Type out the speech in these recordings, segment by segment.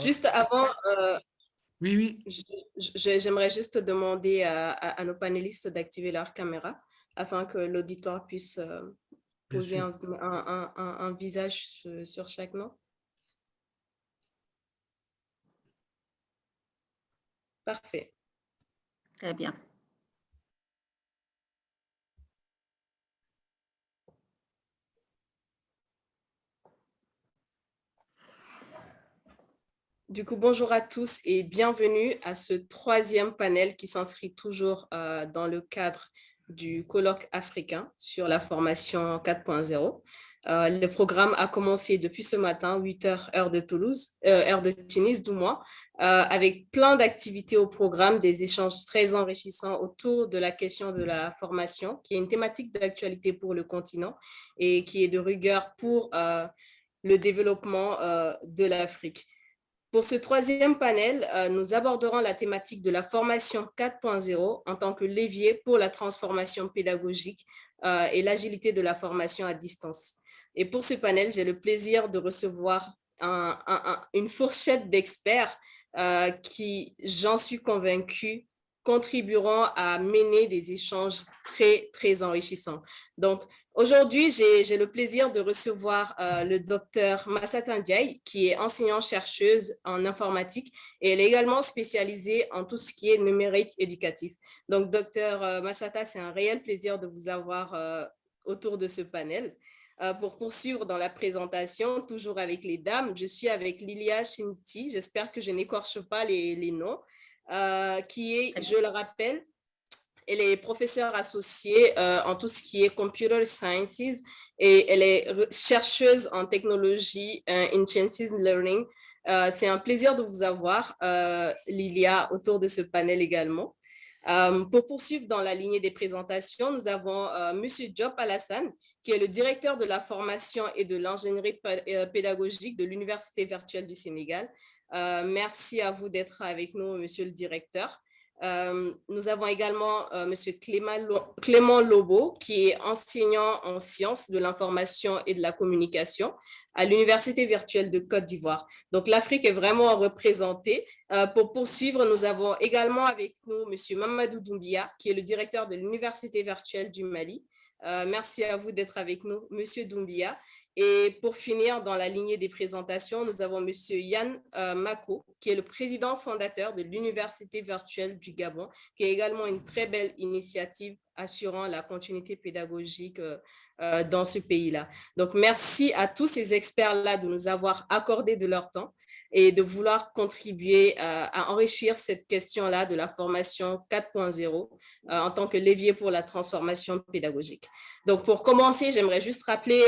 Juste avant, Oui, oui. j'aimerais juste demander à nos panélistes d'activer leur caméra afin que l'auditoire puisse Bien poser sûr. un visage sur chaque nom. Parfait. Très bien. Du coup, bonjour à tous et bienvenue à ce troisième panel qui s'inscrit toujours dans le cadre du colloque africain sur la formation 4.0. Le programme a commencé depuis ce matin, 8h, heure de Toulouse, heure de Tunis, du moins, avec plein d'activités au programme, des échanges très enrichissants autour de la question de la formation, qui est une thématique d'actualité pour le continent et qui est de rigueur pour le développement de l'Afrique. Pour ce troisième panel, nous aborderons la thématique de la formation 4.0 en tant que levier pour la transformation pédagogique et l'agilité de la formation à distance. Et pour ce panel, j'ai le plaisir de recevoir une fourchette d'experts qui, j'en suis convaincue, contribueront à mener des échanges très, très enrichissants. Donc, aujourd'hui, j'ai le plaisir de recevoir le docteur Massata Ndiaye, qui est enseignante-chercheuse en informatique et elle est également spécialisée en tout ce qui est numérique éducatif. Donc, docteur Massata, c'est un réel plaisir de vous avoir autour de ce panel. Pour poursuivre dans la présentation, toujours avec les dames, je suis avec Lilia Shinti, j'espère que je n'écorche pas les noms, qui est, je le rappelle, elle est professeure associée en tout ce qui est Computer Sciences et elle est chercheuse en technologie in Sciences Learning. C'est un plaisir de vous avoir, Lilia, autour de ce panel également. Pour poursuivre dans la lignée des présentations, nous avons Monsieur Diop Alassane, qui est le directeur de la formation et de l'ingénierie pédagogique de l'Université virtuelle du Sénégal. Merci à vous d'être avec nous, Monsieur le directeur. Nous avons également Monsieur Clément Lobo, qui est enseignant en sciences de l'information et de la communication à l'Université virtuelle de Côte d'Ivoire. Donc, l'Afrique est vraiment représentée. Pour poursuivre, nous avons également avec nous Monsieur Mamadou Doumbia, qui est le directeur de l'Université virtuelle du Mali. Merci à vous d'être avec nous, Monsieur Doumbia. Et pour finir, dans la lignée des présentations, nous avons Monsieur Yann Mako, qui est le président fondateur de l'Université virtuelle du Gabon, qui est également une très belle initiative assurant la continuité pédagogique dans ce pays-là. Donc, merci à tous ces experts-là de nous avoir accordé de leur temps et de vouloir contribuer à enrichir cette question-là de la formation 4.0 en tant que levier pour la transformation pédagogique. Donc, pour commencer, j'aimerais juste rappeler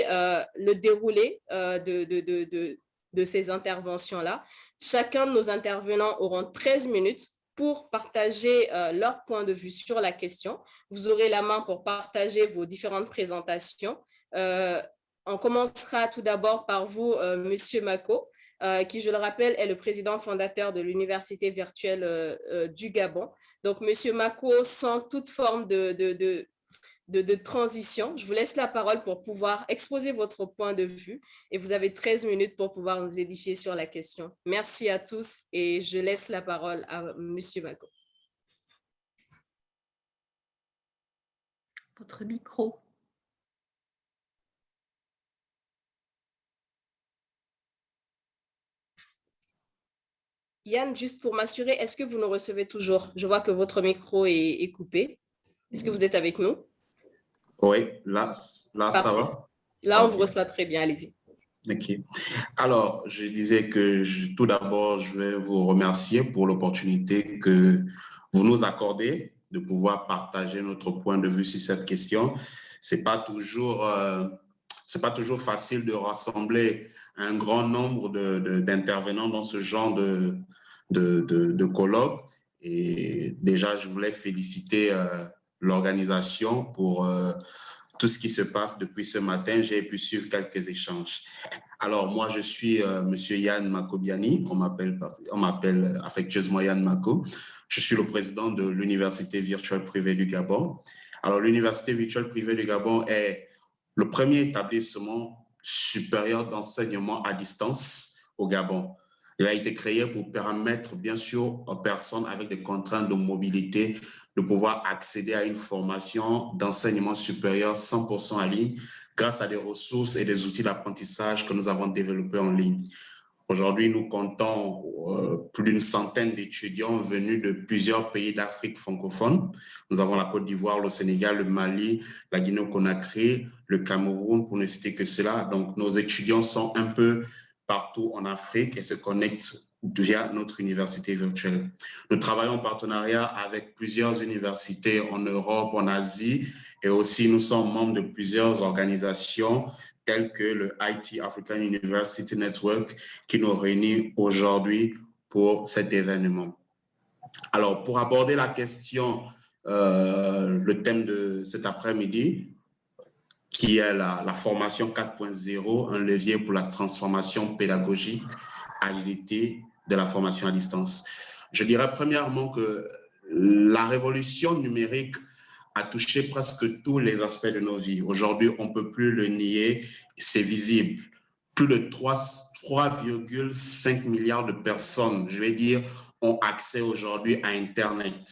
le déroulé de ces interventions-là. Chacun de nos intervenants auront 13 minutes pour partager leur point de vue sur la question. Vous aurez la main pour partager vos différentes présentations. On commencera tout d'abord par vous, Monsieur Mako, qui, je le rappelle, est le président fondateur de l'Université virtuelle du Gabon. Donc, Monsieur Mako, sans toute forme de transition, je vous laisse la parole pour pouvoir exposer votre point de vue et vous avez 13 minutes pour pouvoir nous édifier sur la question. Merci à tous et je laisse la parole à Monsieur Mako. Votre micro. Yann, juste pour m'assurer, est-ce que vous nous recevez toujours? Je vois que votre micro est coupé. Est-ce que vous êtes avec nous? Oui, là ça va. Là, on vous reçoit très bien, allez-y. OK. Alors, je disais que tout d'abord, je vais vous remercier pour l'opportunité que vous nous accordez de pouvoir partager notre point de vue sur cette question. C'est pas toujours facile de rassembler un grand nombre d'intervenants dans ce genre de colloque. Et déjà, je voulais féliciter l'organisation pour tout ce qui se passe depuis ce matin. J'ai pu suivre quelques échanges. Alors, moi, je suis Monsieur Yann Makobiani. On m'appelle affectueusement Yann Mako. Je suis le président de l'Université virtuelle privée du Gabon. Alors, l'Université virtuelle privée du Gabon est le premier établissement supérieur d'enseignement à distance au Gabon. Il a été créé pour permettre, bien sûr, aux personnes avec des contraintes de mobilité de pouvoir accéder à une formation d'enseignement supérieur 100% en ligne grâce à des ressources et des outils d'apprentissage que nous avons développés en ligne. Aujourd'hui, nous comptons plus d'une centaine d'étudiants venus de plusieurs pays d'Afrique francophone. Nous avons la Côte d'Ivoire, le Sénégal, le Mali, la Guinée-Conakry, le Cameroun, pour ne citer que cela. Donc, nos étudiants sont un peu partout en Afrique et se connectent via notre université virtuelle. Nous travaillons en partenariat avec plusieurs universités en Europe, en Asie, et aussi nous sommes membres de plusieurs organisations telles que le IT African University Network qui nous réunit aujourd'hui pour cet événement. Alors, pour aborder la question, le thème de cet après-midi, qui est la formation 4.0, un levier pour la transformation pédagogique, agilité de la formation à distance. Je dirais premièrement que la révolution numérique a touché presque tous les aspects de nos vies. Aujourd'hui, on ne peut plus le nier, c'est visible. Plus de 3,5 milliards de personnes, je vais dire, ont accès aujourd'hui à Internet.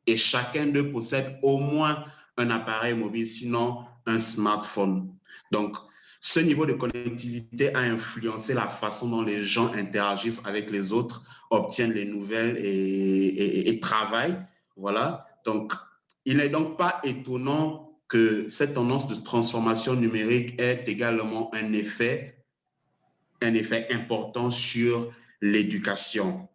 Et chacun d'eux possède au moins un appareil mobile, sinon un smartphone. Donc, ce niveau de connectivité a influencé la façon dont les gens interagissent avec les autres, obtiennent les nouvelles et travaillent. Voilà. Donc, il n'est donc pas étonnant que cette tendance de transformation numérique ait également un effet important sur l'éducation.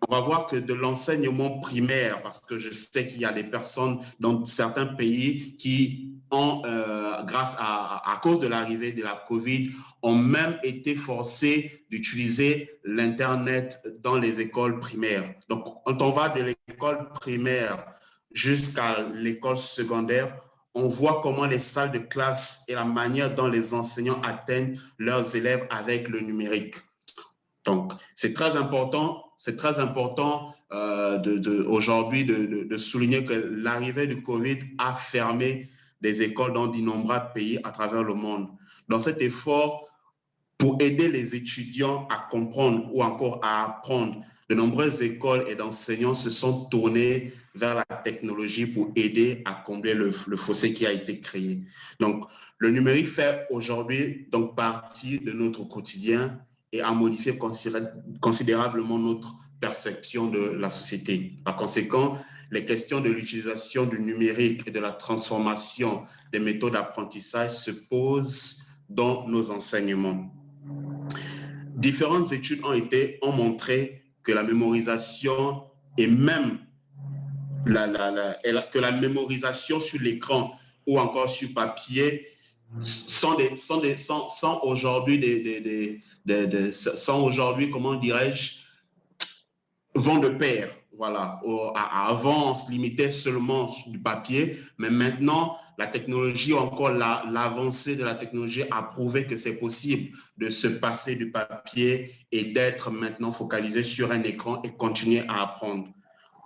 On va voir que de l'enseignement primaire, parce que je sais qu'il y a des personnes dans certains pays qui ont, à cause de l'arrivée de la COVID, ont même été forcés d'utiliser l'Internet dans les écoles primaires. Donc, quand on va de l'école primaire jusqu'à l'école secondaire, on voit comment les salles de classe et la manière dont les enseignants atteignent leurs élèves avec le numérique. Donc, c'est très important aujourd'hui de souligner que l'arrivée du Covid a fermé des écoles dans d'innombrables pays à travers le monde. Dans cet effort, pour aider les étudiants à comprendre ou encore à apprendre, de nombreuses écoles et d'enseignants se sont tournés vers la technologie pour aider à combler le fossé qui a été créé. Donc, le numérique fait aujourd'hui donc partie de notre quotidien et a modifié considérablement notre perception de la société. Par conséquent, les questions de l'utilisation du numérique et de la transformation des méthodes d'apprentissage se posent dans nos enseignements. Différentes études ont montré que la mémorisation et même que la mémorisation sur l'écran ou encore sur papier sont aujourd'hui, comment dirais-je, vont de pair. Voilà. Avant, on se limitait seulement du papier, mais maintenant, la technologie, encore l'avancée de la technologie a prouvé que c'est possible de se passer du papier et d'être maintenant focalisé sur un écran et continuer à apprendre.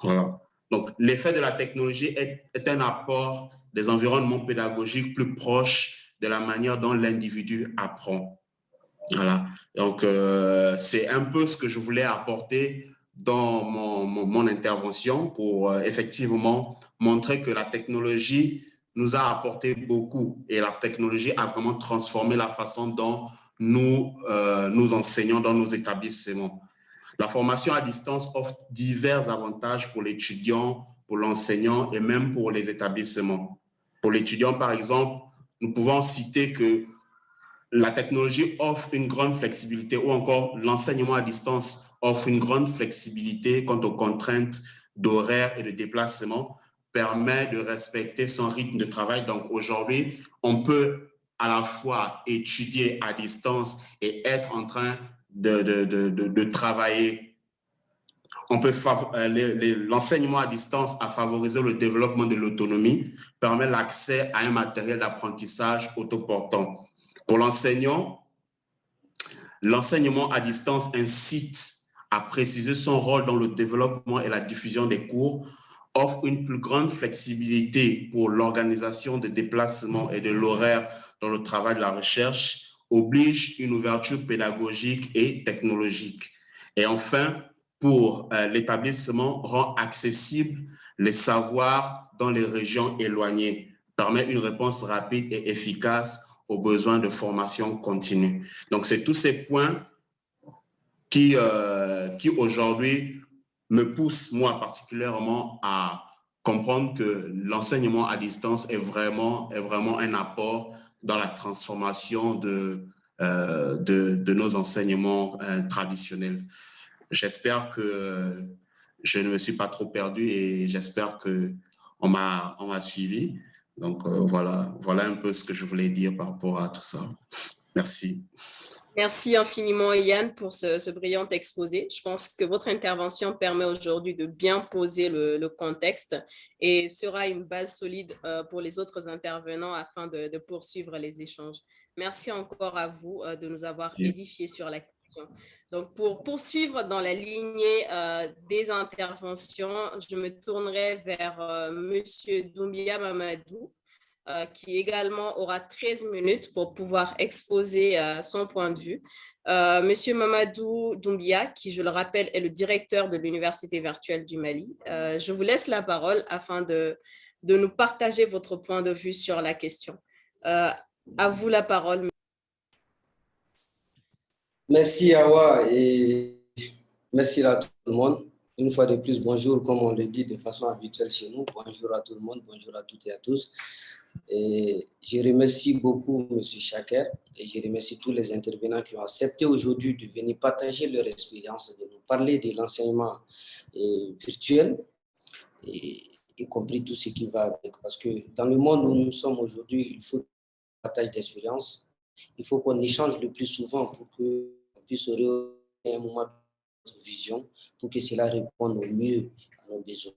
Voilà. Donc, l'effet de la technologie est un apport des environnements pédagogiques plus proches de la manière dont l'individu apprend. Voilà. Donc, c'est un peu ce que je voulais apporter dans mon intervention pour effectivement montrer que la technologie nous a apporté beaucoup et la technologie a vraiment transformé la façon dont nous enseignons dans nos établissements. La formation à distance offre divers avantages pour l'étudiant, pour l'enseignant et même pour les établissements. Pour l'étudiant, par exemple, nous pouvons citer que la technologie offre une grande flexibilité ou encore l'enseignement à distance offre une grande flexibilité quant aux contraintes d'horaire et de déplacement, permet de respecter son rythme de travail. Donc aujourd'hui, on peut à la fois étudier à distance et être en train de travailler. L'enseignement à distance a favorisé le développement de l'autonomie, permet l'accès à un matériel d'apprentissage autoportant. Pour l'enseignant, l'enseignement à distance incite à préciser son rôle dans le développement et la diffusion des cours, offre une plus grande flexibilité pour l'organisation des déplacements et de l'horaire dans le travail de la recherche, oblige une ouverture pédagogique et technologique. Et enfin, pour l'établissement, rend accessible les savoirs dans les régions éloignées, permet une réponse rapide et efficace aux besoins de formation continue. Donc, c'est tous ces points qui aujourd'hui me poussent, moi particulièrement, à comprendre que l'enseignement à distance est vraiment un apport dans la transformation de nos enseignements traditionnels. J'espère que je ne me suis pas trop perdu et j'espère qu'on m'a suivi. Donc, voilà un peu ce que je voulais dire par rapport à tout ça. Merci. Merci infiniment, Yann, pour ce brillant exposé. Je pense que votre intervention permet aujourd'hui de bien poser le contexte et sera une base solide pour les autres intervenants afin de poursuivre les échanges. Merci encore à vous de nous avoir édifiés sur la question. Donc, pour poursuivre dans la lignée des interventions, je me tournerai vers Monsieur Doumbia Mamadou, qui également aura 13 minutes pour pouvoir exposer son point de vue. Monsieur Mamadou Doumbia, qui, je le rappelle, est le directeur de l'Université virtuelle du Mali. Je vous laisse la parole afin de nous partager votre point de vue sur la question. À vous la parole. Merci Awa et merci à tout le monde. Une fois de plus, bonjour, comme on le dit de façon habituelle chez nous. Bonjour à tout le monde, bonjour à toutes et à tous. Et je remercie beaucoup M. Chaker et je remercie tous les intervenants qui ont accepté aujourd'hui de venir partager leur expérience, de nous parler de l'enseignement virtuel, y compris tout ce qui va avec. Parce que dans le monde où nous sommes aujourd'hui, il faut un partage d'expérience. Il faut qu'on échange le plus souvent pour qu'on puisse orienter un moment de notre vision, pour que cela réponde au mieux à nos besoins.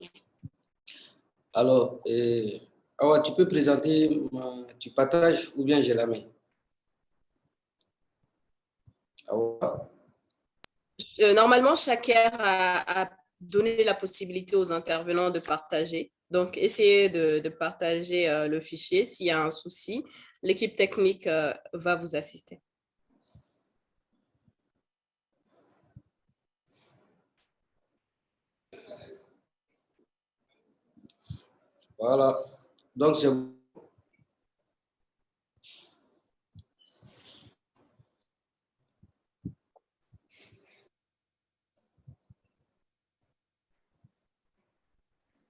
Alors, Awa, tu peux présenter, tu partages ou bien j'ai la main? Awa. Normalement, chacun a donné la possibilité aux intervenants de partager. Donc, essayez de partager le fichier. S'il y a un souci, l'équipe technique va vous assister. Voilà. Donc, c'est bon.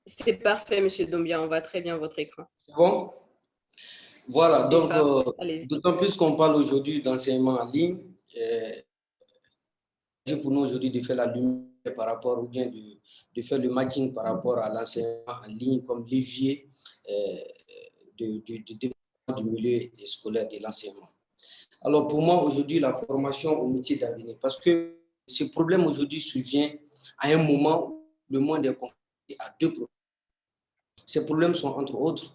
C'est parfait, Monsieur Doumbia. On voit très bien votre écran. C'est bon? Voilà. Donc, d'autant plus qu'on parle aujourd'hui d'enseignement en ligne. Pour nous aujourd'hui de faire la lumière par rapport ou bien de faire le matching par rapport à l'enseignement en ligne comme levier du développement du milieu scolaire de l'enseignement. Alors pour moi aujourd'hui la formation au métier d'avenir, parce que ce problème aujourd'hui survient à un moment où le monde est confronté à deux problèmes. Ces problèmes sont entre autres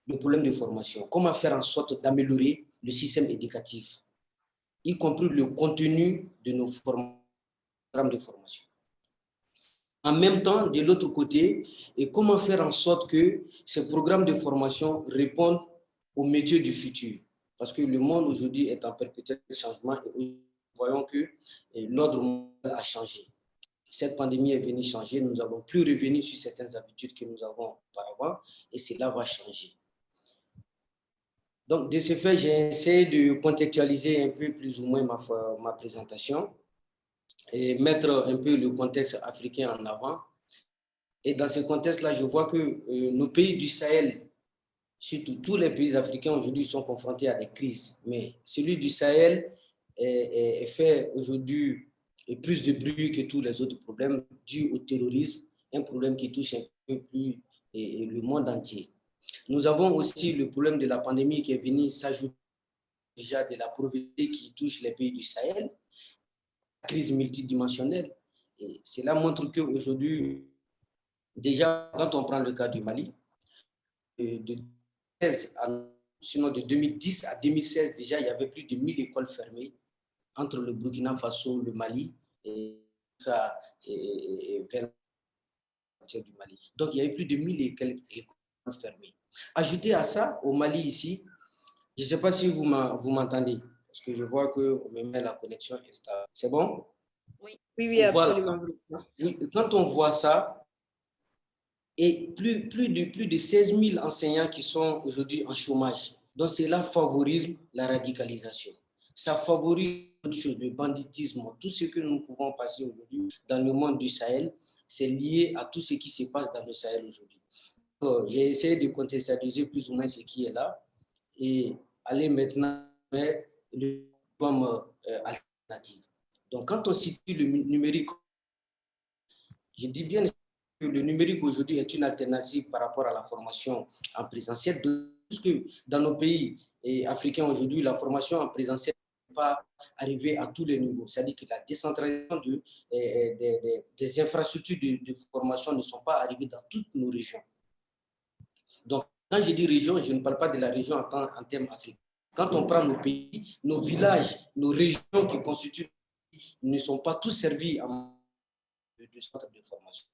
le problème de formation. Comment faire en sorte d'améliorer le système éducatif, y compris le contenu de nos programmes de formation. En même temps, de l'autre côté, et comment faire en sorte que ces programmes de formation répondent aux métiers du futur. Parce que le monde aujourd'hui est en perpétuel changement et nous voyons que l'ordre mondial a changé. Cette pandémie est venue changer, nous n'avons plus revenu sur certaines habitudes que nous avons auparavant et cela va changer. Donc, de ce fait, j'ai essayé de contextualiser un peu plus ou moins ma présentation et mettre un peu le contexte africain en avant. Et dans ce contexte-là, je vois que nos pays du Sahel, surtout tous les pays africains aujourd'hui sont confrontés à des crises. Mais celui du Sahel fait aujourd'hui plus de bruit que tous les autres problèmes dus au terrorisme, un problème qui touche un peu plus le monde entier. Nous avons aussi le problème de la pandémie qui est venu s'ajouter déjà de la pauvreté qui touche les pays du Sahel, la crise multidimensionnelle. Et cela montre qu'aujourd'hui, déjà, quand on prend le cas du Mali, de 2010 à 2016, déjà, il y avait plus de 1000 écoles fermées entre le Burkina Faso, le Mali et vers la du Mali. Donc, il y avait plus de 1000 écoles fermées. Ajoutez à ça, au Mali ici, je ne sais pas si vous m'entendez. Parce que je vois qu'on me met la connexion Insta. C'est bon? Oui, oui, absolument. Voilà. Oui, quand on voit ça, et plus de 16 000 enseignants qui sont aujourd'hui en chômage. Donc, cela favorise la radicalisation. Ça favorise le banditisme. Tout ce que nous pouvons passer aujourd'hui dans le monde du Sahel, c'est lié à tout ce qui se passe dans le Sahel aujourd'hui. J'ai essayé de contextualiser plus ou moins ce qui est là et aller maintenant vers le comme alternative. Donc, quand on situe le numérique, je dis bien que le numérique aujourd'hui est une alternative par rapport à la formation en présentiel, parce que dans nos pays africains aujourd'hui, la formation en présentiel n'est pas arrivée à tous les niveaux. C'est-à-dire que la décentralisation des infrastructures de formation ne sont pas arrivées dans toutes nos régions. Donc, quand je dis région, je ne parle pas de la région en termes africains. Quand on prend nos pays, nos villages, nos régions qui constituent ne sont pas tous servis en de centres de formation.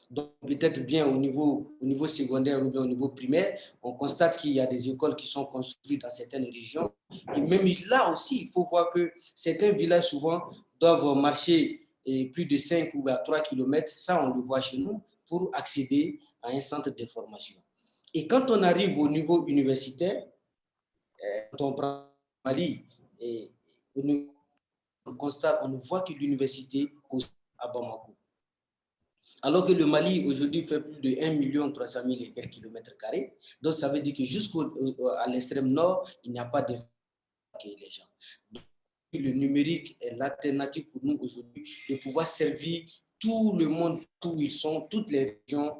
Donc, peut-être bien au niveau secondaire ou bien au niveau primaire, on constate qu'il y a des écoles qui sont construites dans certaines régions. Et même là aussi, il faut voir que certains villages, souvent, doivent marcher plus de 5 ou 3 kilomètres, ça on le voit chez nous, pour accéder à un centre de formation. Et quand on arrive au niveau universitaire, quand on prend Mali, on constate, on voit que l'université est à Bamako. Alors que le Mali, aujourd'hui, fait plus de 1 300 000 et quelques kilomètres carrés. Donc, ça veut dire que jusqu'à l'extrême nord, il n'y a pas de les gens. Donc, le numérique est l'alternative pour nous aujourd'hui de pouvoir servir tout le monde, où ils sont, toutes les régions.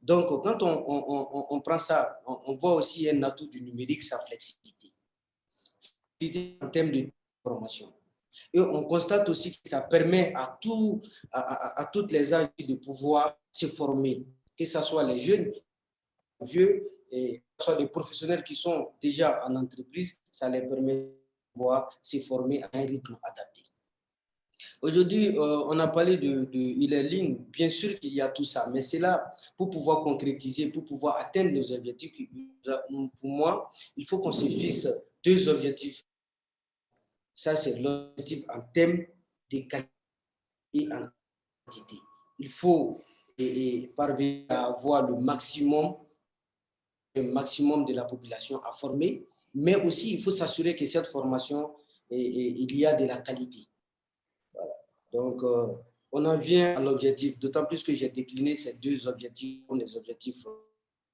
Donc, quand on prend ça, on voit aussi un atout du numérique, sa flexibilité. En termes de formation. Et on constate aussi que ça permet à toutes les âges de pouvoir se former, que ce soit les jeunes, les vieux, et que ce soit les professionnels qui sont déjà en entreprise, ça les permet de pouvoir se former à un rythme adapté. Aujourd'hui, on a parlé de e-learning. Bien sûr qu'il y a tout ça, mais c'est là pour pouvoir concrétiser, pour pouvoir atteindre nos objectifs. Pour moi, il faut qu'on se fixe 2 objectifs. Ça, c'est l'objectif en termes de qualité et en quantité. Il faut parvenir à avoir le maximum de la population à former, mais aussi il faut s'assurer que cette formation, il y a de la qualité. Voilà. Donc, on en vient à l'objectif, d'autant plus que j'ai décliné ces 2 objectifs comme des objectifs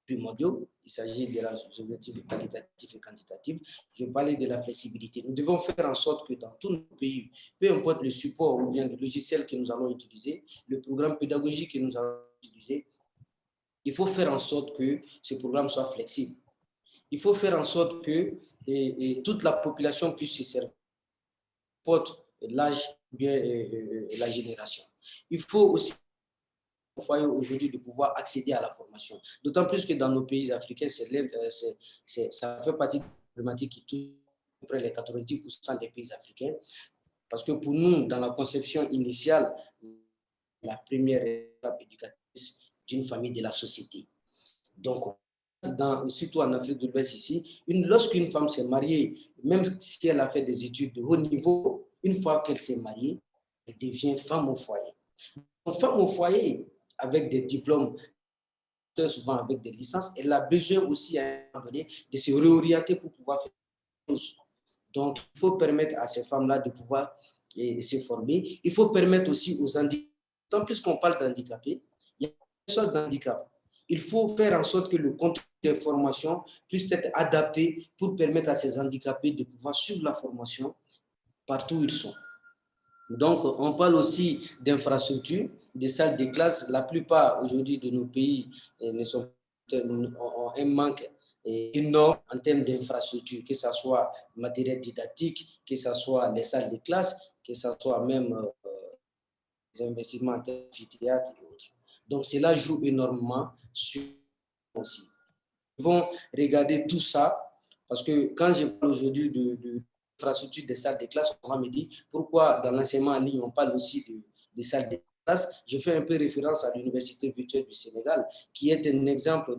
primordiaux. Il s'agit des objectifs qualitatifs et quantitatifs. Je parlais de la flexibilité. Nous devons faire en sorte que dans tous nos pays, peu importe le support ou bien le logiciel que nous allons utiliser, le programme pédagogique que nous allons utiliser, il faut faire en sorte que ce programme soit flexible. Il faut faire en sorte que toute la population puisse se servir, importe l'âge ou bien la génération. Il faut aussi foyer aujourd'hui de pouvoir accéder à la formation. D'autant plus que dans nos pays africains, ça fait partie de la problématique qui touche à peu près les 90% des pays africains. Parce que pour nous, dans la conception initiale, la première étape éducatrice d'une famille de la société. Donc, surtout en Afrique de l'Ouest ici, lorsqu'une femme s'est mariée, même si elle a fait des études de haut niveau, une fois qu'elle s'est mariée, elle devient femme au foyer. Donc, femme au foyer, avec des diplômes, souvent avec des licences, elle a besoin aussi à un moment donné de se réorienter pour pouvoir faire des choses. Donc, il faut permettre à ces femmes-là de pouvoir se former. Il faut permettre aussi aux handicapés, tant plus qu'on parle d'handicapés, il y a une sorte d'handicap. Il faut faire en sorte que le contenu des formations puisse être adapté pour permettre à ces handicapés de pouvoir suivre la formation partout où ils sont. Donc, on parle aussi d'infrastructures, des salles de classe. La plupart aujourd'hui de nos pays ont un manque énorme en termes d'infrastructures, que ce soit matériel didactique, que ce soit les salles de classe, que ce soit même les investissements en termes d'amphithéâtre et autres. Donc, cela joue énormément sur aussi. Nous devons regarder tout ça, parce que quand je parle aujourd'hui de infrastructure des salles de classe, on va me dire pourquoi dans l'enseignement en ligne, on parle aussi de salles de classe. Je fais un peu référence à l'Université virtuelle du Sénégal, qui est un exemple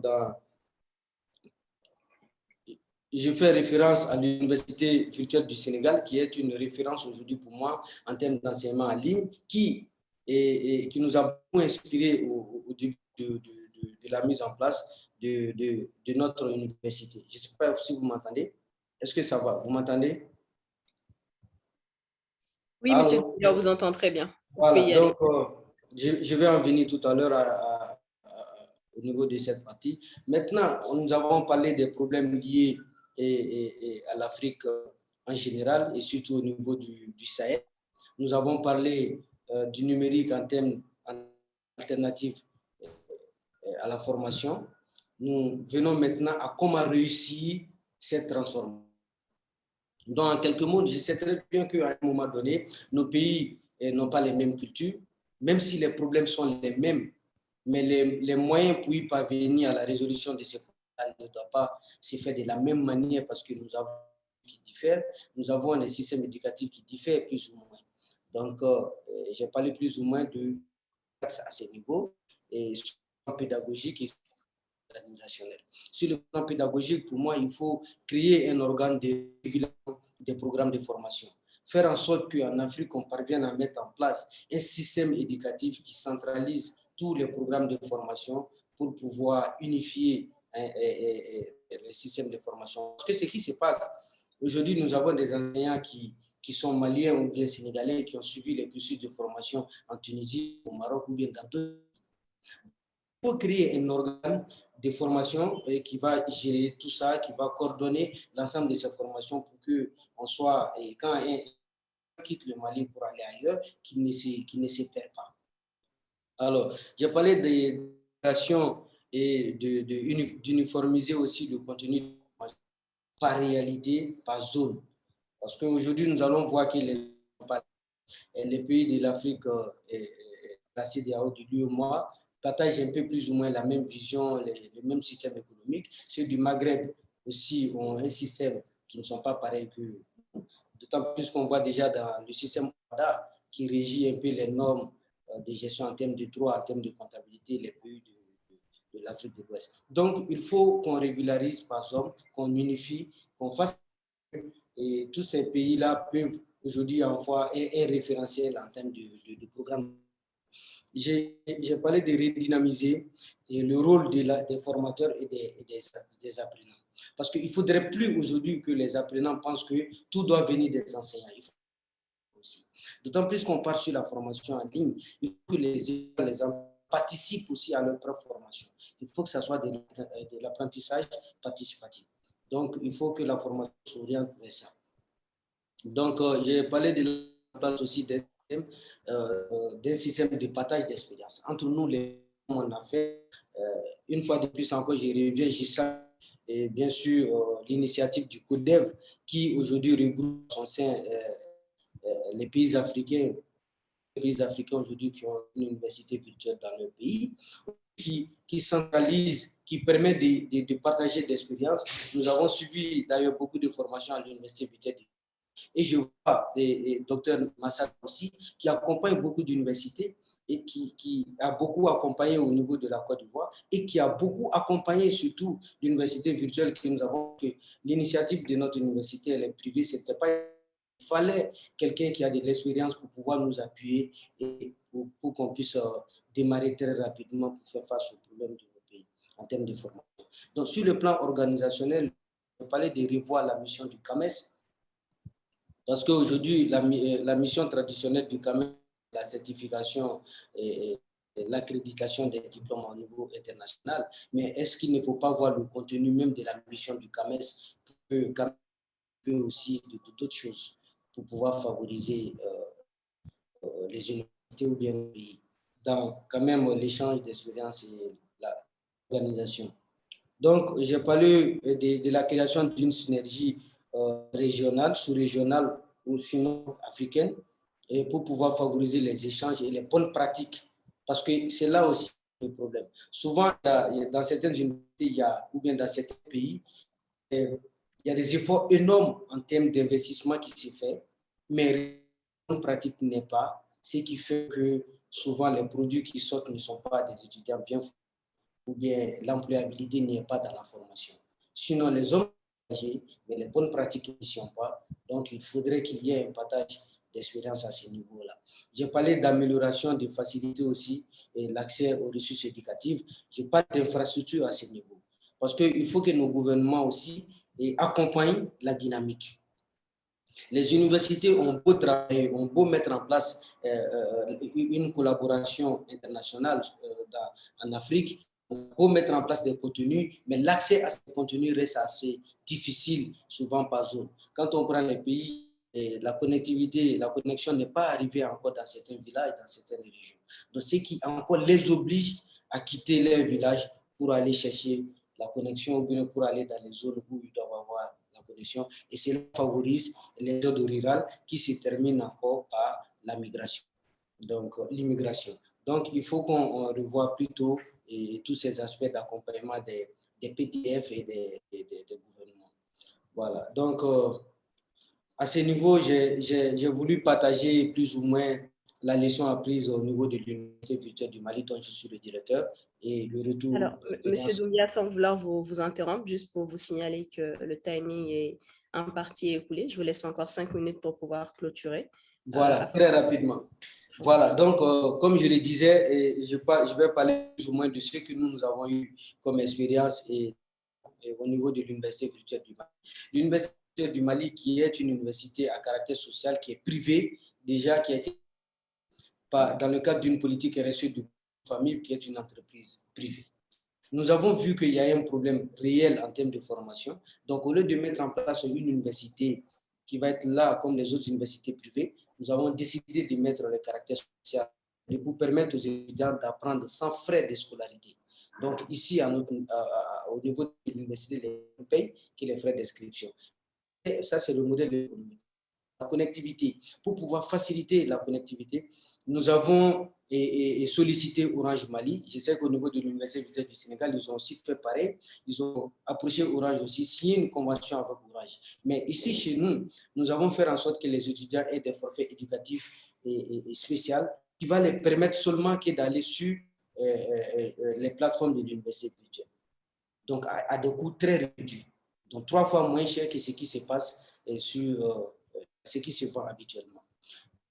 je fais référence à l'Université virtuelle du Sénégal, qui est une référence aujourd'hui pour moi en termes d'enseignement en ligne, qui nous a beaucoup inspiré au début de la mise en place de notre université. Je ne sais pas si vous m'entendez. Est-ce que ça va? Vous m'entendez? Oui, monsieur, je vous entends très bien. Vous Voilà, pouvez y aller. donc je vais en venir tout à l'heure au niveau de cette partie. Maintenant, nous avons parlé des problèmes liés à l'Afrique en général et surtout au niveau du Sahel. Nous avons parlé du numérique en termes alternatifs à la formation. Nous venons maintenant à comment réussir cette transformation. Donc, en quelques mots, je sais très bien qu'à un moment donné, nos pays n'ont pas les mêmes cultures, même si les problèmes sont les mêmes, mais les moyens pour y parvenir à la résolution de ces problèmes ne doivent pas se faire de la même manière parce que nous avons qui diffèrent, nous avons des systèmes éducatifs qui diffèrent plus ou moins. Donc, j'ai parlé plus ou moins de à ce niveau et sur le plan pédagogique et organisationnel. Sur le plan pédagogique, pour moi, il faut créer un organe de régulation des programmes de formation. Faire en sorte qu'en Afrique, on parvienne à mettre en place un système éducatif qui centralise tous les programmes de formation pour pouvoir unifier le système de formation. Parce que ce qui se passe, aujourd'hui, nous avons des enseignants qui sont maliens ou bien sénégalais qui ont suivi les cursus de formation en Tunisie, au Maroc ou bien dans d'autres. Il faut créer un organe de formation qui va gérer tout ça, qui va coordonner l'ensemble de ces formations pour qu'on soit, et quand on quitte le Mali pour aller ailleurs, qu'il ne se perd pas. Alors, j'ai parlé de création et d'uniformiser aussi le contenu par réalité, par zone. Parce qu'aujourd'hui, nous allons voir que les pays de l'Afrique la CEDEAO de l'UEMOA partagent un peu plus ou moins la même vision, le même système économique. Ceux du Maghreb aussi ont un système qui ne sont pas pareils que nous. D'autant plus qu'on voit déjà dans le système ODA qui régit un peu les normes de gestion en termes de droit, en termes de comptabilité, les pays de l'Afrique de l'Ouest. Donc, il faut qu'on régularise par zone, qu'on unifie, qu'on fasse et tous ces pays-là peuvent aujourd'hui avoir un référentiel en termes de programme. J'ai parlé de redynamiser le rôle des formateurs et des apprenants. Parce qu'il ne faudrait plus aujourd'hui que les apprenants pensent que tout doit venir des enseignants. D'autant plus qu'on part sur la formation en ligne, il faut que les enfants participent aussi à leur propre formation. Il faut que ça soit de l'apprentissage participatif. Donc, il faut que la formation s'oriente vers ça. Donc, j'ai parlé de la place aussi d'un système de partage d'expérience. Entre nous, on a fait, une fois de plus encore, je reviens, et bien sûr l'initiative du CODEV qui aujourd'hui regroupe en son sein les pays africains aujourd'hui qui ont une université virtuelle dans leur pays, qui centralise, qui permet de partager d'expériences. Nous avons suivi d'ailleurs beaucoup de formations à l'université virtuelle. Et je vois le docteur Massa aussi, qui accompagne beaucoup d'universités et qui a beaucoup accompagné au niveau de la Côte d'Ivoire et qui a beaucoup accompagné surtout l'université virtuelle que nous avons. L'initiative de notre université, elle est privée, c'était pas... Il fallait quelqu'un qui a de l'expérience pour pouvoir nous appuyer et pour qu'on puisse démarrer très rapidement pour faire face aux problèmes de nos pays en termes de formation. Donc, sur le plan organisationnel, je parlais de revoir la mission du CAMES. Parce qu'aujourd'hui, la mission traditionnelle du CAMES, la certification et l'accréditation des diplômes au niveau international, mais est-ce qu'il ne faut pas voir le contenu même de la mission du CAMES pour que le CAMES peut aussi d'autres choses pour pouvoir favoriser les universités ou bien les pays dans quand même l'échange d'expériences et l'organisation. Donc, j'ai parlé de la création d'une synergie régionale, sous-régionale ou sinon africaine, et pour pouvoir favoriser les échanges et les bonnes pratiques. Parce que c'est là aussi le problème. Souvent, dans certaines universités, ou bien dans certains pays, il y a des efforts énormes en termes d'investissement qui se fait, mais la bonne pratique n'est pas, ce qui fait que souvent les produits qui sortent ne sont pas des étudiants bien formés ou bien l'employabilité n'est pas dans la formation. Sinon, les hommes mais les bonnes pratiques n'y sont pas. Donc, il faudrait qu'il y ait un partage d'expérience à ce niveau-là. J'ai parlé d'amélioration, de faciliter aussi l'accès aux ressources éducatives. Je parle d'infrastructures à ce niveau. Parce qu'il faut que nos gouvernements aussi accompagnent la dynamique. Les universités ont beau travailler, ont beau mettre en place une collaboration internationale en Afrique, on peut mettre en place des contenus, mais l'accès à ces contenus reste assez difficile, souvent par zone. Quand on prend les pays, la connectivité, la connexion n'est pas arrivée encore dans certains villages, dans certaines régions. Donc, ce qui encore les oblige à quitter leur village pour aller chercher la connexion ou bien pour aller dans les zones où ils doivent avoir la connexion. Et cela favorise les zones rurales qui se terminent encore par la migration, donc l'immigration. Donc, il faut qu'on revoie plutôt tous ces aspects d'accompagnement des PTF et des gouvernements. Voilà. Donc, à ce niveau, j'ai voulu partager plus ou moins la leçon apprise au niveau de l'Université virtuelle du Mali, dont je suis le directeur, et le retour. Alors, M. Doumbia, sans vouloir vous interrompre, juste pour vous signaler que le timing est en partie écoulé. Je vous laisse encore 5 minutes pour pouvoir clôturer. Voilà, très rapidement. Voilà, donc, comme je le disais, je vais parler plus ou moins de ce que nous avons eu comme expérience et au niveau de l'Université virtuelle du Mali. L'Université du Mali, qui est une université à caractère social, qui est privée, déjà, qui a été dans le cadre d'une politique RSE de famille, qui est une entreprise privée. Nous avons vu qu'il y a un problème réel en termes de formation. Donc, au lieu de mettre en place une université qui va être là comme les autres universités privées, nous avons décidé de mettre le caractère social pour permettre aux étudiants d'apprendre sans frais de scolarité. Donc, ici, au niveau de l'université, les payent que les frais d'inscription. Ça, c'est le modèle économique. La connectivité. Pour pouvoir faciliter la connectivité, nous avons sollicité Orange Mali. Je sais qu'au niveau de l'Université virtuelle du Sénégal, ils ont aussi fait pareil. Ils ont approché Orange aussi, signé une convention avec Orange. Mais ici, chez nous, nous avons fait en sorte que les étudiants aient des forfaits éducatifs et spéciaux qui va les permettre seulement d'aller sur les plateformes de l'Université virtuelle. Donc, à des coûts très réduits. Donc, 3 fois moins cher que ce qui se passe sur ce qui se vend habituellement.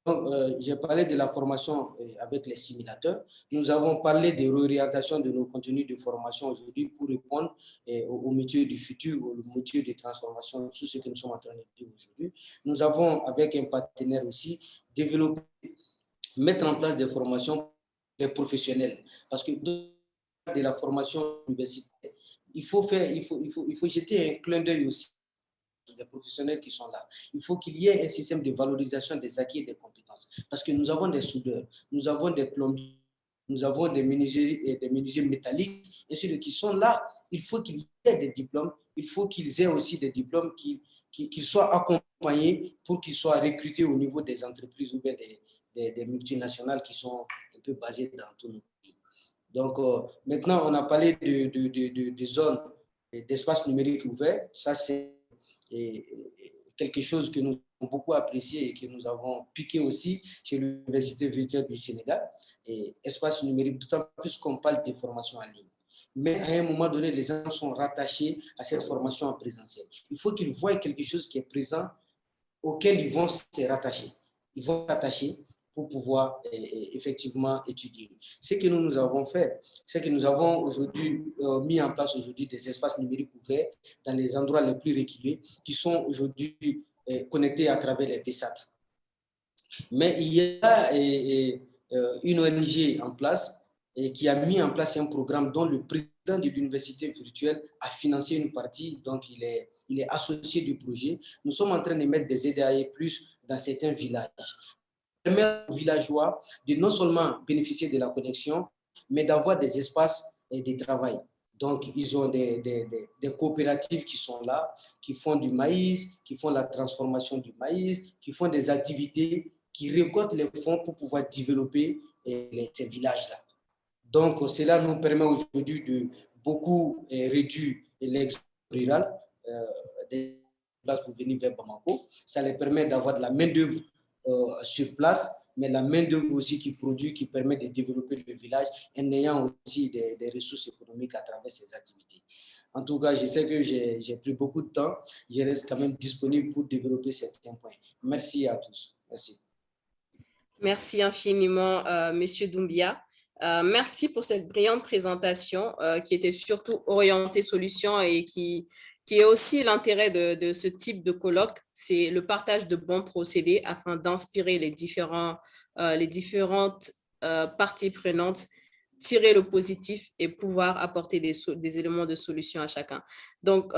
Donc, j'ai parlé de la formation avec les simulateurs. Nous avons parlé de réorientation de nos contenus de formation aujourd'hui pour répondre aux métiers du futur, aux métiers de transformation, tout ce que nous sommes en train de dire aujourd'hui. Nous avons, avec un partenaire aussi, développé, mettre en place des formations pour les professionnels. Parce que de la formation universitaire, il faut jeter un clin d'œil aussi des professionnels qui sont là. Il faut qu'il y ait un système de valorisation des acquis et des compétences. Parce que nous avons des soudeurs, nous avons des plombiers, nous avons des menuisiers métalliques, et ceux qui sont là, il faut qu'il y ait des diplômes, il faut qu'ils aient aussi des diplômes qui soient accompagnés pour qu'ils soient recrutés au niveau des entreprises ou bien des multinationales qui sont un peu basées dans tous nos pays. Donc, maintenant, on a parlé de zones d'espace numérique ouvert. Ça, c'est quelque chose que nous avons beaucoup apprécié et que nous avons piqué aussi chez l'Université virtuelle du Sénégal. Et espace numérique, d'autant plus qu'on parle de formation en ligne. Mais à un moment donné, les gens sont rattachés à cette formation en présentiel. Il faut qu'ils voient quelque chose qui est présent auquel ils vont se rattacher. Ils vont s'attacher pour pouvoir effectivement étudier. Ce que nous avons fait, c'est que nous avons aujourd'hui mis en place aujourd'hui des espaces numériques ouverts dans les endroits les plus reculés qui sont aujourd'hui connectés à travers les VSAT. Mais il y a une ONG en place qui a mis en place un programme dont le président de l'université virtuelle a financé une partie, donc il est associé du projet. Nous sommes en train de mettre des EDAE+ dans certains villages. Permet aux villageois de non seulement bénéficier de la connexion, mais d'avoir des espaces de travail. Donc, ils ont des coopératives qui sont là, qui font du maïs, qui font la transformation du maïs, qui font des activités, qui récoltent les fonds pour pouvoir développer ces villages-là. Donc, cela nous permet aujourd'hui de beaucoup réduire l'exode rural des places pour venir vers Bamako. Ça les permet d'avoir de la main-d'œuvre sur place, mais la main-d'œuvre aussi qui produit, qui permet de développer le village en ayant aussi des ressources économiques à travers ces activités. En tout cas, je sais que j'ai pris beaucoup de temps. Je reste quand même disponible pour développer certains points. Merci à tous. Merci. Merci infiniment, Monsieur Doumbia. Merci pour cette brillante présentation qui était surtout orientée solution et qui est aussi l'intérêt de ce type de colloque, c'est le partage de bons procédés afin d'inspirer les différentes parties prenantes, tirer le positif et pouvoir apporter des éléments de solution à chacun. Donc,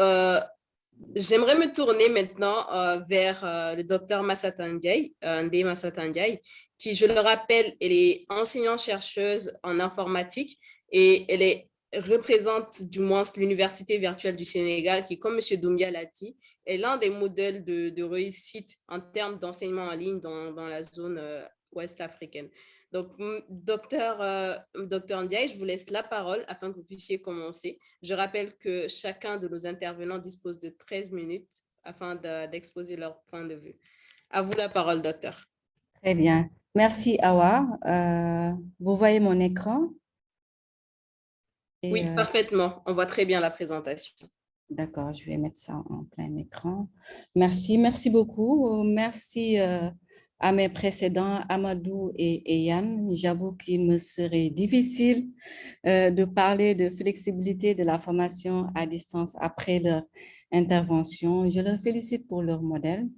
j'aimerais me tourner maintenant vers le docteur Massata Ndiaye, Ndeye Massata Ndiaye, qui, je le rappelle, elle est enseignante-chercheuse en informatique et représente du moins l'Université virtuelle du Sénégal, qui, comme M. Doumbia l'a dit, est l'un des modèles de réussite en termes d'enseignement en ligne dans la zone ouest africaine. Donc, docteur Ndiaye, je vous laisse la parole afin que vous puissiez commencer. Je rappelle que chacun de nos intervenants dispose de 13 minutes afin d'exposer leur point de vue. À vous la parole, docteur. Très bien. Merci, Awa. Vous voyez mon écran? Oui, parfaitement. On voit très bien la présentation. D'accord, je vais mettre ça en plein écran. Merci, merci beaucoup. Merci à mes précédents, Amadou et Yann. J'avoue qu'il me serait difficile de parler de flexibilité de la formation à distance après leur intervention. Je leur félicite pour leur modèle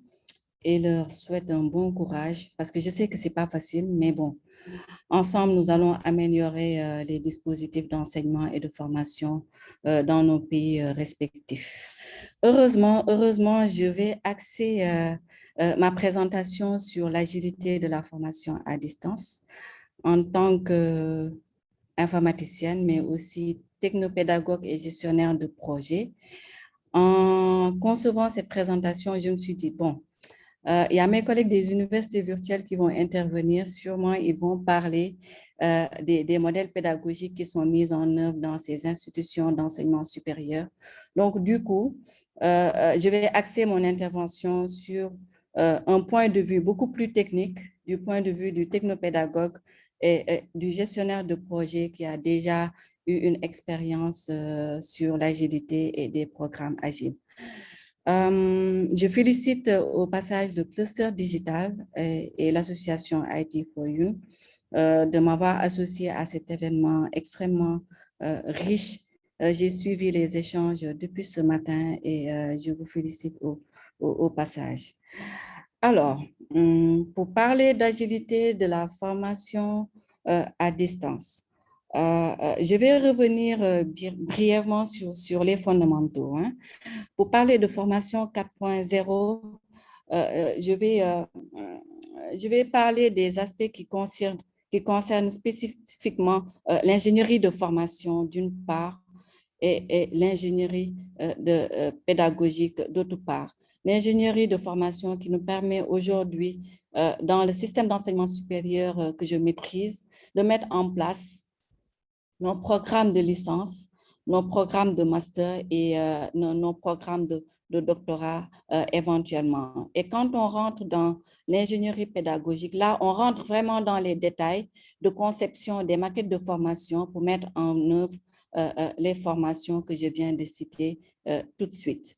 et leur souhaite un bon courage parce que je sais que ce n'est pas facile, mais bon, ensemble, nous allons améliorer les dispositifs d'enseignement et de formation dans nos pays respectifs. Heureusement, je vais axer ma présentation sur l'agilité de la formation à distance en tant qu'informaticienne, mais aussi technopédagogue et gestionnaire de projet. En concevant cette présentation, je me suis dit, bon, il y a mes collègues des universités virtuelles qui vont intervenir. Sûrement, ils vont parler des modèles pédagogiques qui sont mis en œuvre dans ces institutions d'enseignement supérieur. Donc, du coup, je vais axer mon intervention sur un point de vue beaucoup plus technique, du point de vue du technopédagogue et du gestionnaire de projet qui a déjà eu une expérience sur l'agilité et des programmes agiles. Je félicite au passage le Cluster Digital et l'association IT for You de m'avoir associé à cet événement extrêmement riche. J'ai suivi les échanges depuis ce matin et je vous félicite au passage. Alors, pour parler d'agilité de la formation à distance, je vais revenir brièvement sur les fondamentaux. Pour parler de formation 4.0, je vais parler des aspects qui concernent spécifiquement l'ingénierie de formation d'une part et l'ingénierie pédagogique d'autre part. L'ingénierie de formation qui nous permet aujourd'hui, dans le système d'enseignement supérieur que je maîtrise, de mettre en place nos programmes de licence, nos programmes de master et nos programmes de doctorat éventuellement. Et quand on rentre dans l'ingénierie pédagogique, là, on rentre vraiment dans les détails de conception des maquettes de formation pour mettre en œuvre les formations que je viens de citer tout de suite.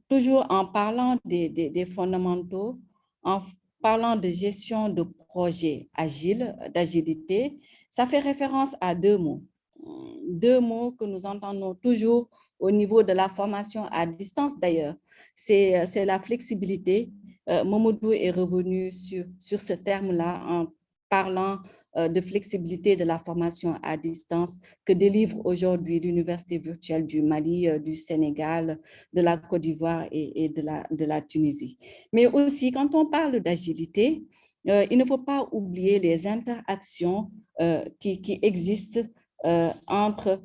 Toujours en parlant des fondamentaux, en parlant de gestion de projets agiles, d'agilité, ça fait référence à deux mots que nous entendons toujours au niveau de la formation à distance d'ailleurs. C'est la flexibilité. Momodou est revenu sur ce terme-là en parlant de flexibilité de la formation à distance que délivre aujourd'hui l'Université virtuelle du Mali, du Sénégal, de la Côte d'Ivoire et de la Tunisie. Mais aussi, quand on parle d'agilité, il ne faut pas oublier les interactions qui existent entre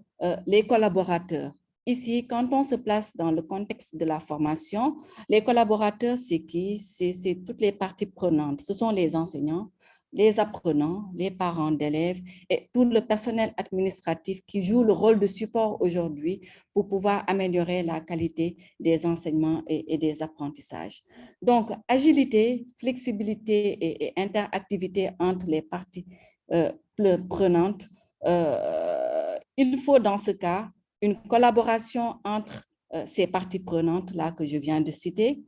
les collaborateurs. Ici, quand on se place dans le contexte de la formation, les collaborateurs, c'est qui? C'est toutes les parties prenantes. Ce sont les enseignants, les apprenants, les parents d'élèves et tout le personnel administratif qui joue le rôle de support aujourd'hui pour pouvoir améliorer la qualité des enseignements et des apprentissages. Donc, agilité, flexibilité et interactivité entre les parties prenantes. Il faut dans ce cas une collaboration entre ces parties prenantes-là que je viens de citer.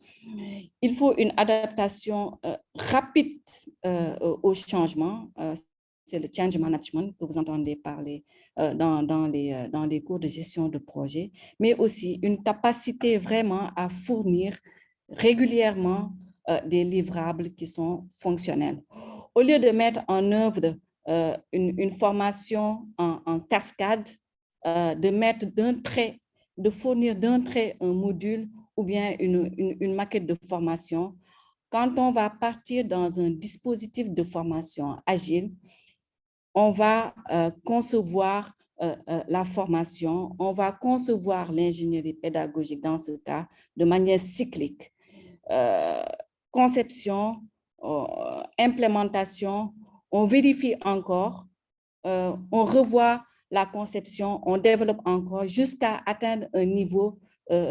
Il faut une adaptation rapide au changement. C'est le change management que vous entendez parler dans les cours de gestion de projet, mais aussi une capacité vraiment à fournir régulièrement des livrables qui sont fonctionnels. Au lieu de mettre en œuvre une formation en cascade, de fournir d'un trait un module ou bien une maquette de formation, quand on va partir dans un dispositif de formation agile, on va concevoir la formation, on va concevoir l'ingénierie pédagogique dans ce cas de manière cyclique. Conception, implémentation, on vérifie encore, on revoit la conception, on développe encore jusqu'à atteindre un niveau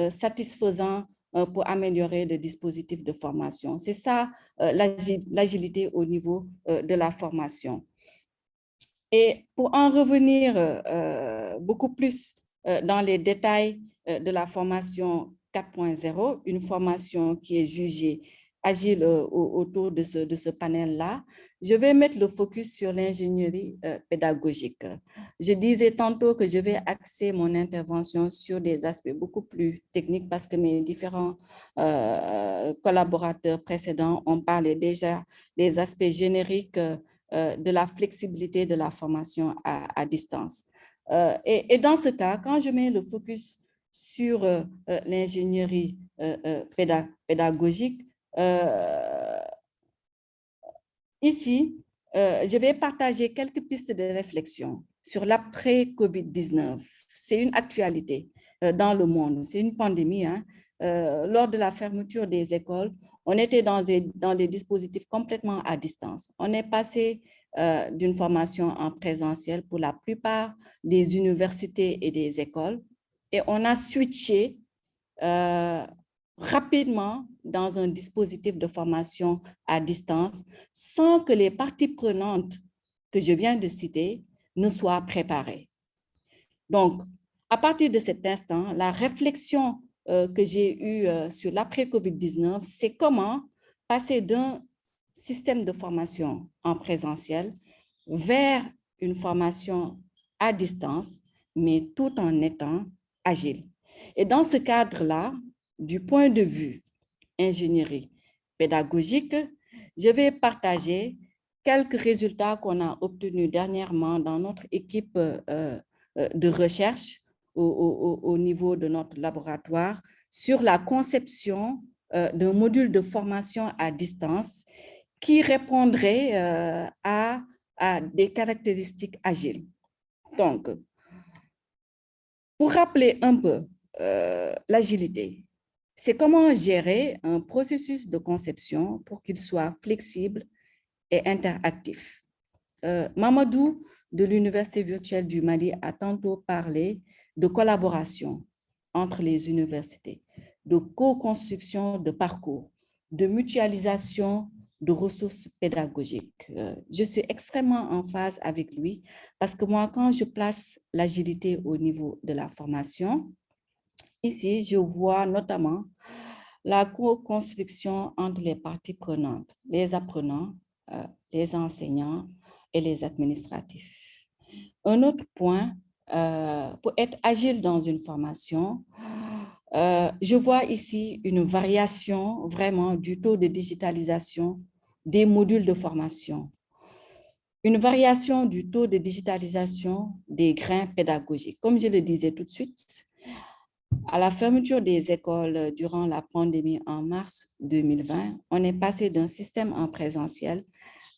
satisfaisant pour améliorer le dispositif de formation. C'est ça l'agilité au niveau de la formation. Et pour en revenir beaucoup plus dans les détails de la formation 4.0, une formation qui est jugée agile autour de ce panel-là, je vais mettre le focus sur l'ingénierie pédagogique. Je disais tantôt que je vais axer mon intervention sur des aspects beaucoup plus techniques parce que mes différents collaborateurs précédents ont parlé déjà des aspects génériques de la flexibilité de la formation à distance. Et dans ce cas, quand je mets le focus sur l'ingénierie pédagogique, ici, je vais partager quelques pistes de réflexion sur l'après-COVID-19. C'est une actualité dans le monde, c'est une pandémie. Hein. Lors de la fermeture des écoles, on était dans des dispositifs complètement à distance. On est passé d'une formation en présentiel pour la plupart des universités et des écoles et on a switché rapidement dans un dispositif de formation à distance sans que les parties prenantes que je viens de citer ne soient préparées. Donc, à partir de cet instant, la réflexion que j'ai eue sur l'après-COVID-19, c'est comment passer d'un système de formation en présentiel vers une formation à distance, mais tout en étant agile. Et dans ce cadre-là, du point de vue ingénierie pédagogique, je vais partager quelques résultats qu'on a obtenus dernièrement dans notre équipe de recherche au niveau de notre laboratoire sur la conception d'un module de formation à distance qui répondrait à des caractéristiques agiles. Donc, pour rappeler un peu l'agilité, c'est comment gérer un processus de conception pour qu'il soit flexible et interactif. Mamadou de l'Université virtuelle du Mali a tantôt parlé de collaboration entre les universités, de co-construction de parcours, de mutualisation de ressources pédagogiques. Je suis extrêmement en phase avec lui parce que moi, quand je place l'agilité au niveau de la formation, ici, je vois notamment la co-construction entre les parties prenantes, les apprenants, les enseignants et les administratifs. Un autre point, pour être agile dans une formation, je vois ici une variation vraiment du taux de digitalisation des modules de formation, une variation du taux de digitalisation des grains pédagogiques. Comme je le disais tout de suite, à la fermeture des écoles durant la pandémie en mars 2020, on est passé d'un système en présentiel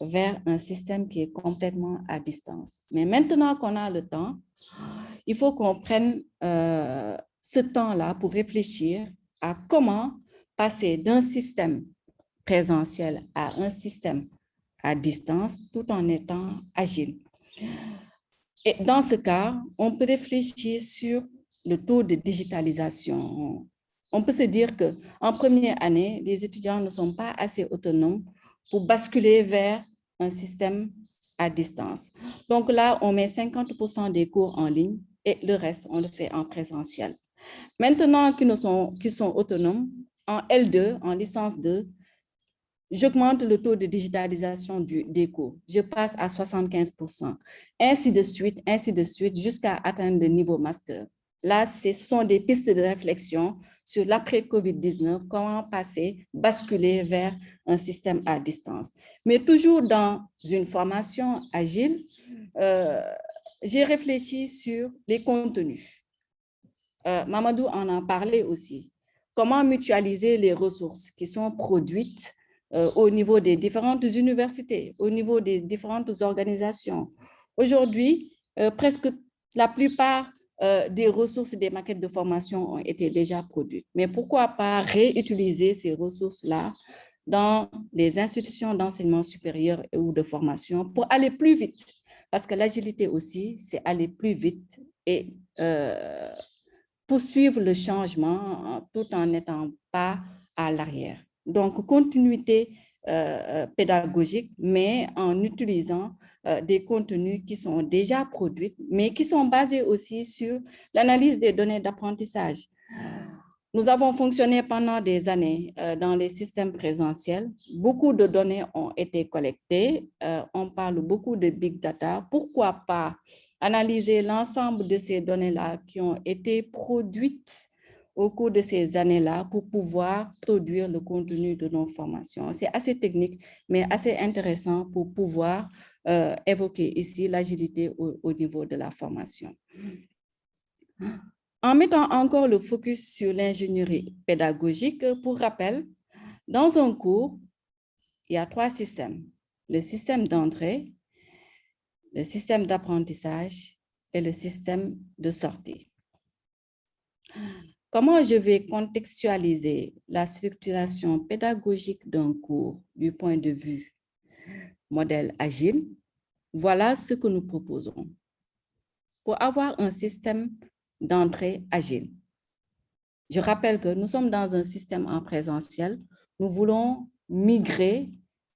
vers un système qui est complètement à distance. Mais maintenant qu'on a le temps, il faut qu'on prenne ce temps-là pour réfléchir à comment passer d'un système présentiel à un système à distance tout en étant agile. Et dans ce cas, on peut réfléchir sur le taux de digitalisation. On peut se dire qu'en première année, les étudiants ne sont pas assez autonomes pour basculer vers un système à distance. Donc là, on met 50% des cours en ligne et le reste, on le fait en présentiel. Maintenant qu'ils sont autonomes, en L2, en licence 2, j'augmente le taux de digitalisation des cours. Je passe à 75%, ainsi de suite, jusqu'à atteindre le niveau master. Là, ce sont des pistes de réflexion sur l'après-COVID-19, comment basculer vers un système à distance. Mais toujours dans une formation agile, j'ai réfléchi sur les contenus. Mamadou en a parlé aussi. Comment mutualiser les ressources qui sont produites au niveau des différentes universités, au niveau des différentes organisations. Aujourd'hui, presque la plupart des ressources des maquettes de formation ont été déjà produites. Mais pourquoi pas réutiliser ces ressources-là dans les institutions d'enseignement supérieur ou de formation pour aller plus vite? Parce que l'agilité aussi, c'est aller plus vite et poursuivre le changement tout en n'étant pas à l'arrière. Donc, continuité pédagogique, mais en utilisant des contenus qui sont déjà produits, mais qui sont basés aussi sur l'analyse des données d'apprentissage. Nous avons fonctionné pendant des années dans les systèmes présentiels. Beaucoup de données ont été collectées. On parle beaucoup de big data. Pourquoi pas analyser l'ensemble de ces données-là qui ont été produites au cours de ces années-là pour pouvoir produire le contenu de nos formations. C'est assez technique, mais assez intéressant pour pouvoir évoquer ici l'agilité au niveau de la formation. En mettant encore le focus sur l'ingénierie pédagogique, pour rappel, dans un cours, il y a 3 systèmes. Le système d'entrée, le système d'apprentissage et le système de sortie. Comment je vais contextualiser la structuration pédagogique d'un cours du point de vue modèle agile? Voilà ce que nous proposons. Pour avoir un système d'entrée agile. Je rappelle que nous sommes dans un système en présentiel. Nous voulons migrer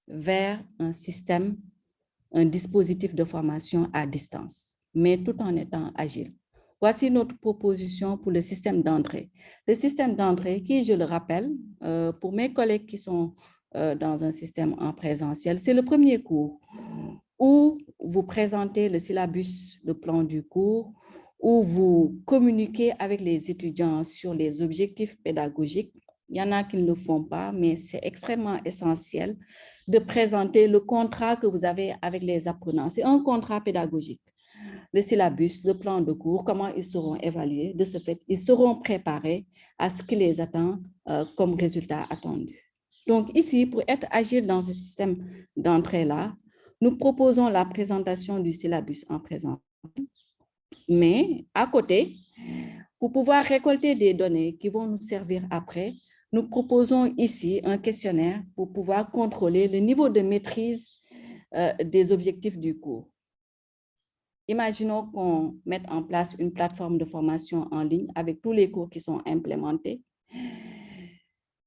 vers un dispositif de formation à distance, mais tout en étant agile. Voici notre proposition pour le système d'entrée. Le système d'entrée qui, je le rappelle, pour mes collègues qui sont dans un système en présentiel, c'est le premier cours où vous présentez le syllabus, le plan du cours, où vous communiquez avec les étudiants sur les objectifs pédagogiques. Il y en a qui ne le font pas, mais c'est extrêmement essentiel de présenter le contrat que vous avez avec les apprenants. C'est un contrat pédagogique. Le syllabus, le plan de cours, comment ils seront évalués. De ce fait, ils seront préparés à ce qui les attend comme résultat attendu. Donc ici, pour être agile dans ce système d'entrée-là, nous proposons la présentation du syllabus en présentiel. Mais à côté, pour pouvoir récolter des données qui vont nous servir après, nous proposons ici un questionnaire pour pouvoir contrôler le niveau de maîtrise des objectifs du cours. Imaginons qu'on mette en place une plateforme de formation en ligne avec tous les cours qui sont implémentés.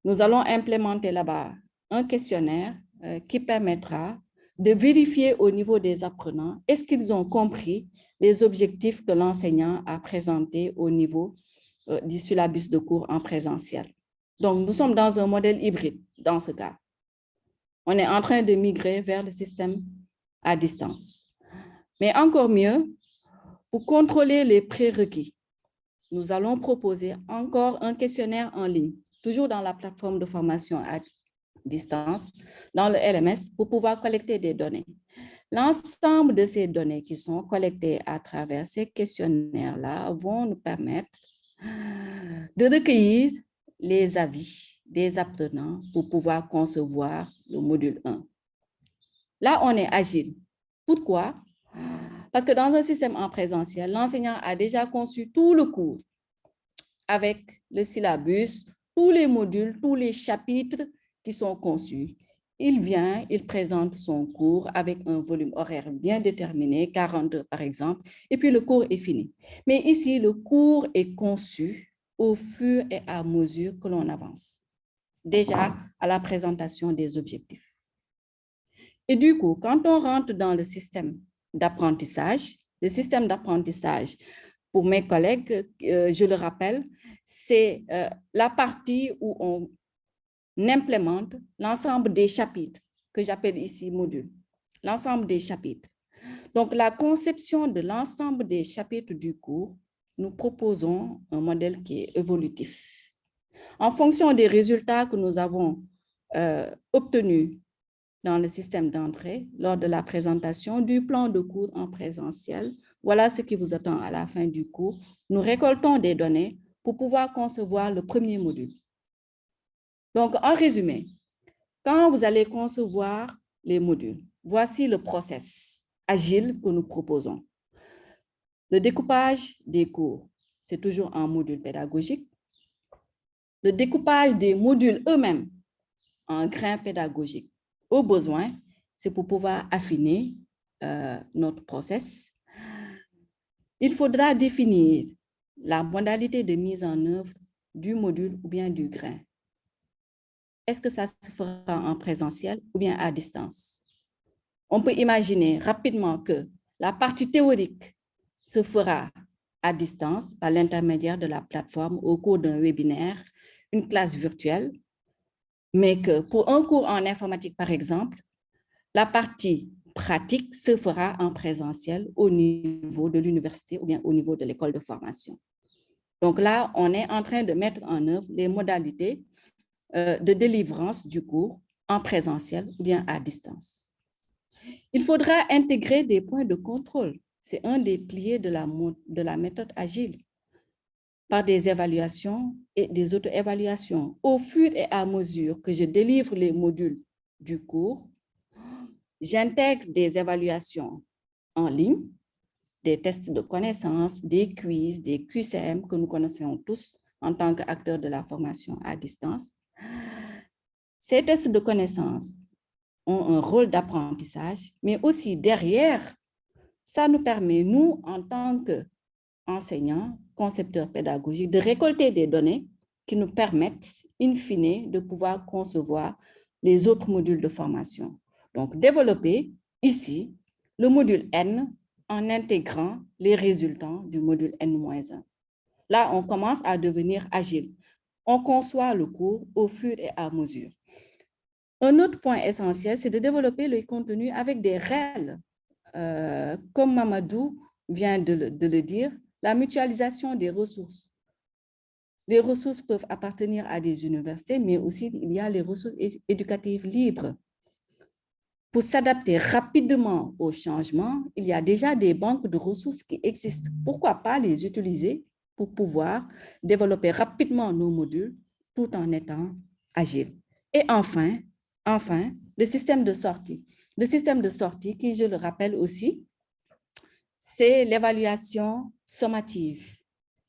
Nous allons implémenter là-bas un questionnaire qui permettra de vérifier au niveau des apprenants, est-ce qu'ils ont compris les objectifs que l'enseignant a présentés au niveau du syllabus de cours en présentiel. Donc, nous sommes dans un modèle hybride dans ce cas. On est en train de migrer vers le système à distance. Mais encore mieux, pour contrôler les prérequis, nous allons proposer encore un questionnaire en ligne, toujours dans la plateforme de formation à distance, dans le LMS, pour pouvoir collecter des données. L'ensemble de ces données qui sont collectées à travers ces questionnaires-là vont nous permettre de recueillir les avis des apprenants pour pouvoir concevoir le module 1. Là, on est agile. Pourquoi? Parce que dans un système en présentiel, l'enseignant a déjà conçu tout le cours avec le syllabus, tous les modules, tous les chapitres qui sont conçus. Il vient, il présente son cours avec un volume horaire bien déterminé, 40 heures par exemple, et puis le cours est fini. Mais ici, le cours est conçu au fur et à mesure que l'on avance, déjà à la présentation des objectifs. Et du coup, quand on rentre dans le système d'apprentissage, pour mes collègues, je le rappelle, c'est la partie où on implémente l'ensemble des chapitres, que j'appelle ici modules, l'ensemble des chapitres. Donc, la conception de l'ensemble des chapitres du cours, nous proposons un modèle qui est évolutif. En fonction des résultats que nous avons obtenus dans le système d'entrée lors de la présentation du plan de cours en présentiel, voilà ce qui vous attend à la fin du cours. Nous récoltons des données pour pouvoir concevoir le premier module. Donc, en résumé, quand vous allez concevoir les modules, voici le process agile que nous proposons. Le découpage des cours, c'est toujours en module pédagogique. Le découpage des modules eux-mêmes en grains pédagogiques. Au besoin, c'est pour pouvoir affiner notre process. Il faudra définir la modalité de mise en œuvre du module ou bien du grain. Est-ce que ça se fera en présentiel ou bien à distance? On peut imaginer rapidement que la partie théorique se fera à distance par l'intermédiaire de la plateforme au cours d'un webinaire, une classe virtuelle, mais que pour un cours en informatique, par exemple, la partie pratique se fera en présentiel au niveau de l'université ou bien au niveau de l'école de formation. Donc là, on est en train de mettre en œuvre les modalités de délivrance du cours en présentiel ou bien à distance. Il faudra intégrer des points de contrôle. C'est un des piliers de la méthode agile, par des évaluations et des auto-évaluations. Au fur et à mesure que je délivre les modules du cours, j'intègre des évaluations en ligne, des tests de connaissances, des quiz, des QCM que nous connaissons tous en tant qu'acteurs de la formation à distance. Ces tests de connaissances ont un rôle d'apprentissage, mais aussi derrière, ça nous permet, nous, en tant qu'enseignants, concepteurs pédagogiques, de récolter des données qui nous permettent, in fine, de pouvoir concevoir les autres modules de formation. Donc, développer ici le module N en intégrant les résultats du module N-1. Là, on commence à devenir agile. On conçoit le cours au fur et à mesure. Un autre point essentiel, c'est de développer le contenu avec des règles. Comme Mamadou vient de le dire, la mutualisation des ressources. Les ressources peuvent appartenir à des universités, mais aussi il y a les ressources éducatives libres. Pour s'adapter rapidement aux changements, il y a déjà des banques de ressources qui existent. Pourquoi pas les utiliser pour pouvoir développer rapidement nos modules tout en étant agiles. Et enfin, le système de sortie. Le système de sortie qui, je le rappelle aussi, c'est l'évaluation sommative,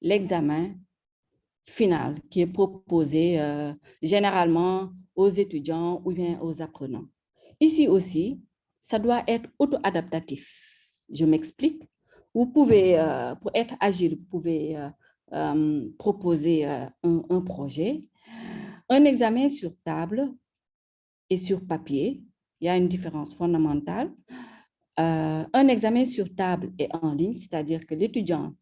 l'examen final qui est proposé généralement aux étudiants ou bien aux apprenants. Ici aussi, ça doit être auto-adaptatif. Je m'explique. Vous pouvez, pour être agile, vous pouvez proposer un projet, un examen sur table et sur papier. Il y a une différence fondamentale. Un examen sur table et en ligne, c'est-à-dire que l'étudiant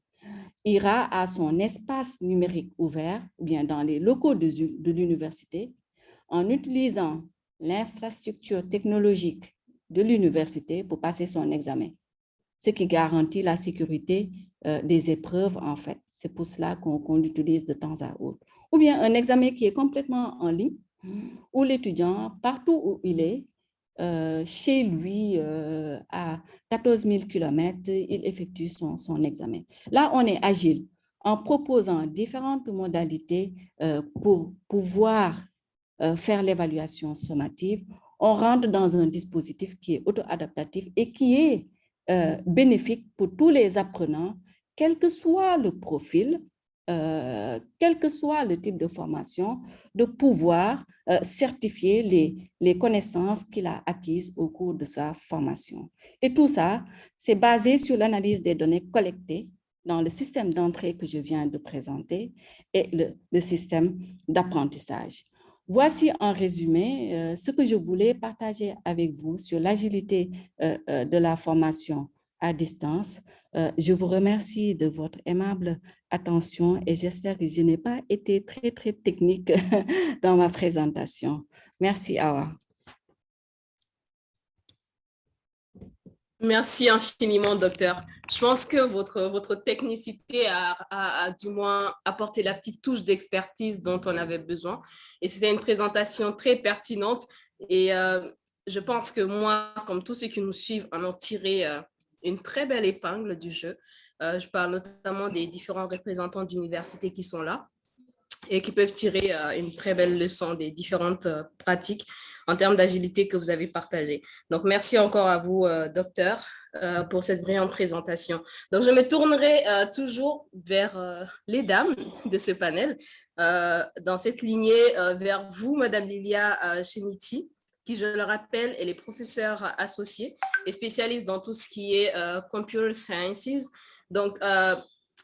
ira à son espace numérique ouvert ou bien dans les locaux de l'université en utilisant l'infrastructure technologique de l'université pour passer son examen, ce qui garantit la sécurité des épreuves en fait. C'est pour cela qu'on l'utilise de temps à autre. Ou bien un examen qui est complètement en ligne, où l'étudiant, partout où il est, chez lui, à 14 000 km, il effectue son examen. Là, on est agile en proposant différentes modalités pour pouvoir faire l'évaluation sommative. On rentre dans un dispositif qui est auto-adaptatif et qui est bénéfique pour tous les apprenants, quel que soit le profil, quel que soit le type de formation, de pouvoir certifier les connaissances qu'il a acquises au cours de sa formation. Et tout ça, c'est basé sur l'analyse des données collectées dans le système d'entrée que je viens de présenter et le système d'apprentissage. Voici en résumé ce que je voulais partager avec vous sur l'agilité de la formation à distance. Je vous remercie de votre aimable attention et j'espère que je n'ai pas été très, très technique dans ma présentation. Merci, Awa. Merci infiniment, docteur. Je pense que votre technicité a du moins apporté la petite touche d'expertise dont on avait besoin. Et c'était une présentation très pertinente. Et je pense que moi, comme tous ceux qui nous suivent, en ont tiré une très belle épingle du jeu. Je parle notamment des différents représentants d'universités qui sont là et qui peuvent tirer une très belle leçon des différentes pratiques en termes d'agilité que vous avez partagées. Donc, merci encore à vous, docteur, pour cette brillante présentation. Donc, je me tournerai toujours vers les dames de ce panel, dans cette lignée vers vous, Madame Lilia Cheniti, qui, je le rappelle, est professeure associée et spécialiste dans tout ce qui est Computer Sciences. Donc,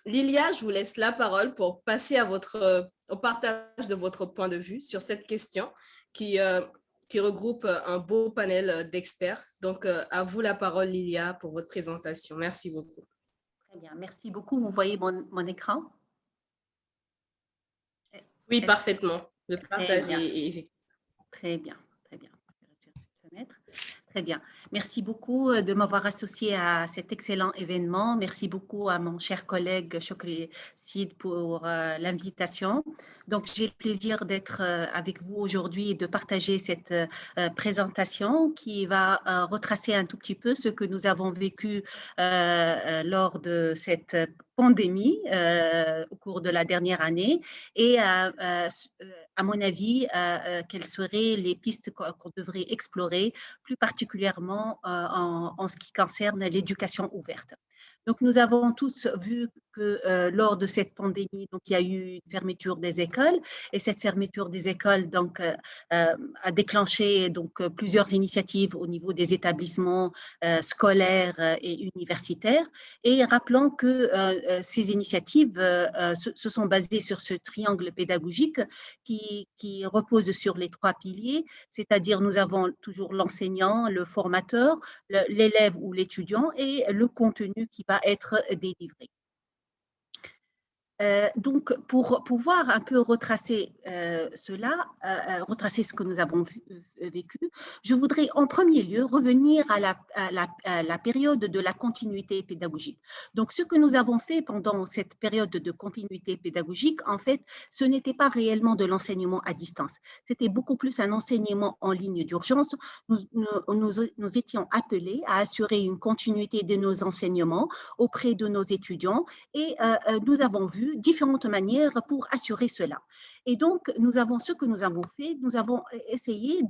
Lilia, je vous laisse la parole pour passer à au partage de votre point de vue sur cette question qui regroupe un beau panel d'experts. Donc, à vous la parole, Lilia, pour votre présentation. Merci beaucoup. Très bien, merci beaucoup. Vous voyez mon écran? Oui, parfaitement. Le partage est effectif. Très bien, très bien. Très bien. Merci beaucoup de m'avoir associé à cet excellent événement. Merci beaucoup à mon cher collègue Chokri Sid pour l'invitation. Donc, j'ai le plaisir d'être avec vous aujourd'hui et de partager cette présentation qui va retracer un tout petit peu ce que nous avons vécu lors de cette pandémie au cours de la dernière année et à mon avis, quelles seraient les pistes qu'on devrait explorer, plus particulièrement en ce qui concerne l'éducation ouverte. Donc, nous avons tous vu que lors de cette pandémie, donc, il y a eu une fermeture des écoles et cette fermeture des écoles donc, a déclenché donc, plusieurs initiatives au niveau des établissements scolaires et universitaires. Et rappelons que ces initiatives se sont basées sur ce triangle pédagogique qui repose sur les 3 piliers, c'est-à-dire nous avons toujours l'enseignant, le formateur, l'élève ou l'étudiant et le contenu qui va être délivré. Donc, pour pouvoir un peu retracer retracer ce que nous avons vécu, je voudrais en premier lieu revenir à la période de la continuité pédagogique. Donc, ce que nous avons fait pendant cette période de continuité pédagogique, en fait, ce n'était pas réellement de l'enseignement à distance. C'était beaucoup plus un enseignement en ligne d'urgence. Nous étions appelés à assurer une continuité de nos enseignements auprès de nos étudiants et nous avons vu différentes manières pour assurer cela. Et donc, ce que nous avons fait, nous avons essayé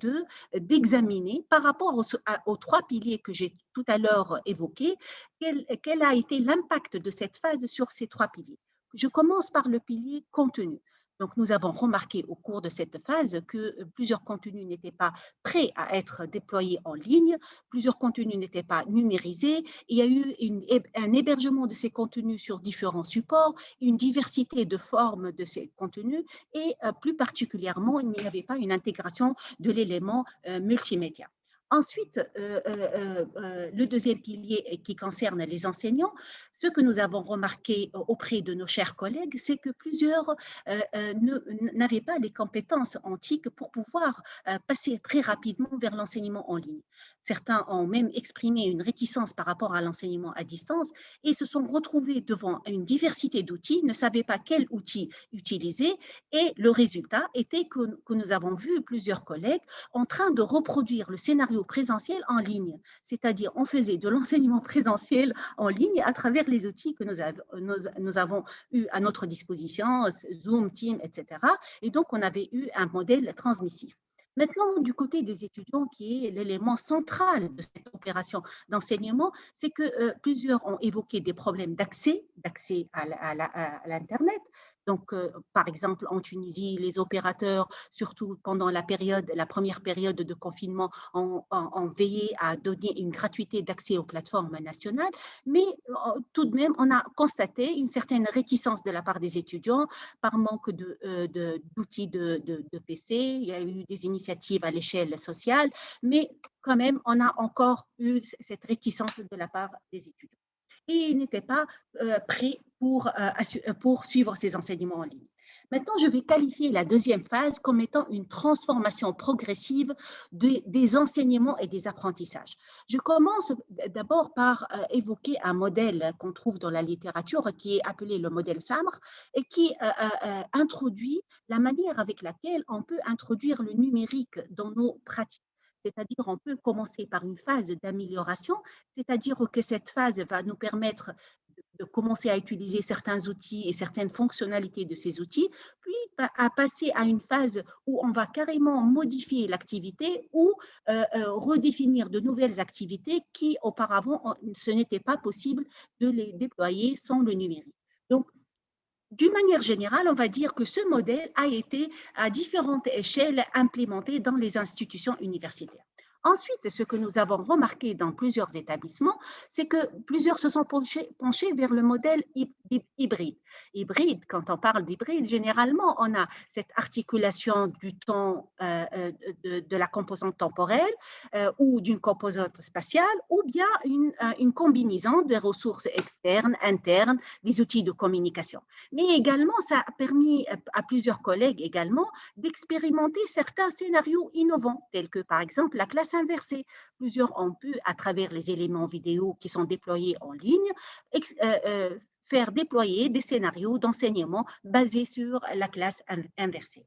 d'examiner par rapport aux 3 piliers que j'ai tout à l'heure évoqués, quel a été l'impact de cette phase sur ces 3 piliers. Je commence par le pilier contenu. Donc, nous avons remarqué au cours de cette phase que plusieurs contenus n'étaient pas prêts à être déployés en ligne, plusieurs contenus n'étaient pas numérisés, il y a eu un hébergement de ces contenus sur différents supports, une diversité de formes de ces contenus et plus particulièrement, il n'y avait pas une intégration de l'élément multimédia. Ensuite, le deuxième pilier qui concerne les enseignants, ce que nous avons remarqué auprès de nos chers collègues, c'est que plusieurs n'avaient pas les compétences antiques pour pouvoir passer très rapidement vers l'enseignement en ligne. Certains ont même exprimé une réticence par rapport à l'enseignement à distance et se sont retrouvés devant une diversité d'outils, ne savaient pas quel outil utiliser et le résultat était que nous avons vu plusieurs collègues en train de reproduire le scénario présentiel en ligne, c'est-à-dire on faisait de l'enseignement présentiel en ligne à travers les outils que nous avons eu à notre disposition, Zoom, Teams, etc. Et donc, on avait eu un modèle transmissif. Maintenant, du côté des étudiants, qui est l'élément central de cette opération d'enseignement, c'est que plusieurs ont évoqué des problèmes d'accès à l'Internet. Donc, par exemple, en Tunisie, les opérateurs, surtout pendant la première période de confinement, ont veillé à donner une gratuité d'accès aux plateformes nationales. Mais tout de même, on a constaté une certaine réticence de la part des étudiants par manque d'outils de PC. Il y a eu des initiatives à l'échelle sociale, mais quand même, on a encore eu cette réticence de la part des étudiants. et n'étaient pas prêts pour suivre ces enseignements en ligne. Maintenant, je vais qualifier la deuxième phase comme étant une transformation progressive des enseignements et des apprentissages. Je commence d'abord par évoquer un modèle qu'on trouve dans la littérature qui est appelé le modèle Samr et qui introduit la manière avec laquelle on peut introduire le numérique dans nos pratiques. C'est-à-dire, on peut commencer par une phase d'amélioration, c'est-à-dire que cette phase va nous permettre de commencer à utiliser certains outils et certaines fonctionnalités de ces outils, puis à passer à une phase où on va carrément modifier l'activité ou redéfinir de nouvelles activités qui auparavant, ce n'était pas possible de les déployer sans le numérique. Donc, d'une manière générale, on va dire que ce modèle a été à différentes échelles implémenté dans les institutions universitaires. Ensuite, ce que nous avons remarqué dans plusieurs établissements, c'est que plusieurs se sont penchés vers le modèle hybride. Hybride, quand on parle d'hybride, généralement, on a cette articulation du temps de la composante temporelle ou d'une composante spatiale, ou bien une combinaison des ressources externes, internes, des outils de communication. Mais également, ça a permis à plusieurs collègues également d'expérimenter certains scénarios innovants, tels que par exemple la classe inversée. Plusieurs ont pu, à travers les éléments vidéo qui sont déployés en ligne, faire déployer des scénarios d'enseignement basés sur la classe inversée.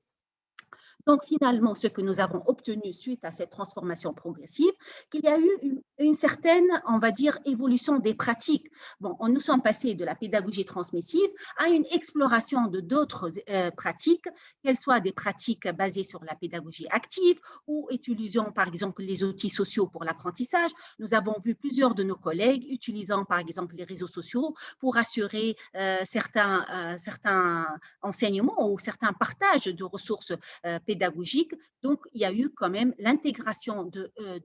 Donc, finalement, ce que nous avons obtenu suite à cette transformation progressive, qu'il y a eu une certaine, on va dire, évolution des pratiques. Bon, nous sommes passés de la pédagogie transmissive à une exploration de d'autres pratiques, qu'elles soient des pratiques basées sur la pédagogie active ou utilisant, par exemple, les outils sociaux pour l'apprentissage. Nous avons vu plusieurs de nos collègues utilisant, par exemple, les réseaux sociaux pour assurer certains enseignements ou certains partages de ressources pédagogique. Donc, il y a eu quand même l'intégration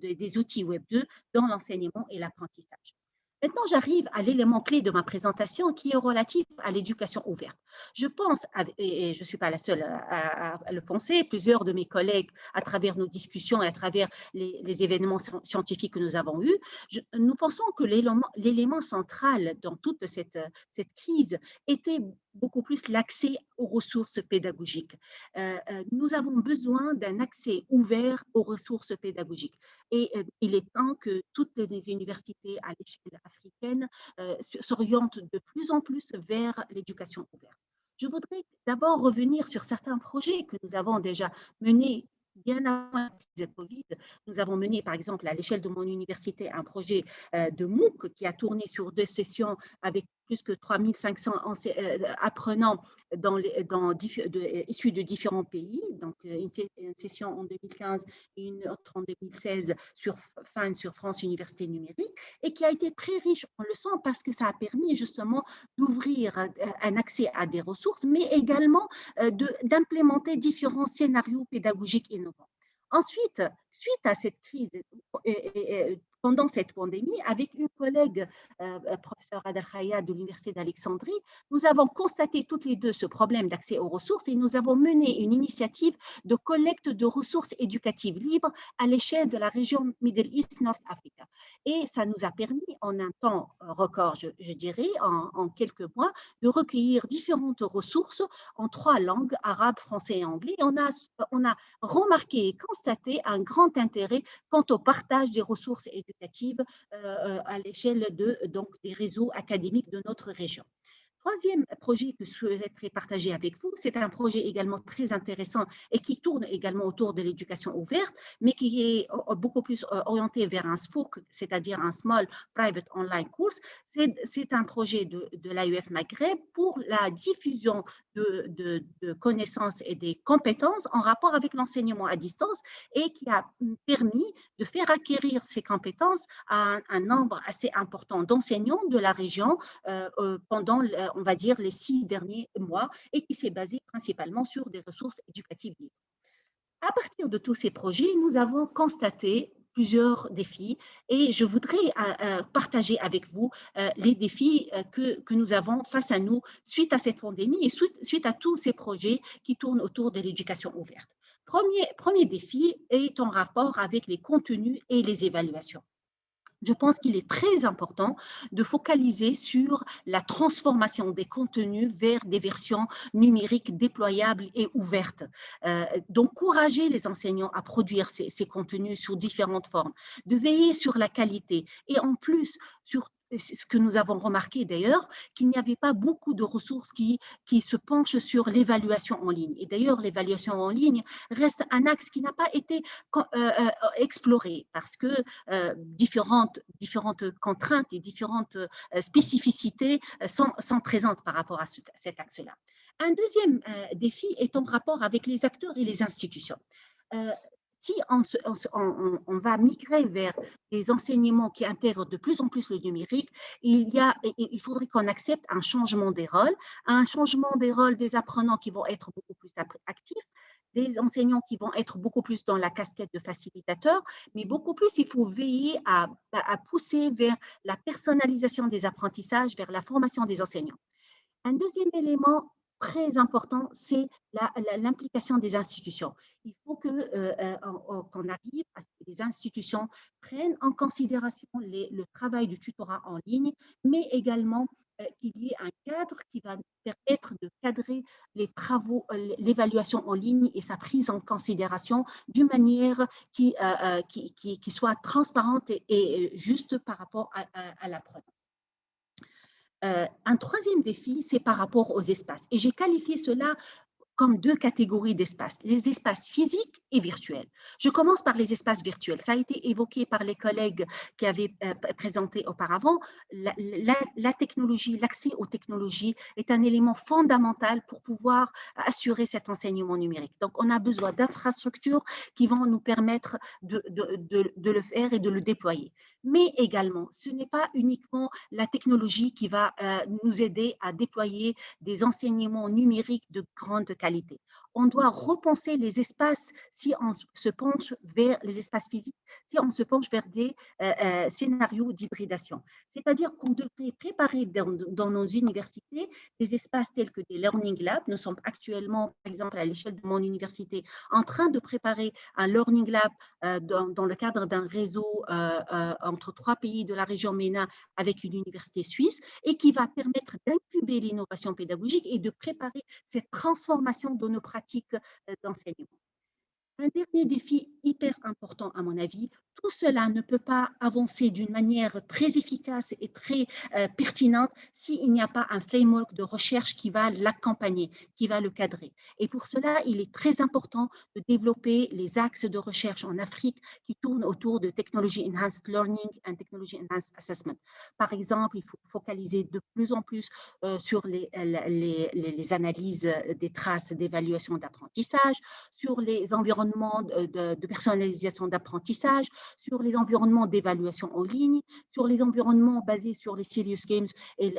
des outils Web 2 dans l'enseignement et l'apprentissage. Maintenant, j'arrive à l'élément clé de ma présentation qui est relatif à l'éducation ouverte. Je pense, et je ne suis pas la seule à le penser, plusieurs de mes collègues, à travers nos discussions et à travers les événements scientifiques que nous avons eus, nous pensons que l'élément central dans toute cette crise était beaucoup plus l'accès aux ressources pédagogiques. Nous avons besoin d'un accès ouvert aux ressources pédagogiques. Et il est temps que toutes les universités à l'échelle africaine s'orientent de plus en plus vers l'éducation ouverte. Je voudrais d'abord revenir sur certains projets que nous avons déjà menés bien avant la crise de Covid. Nous avons mené, par exemple, à l'échelle de mon université, un projet de MOOC qui a tourné sur 2 sessions avec plus que 3500 apprenants issus de différents pays. Donc, une session en 2015 et une autre en 2016 sur France Université Numérique, et qui a été très riche, on le sent, parce que ça a permis justement d'ouvrir un accès à des ressources, mais également d'implémenter différents scénarios pédagogiques innovants. Ensuite, suite à cette crise, pendant cette pandémie, avec une collègue, professeur Adel Khaya de l'Université d'Alexandrie, nous avons constaté toutes les deux ce problème d'accès aux ressources et nous avons mené une initiative de collecte de ressources éducatives libres à l'échelle de la région Middle East North Africa. Et ça nous a permis, en un temps record, je dirais, en quelques mois, de recueillir différentes ressources en 3 langues, arabe, français et anglais. Et on a remarqué et constaté un grand intérêt quant au partage des ressources éducatives à l'échelle des réseaux académiques de notre région. Troisième projet que je souhaiterais partager avec vous, c'est un projet également très intéressant et qui tourne également autour de l'éducation ouverte, mais qui est beaucoup plus orienté vers un SPOC, c'est-à-dire un Small Private Online Course. C'est un projet de l'AEF Maghreb pour la diffusion de connaissances et des compétences en rapport avec l'enseignement à distance et qui a permis de faire acquérir ces compétences à un nombre assez important d'enseignants de la région pendant on va dire, les 6 derniers mois et qui s'est basé principalement sur des ressources éducatives libres. À partir de tous ces projets, nous avons constaté plusieurs défis et je voudrais partager avec vous les défis que nous avons face à nous suite à cette pandémie et suite à tous ces projets qui tournent autour de l'éducation ouverte. Premier défi est en rapport avec les contenus et les évaluations. je pense qu'il est très important de focaliser sur la transformation des contenus vers des versions numériques déployables et ouvertes, d'encourager les enseignants à produire ces contenus sous différentes formes, de veiller sur la qualité et en plus sur ce que nous avons remarqué d'ailleurs, qu'il n'y avait pas beaucoup de ressources qui se penchent sur l'évaluation en ligne. Et d'ailleurs, l'évaluation en ligne reste un axe qui n'a pas été exploré parce que différentes contraintes et différentes spécificités sont présentes par rapport à cet axe-là. Un deuxième défi est en rapport avec les acteurs et les institutions. Si on va migrer vers des enseignements qui intègrent de plus en plus le numérique, il faudrait qu'on accepte un changement des rôles des apprenants qui vont être beaucoup plus actifs, des enseignants qui vont être beaucoup plus dans la casquette de facilitateur, mais beaucoup plus, il faut veiller à pousser vers la personnalisation des apprentissages, vers la formation des enseignants. Un deuxième élément très important, c'est l'implication des institutions. Il faut qu'on arrive à ce que les institutions prennent en considération le travail du tutorat en ligne, mais également qu'il y ait un cadre qui va permettre de cadrer les travaux, l'évaluation en ligne et sa prise en considération d'une manière qui soit transparente et juste par rapport à l'apprenant. Un troisième défi, c'est par rapport aux espaces. Et j'ai qualifié cela comme deux catégories d'espaces, les espaces physiques et virtuels. Je commence par les espaces virtuels. Ça a été évoqué par les collègues qui avaient présenté auparavant. La technologie, l'accès aux technologies est un élément fondamental pour pouvoir assurer cet enseignement numérique. Donc, on a besoin d'infrastructures qui vont nous permettre de le faire et de le déployer. Mais également, ce n'est pas uniquement la technologie qui va nous aider à déployer des enseignements numériques de grande qualité. On doit repenser les espaces si on se penche vers les espaces physiques, si on se penche vers des scénarios d'hybridation. C'est-à-dire qu'on devrait préparer dans nos universités des espaces tels que des Learning Labs. Nous sommes actuellement, par exemple, à l'échelle de mon université, en train de préparer un Learning Lab dans le cadre d'un réseau entre 3 pays de la région MENA avec une université suisse et qui va permettre d'incuber l'innovation pédagogique et de préparer cette transformation de nos pratiques d'enseignement. Un dernier défi hyper important à mon avis, tout cela ne peut pas avancer d'une manière très efficace et très pertinente s'il n'y a pas un framework de recherche qui va l'accompagner, qui va le cadrer. Et pour cela, il est très important de développer les axes de recherche en Afrique qui tournent autour de Technology Enhanced Learning and Technology Enhanced Assessment. Par exemple, il faut focaliser de plus en plus sur les analyses des traces d'évaluation d'apprentissage, sur les environnements de personnalisation d'apprentissage, sur les environnements d'évaluation en ligne, sur les environnements basés sur les serious games et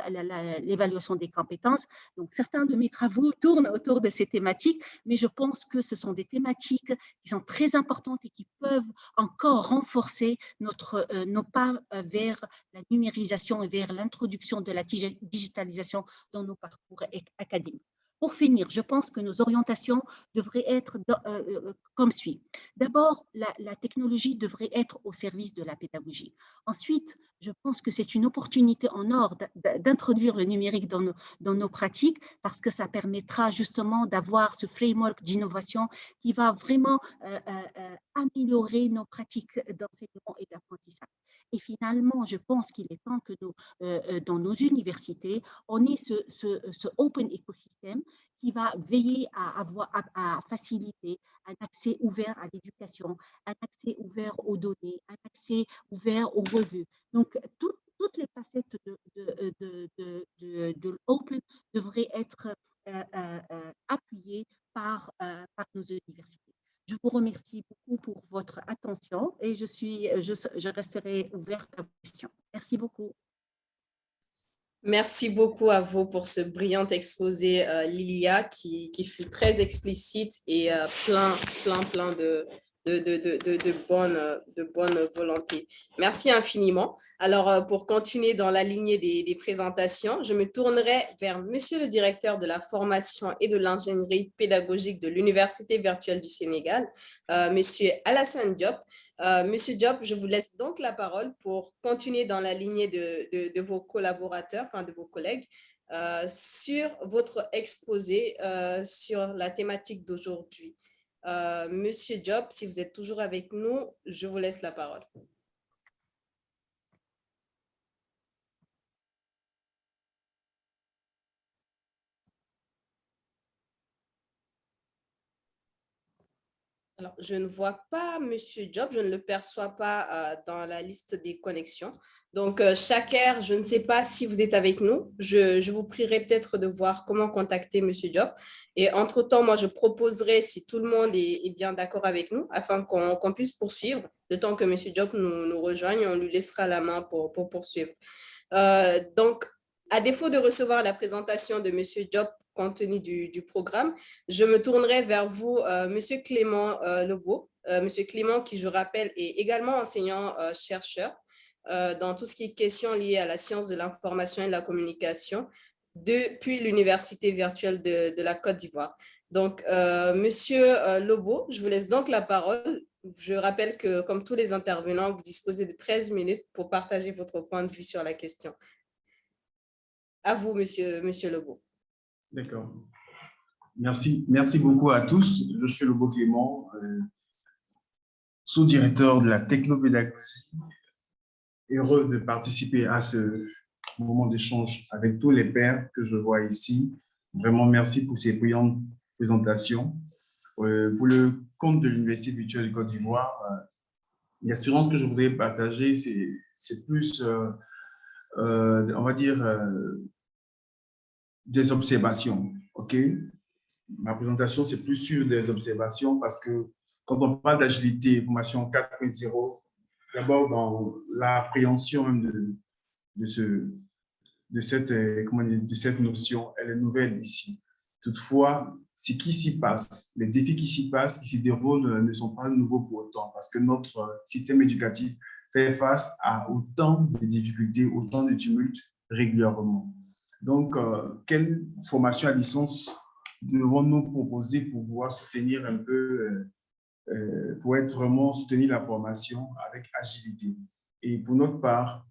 l'évaluation des compétences. Donc, certains de mes travaux tournent autour de ces thématiques, mais je pense que ce sont des thématiques qui sont très importantes et qui peuvent encore renforcer nos pas vers la numérisation et vers l'introduction de la digitalisation dans nos parcours académiques. Pour finir, je pense que nos orientations devraient être comme suit. D'abord, la technologie devrait être au service de la pédagogie. Ensuite, je pense que c'est une opportunité en or d'introduire le numérique dans nos pratiques parce que ça permettra justement d'avoir ce framework d'innovation qui va vraiment améliorer nos pratiques d'enseignement et d'apprentissage. Et finalement, je pense qu'il est temps que dans nos universités, on ait ce open écosystème qui va veiller à faciliter un accès ouvert à l'éducation, un accès ouvert aux données, un accès ouvert aux revues. Donc, toutes les facettes de l'open devraient être appuyées par nos universités. Je vous remercie beaucoup pour votre attention et je resterai ouverte à vos questions. Merci beaucoup. Merci beaucoup à vous pour ce brillant exposé, Lilia, qui fut très explicite et plein de bonne volonté. Merci infiniment. Alors, pour continuer dans la lignée des présentations, je me tournerai vers Monsieur le directeur de la formation et de l'ingénierie pédagogique de l'Université virtuelle du Sénégal, Monsieur Alassane Diop. Monsieur Diop, je vous laisse donc la parole pour continuer dans la lignée de vos collaborateurs, enfin de vos collègues, sur votre exposé sur la thématique d'aujourd'hui. Monsieur Diop, si vous êtes toujours avec nous, je vous laisse la parole. Alors, je ne vois pas Monsieur Diop, je ne le perçois pas dans la liste des connexions. Donc, Chaker, je ne sais pas si vous êtes avec nous. Je vous prierai peut-être de voir comment contacter Monsieur Diop. Et entre-temps, moi, je proposerai, si tout le monde est bien d'accord avec nous, afin qu'on puisse poursuivre. Le temps que Monsieur Diop nous rejoigne, on lui laissera la main pour poursuivre. Donc, à défaut de recevoir la présentation de Monsieur Diop compte tenu du programme, je me tournerai vers vous, Monsieur Clément Lebeau. Monsieur Clément, qui, je rappelle, est également enseignant-chercheur dans tout ce qui est question liée à la science de l'information et de la communication depuis l'Université virtuelle de la Côte d'Ivoire. Donc, Monsieur Lebeau, je vous laisse donc la parole. Je rappelle que, comme tous les intervenants, vous disposez de 13 minutes pour partager votre point de vue sur la question. À vous, Monsieur Lebeau. D'accord. Merci beaucoup à tous. Je suis Lebeau Clément, sous-directeur de la technopédagogie. Heureux de participer à ce moment d'échange avec tous les pairs que je vois ici. Vraiment, merci pour ces brillantes présentations. Pour le compte de l'Université virtuelle de Côte d'Ivoire, l'expérience que je voudrais partager, c'est plus, on va dire, des observations. OK? Ma présentation, c'est plus sur des observations parce que quand on parle d'agilité, formation 4.0, d'abord dans l'appréhension de cette notion, elle est nouvelle ici. Toutefois, ce qui s'y passe, les défis qui s'y passent, qui s'y déroulent, ne sont pas nouveaux pour autant parce que notre système éducatif fait face à autant de difficultés, autant de tumultes régulièrement. Donc, quelle formation à distance devons-nous proposer pour pouvoir soutenir un peu, pour être vraiment soutenir la formation avec agilité? Et pour notre part,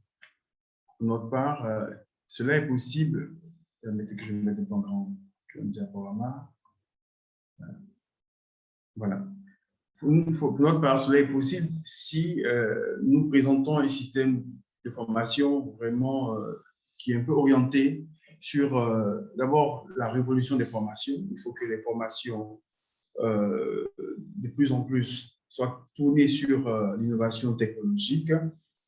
cela est possible. Permettez que je me mette en grand diaporama. Voilà. Pour notre part, cela est possible si nous présentons un système de formation vraiment qui est un peu orienté sur d'abord la révolution des formations. Il faut que les formations de plus en plus soient tournées sur l'innovation technologique.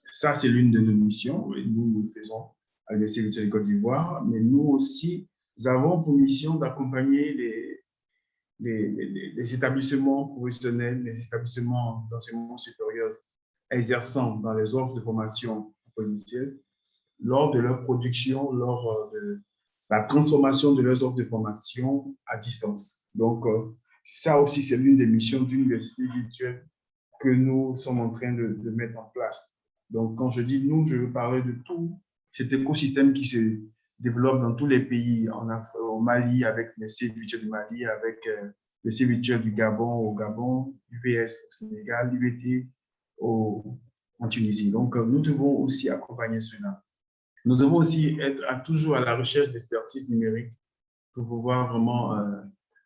Ça, c'est l'une de nos missions et nous le faisons à l'Université de Côte d'Ivoire, mais nous aussi, nous avons pour mission d'accompagner les établissements professionnels, les établissements d'enseignement supérieur exerçant dans les offres de formation potentielle lors de leur production, lors de la transformation de leurs offres de formation à distance. Donc, ça aussi, c'est l'une des missions d'université virtuelle que nous sommes en train de mettre en place. Donc, quand je dis nous, je veux parler de tout cet écosystème qui se développe dans tous les pays, au Mali, avec le CIE virtuel du Mali, avec le CIE virtuel du Gabon au Gabon, l'UPS au Sénégal, l'UVT en Tunisie. Donc, nous devons aussi accompagner cela. Nous devons aussi être toujours à la recherche d'expertise numérique pour pouvoir vraiment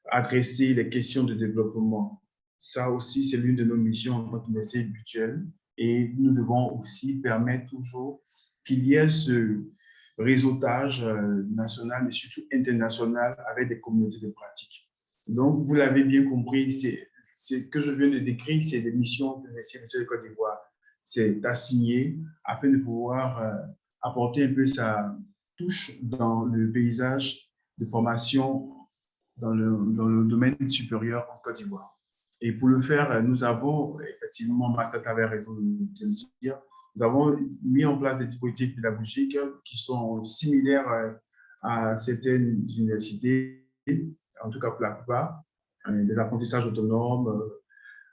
adresser les questions de développement. Ça aussi, c'est l'une de nos missions en tant qu'université virtuelle. Et nous devons aussi permettre toujours qu'il y ait ce réseautage national, mais surtout international avec des communautés de pratique. Donc, vous l'avez bien compris, ce que je viens de décrire, c'est des missions de l'Université virtuelle de Côte d'Ivoire. C'est assigné afin de pouvoir apporter un peu sa touche dans le paysage de formation dans le domaine supérieur en Côte d'Ivoire. Et pour le faire, nous avons effectivement, Master avait raison de le dire, nous avons mis en place des dispositifs pédagogiques qui sont similaires à certaines universités, en tout cas pour la plupart, des apprentissages autonomes,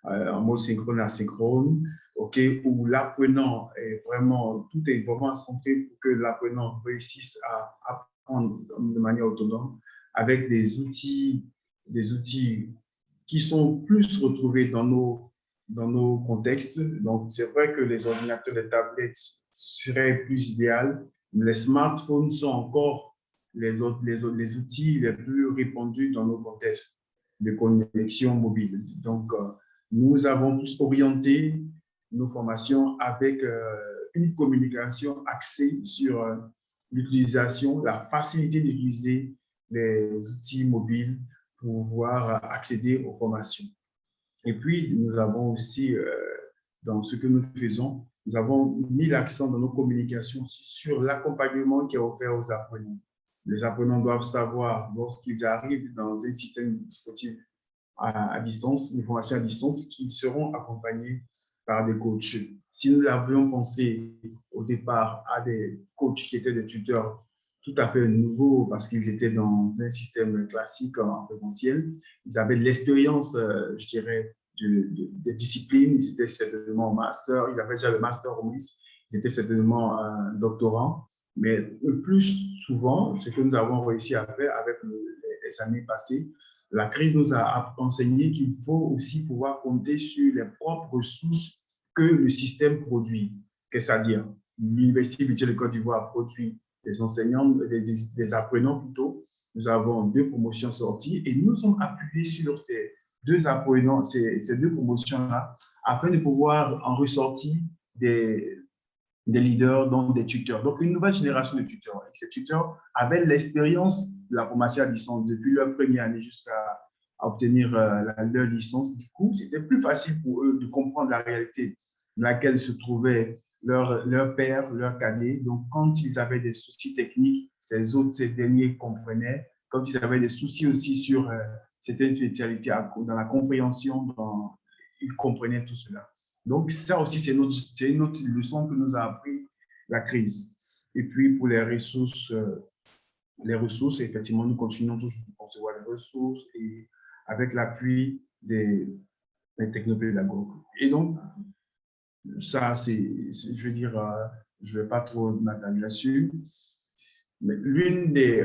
en mode synchrone, asynchrone, où l'apprenant est vraiment, tout est vraiment centré pour que l'apprenant réussisse à apprendre de manière autonome avec des outils qui sont plus retrouvés dans nos contextes. Donc, c'est vrai que les ordinateurs, les tablettes seraient plus idéales, mais les smartphones sont encore les outils les plus répandus dans nos contextes de connexion mobile. Donc, nous avons plus orienté nos formations avec une communication axée sur l'utilisation, la facilité d'utiliser les outils mobiles pour pouvoir accéder aux formations. Et puis, nous avons aussi, dans ce que nous faisons, nous avons mis l'accent dans nos communications sur l'accompagnement qui est offert aux apprenants. Les apprenants doivent savoir, lorsqu'ils arrivent dans un système dispositif à distance, des formations à distance, qu'ils seront accompagnés par des coachs. Si nous l'avions pensé au départ à des coachs qui étaient des tuteurs tout à fait nouveaux parce qu'ils étaient dans un système classique en présentiel, ils avaient de l'expérience, je dirais, des disciplines, ils étaient certainement en master, ils avaient déjà le master au moins, ils étaient certainement doctorants, mais le plus souvent, ce que nous avons réussi à faire avec les années passées, la crise nous a enseigné qu'il faut aussi pouvoir compter sur les propres ressources que le système produit. Qu'est-ce à dire? L'Université virtuelle de Côte d'Ivoire produit des enseignants, des apprenants plutôt. Nous avons 2 promotions sorties et nous sommes appuyés sur ces 2 apprenants, ces 2 promotions-là, afin de pouvoir en ressortir des leaders, donc des tuteurs. Donc, une nouvelle génération de tuteurs. Et ces tuteurs avaient l'expérience de la formation à distance depuis leur première année jusqu'à obtenir leur licence. Du coup, c'était plus facile pour eux de comprendre la réalité dans laquelle se trouvaient leur père, leur cadet. Donc, quand ils avaient des soucis techniques, ces derniers comprenaient. Quand ils avaient des soucis aussi sur certaines spécialités dans la compréhension, ils comprenaient tout cela. Donc, ça aussi, c'est une autre leçon que nous a appris la crise. Et puis, pour les ressources, effectivement, nous continuons toujours de concevoir les ressources et avec l'appui des technopédagogues. Et donc, ça, je veux dire, je ne vais pas trop m'attarder là-dessus, mais l'une des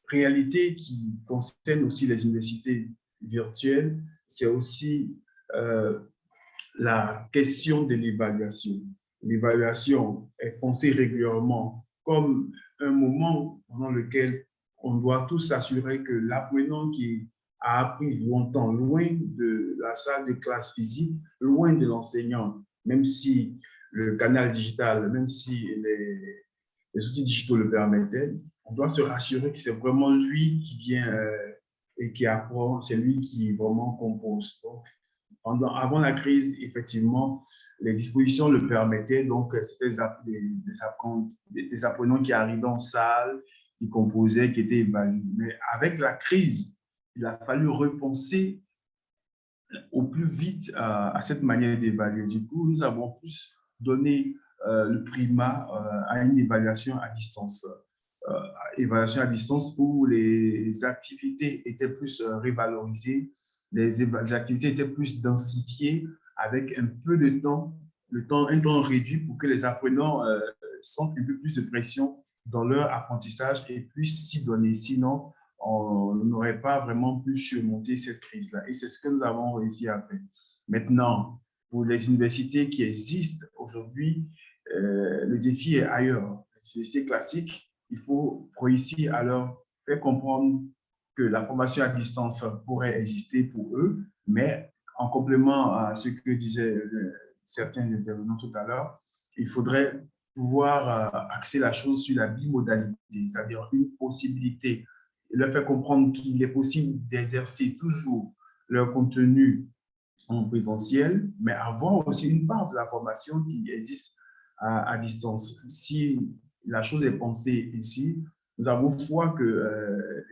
réalités qui concerne aussi les universités virtuelles, c'est aussi la question de l'évaluation. L'évaluation est pensée régulièrement comme un moment pendant lequel on doit tous s'assurer que l'apprenant qui a appris longtemps, loin de la salle de classe physique, loin de l'enseignant, même si le canal digital, même si les outils digitaux le permettaient, on doit se rassurer que c'est vraiment lui qui vient et qui apprend, c'est lui qui vraiment compose. Donc, avant la crise, effectivement, les dispositions le permettaient. Donc, c'était des apprenants qui arrivaient en salle, qui composaient, qui étaient évalués. Mais avec la crise, il a fallu repenser au plus vite à cette manière d'évaluer. Du coup, nous avons plus donné le primat à une évaluation à distance. Évaluation à distance où les activités étaient plus révalorisées, les activités étaient plus densifiées avec un peu de temps, un temps réduit pour que les apprenants sentent un peu plus de pression dans leur apprentissage et puissent s'y donner. Sinon, on n'aurait pas vraiment pu surmonter cette crise-là. Et c'est ce que nous avons réussi à faire. Maintenant, pour les universités qui existent aujourd'hui, le défi est ailleurs. Les universités classiques, il faut réussir à leur faire comprendre que la formation à distance pourrait exister pour eux, mais en complément à ce que disaient certains intervenants tout à l'heure, il faudrait pouvoir axer la chose sur la bimodalité, c'est-à-dire une possibilité, leur faire comprendre qu'il est possible d'exercer toujours leur contenu en présentiel, mais avoir aussi une part de la formation qui existe à distance. Si la chose est pensée ici, nous avons foi que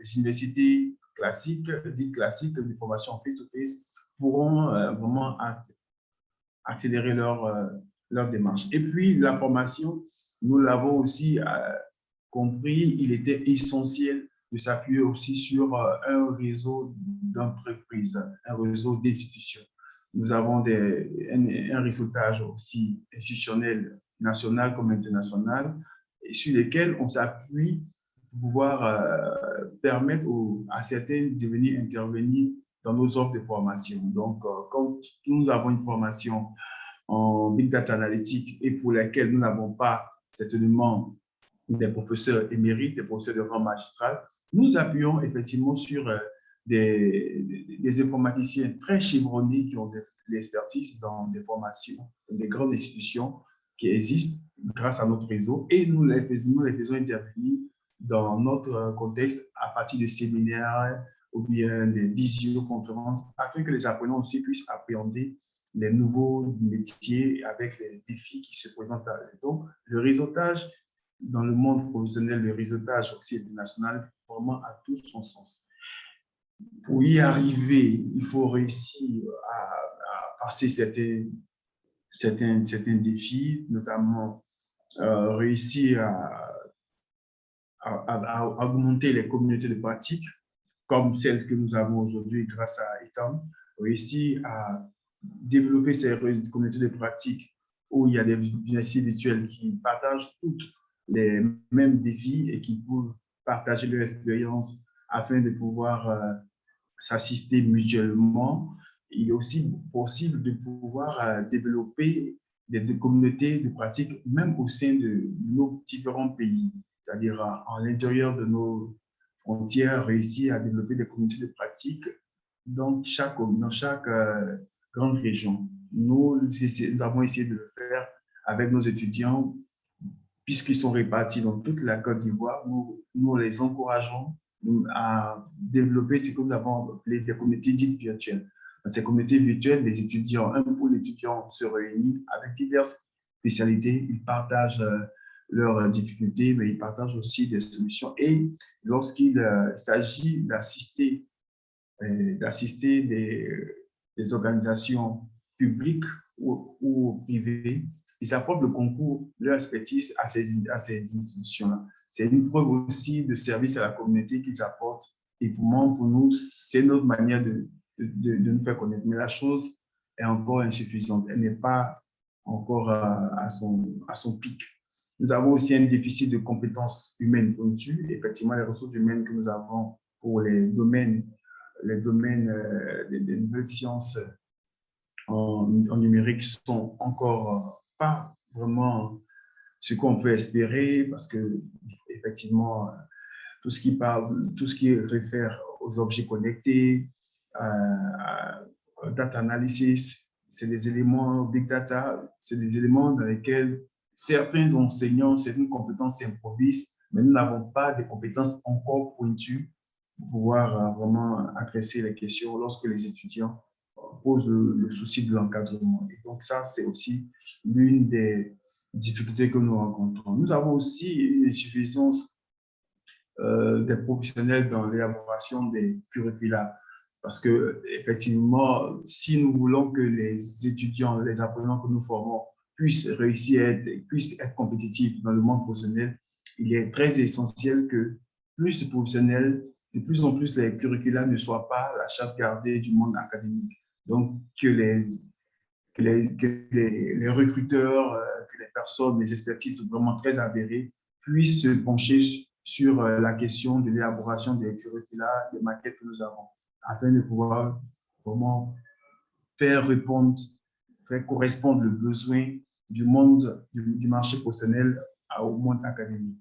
les universités classiques, dites classiques de formation face-to-face, pourront vraiment accélérer leur démarche. Et puis, la formation, nous l'avons aussi compris, il était essentiel de s'appuyer aussi sur un réseau d'entreprises, un réseau d'institutions. Nous avons un réseautage aussi institutionnel, national comme international, et sur lesquels on s'appuie pour pouvoir permettre à certains de venir intervenir dans nos offres de formation. Donc, quand nous avons une formation en Big Data Analytics et pour laquelle nous n'avons pas certainement des professeurs émérites, des professeurs de rang magistral, nous appuyons effectivement sur des informaticiens très chevronnés qui ont de l'expertise dans des formations, des grandes institutions qui existent grâce à notre réseau et nous les faisons intervenir dans notre contexte à partir de séminaires ou bien des visioconférences afin que les apprenants aussi puissent appréhender les nouveaux métiers avec les défis qui se présentent à eux. Donc, le réseautage dans le monde professionnel, le réseautage aussi international, vraiment a tout son sens. Pour y arriver, il faut réussir à passer certains défis, notamment réussir à augmenter les communautés de pratique, comme celles que nous avons aujourd'hui grâce à ETAM, réussir à développer ces communautés de pratique où il y a des universités virtuelles qui partagent toutes les mêmes défis et qui peuvent partager leur expérience afin de pouvoir s'assister mutuellement. Il est aussi possible de pouvoir développer des communautés de pratique même au sein de nos différents pays, c'est-à-dire à l'intérieur de nos frontières, réussir à développer des communautés de pratique dans chaque grande région. Nous avons essayé de le faire avec nos étudiants, puisqu'ils sont répartis dans toute la Côte d'Ivoire. Nous les encourageons à développer ce que nous avons appelé des communautés dites virtuelles. Dans ces communautés virtuelles, les étudiants, un pool d'étudiants se réunit avec diverses spécialités. Ils partagent leurs difficultés, mais ils partagent aussi des solutions. Et lorsqu'il s'agit d'assister des organisations publiques ou privées, ils apportent le concours, leur expertise à ces institutions-là. C'est une preuve aussi de service à la communauté qu'ils apportent. Et vraiment, pour nous, c'est notre manière de nous faire connaître. Mais la chose est encore insuffisante. Elle n'est pas encore à son pic. Nous avons aussi un déficit de compétences humaines pointues. Effectivement, les ressources humaines que nous avons pour les domaines des nouvelles sciences en numérique sont encore pas vraiment ce qu'on peut espérer parce que effectivement tout ce qui réfère aux objets connectés, data analysis, c'est des éléments big data, c'est des éléments dans lesquels certains enseignants, certaines compétences s'improvisent, mais nous n'avons pas des compétences encore pointues pour pouvoir vraiment adresser les questions lorsque les étudiants posent le souci de l'encadrement. Et donc ça, c'est aussi l'une des difficultés que nous rencontrons. Nous avons aussi une insuffisance des professionnels dans l'élaboration des curricula. Parce que, effectivement, si nous voulons que les étudiants, les apprenants que nous formons puissent être compétitifs dans le monde professionnel, il est très essentiel que plus de professionnels, de plus en plus les curricula ne soient pas la chasse gardée du monde académique. Donc, que les recruteurs, que les personnes, les expertises vraiment très avérées puissent se pencher sur la question de l'élaboration des curricula, des maquettes que nous avons, afin de pouvoir vraiment faire correspondre le besoin du monde, du marché professionnel au monde académique.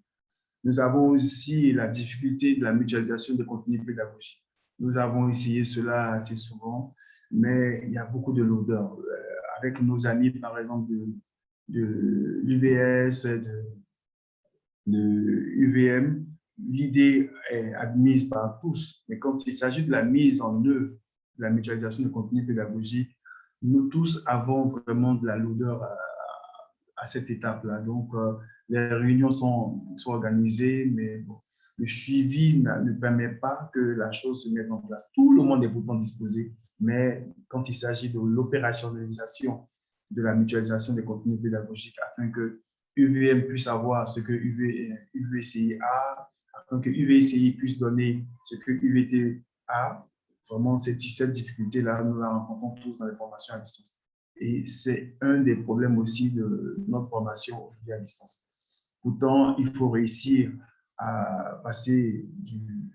Nous avons aussi la difficulté de la mutualisation des contenus pédagogiques. Nous avons essayé cela assez souvent, mais il y a beaucoup de lourdeur. Avec nos amis, par exemple, de l'UBS, de UVM, l'idée est admise par tous, mais quand il s'agit de la mise en œuvre de la mutualisation de contenu pédagogique, nous tous avons vraiment de la lourdeur à cette étape-là. Donc, les réunions sont organisées, mais bon, le suivi ne permet pas que la chose se mette en place. Tout le monde est pourtant disposé, mais quand il s'agit de l'opérationnalisation de la mutualisation des contenus pédagogiques afin que UVM puisse avoir ce que UVCI a, afin que UVCI puisse donner ce que UVT a, vraiment, cette difficulté-là, nous la rencontrons tous dans les formations à distance. Et c'est un des problèmes aussi de notre formation aujourd'hui à distance. Pourtant, il faut réussir à passer du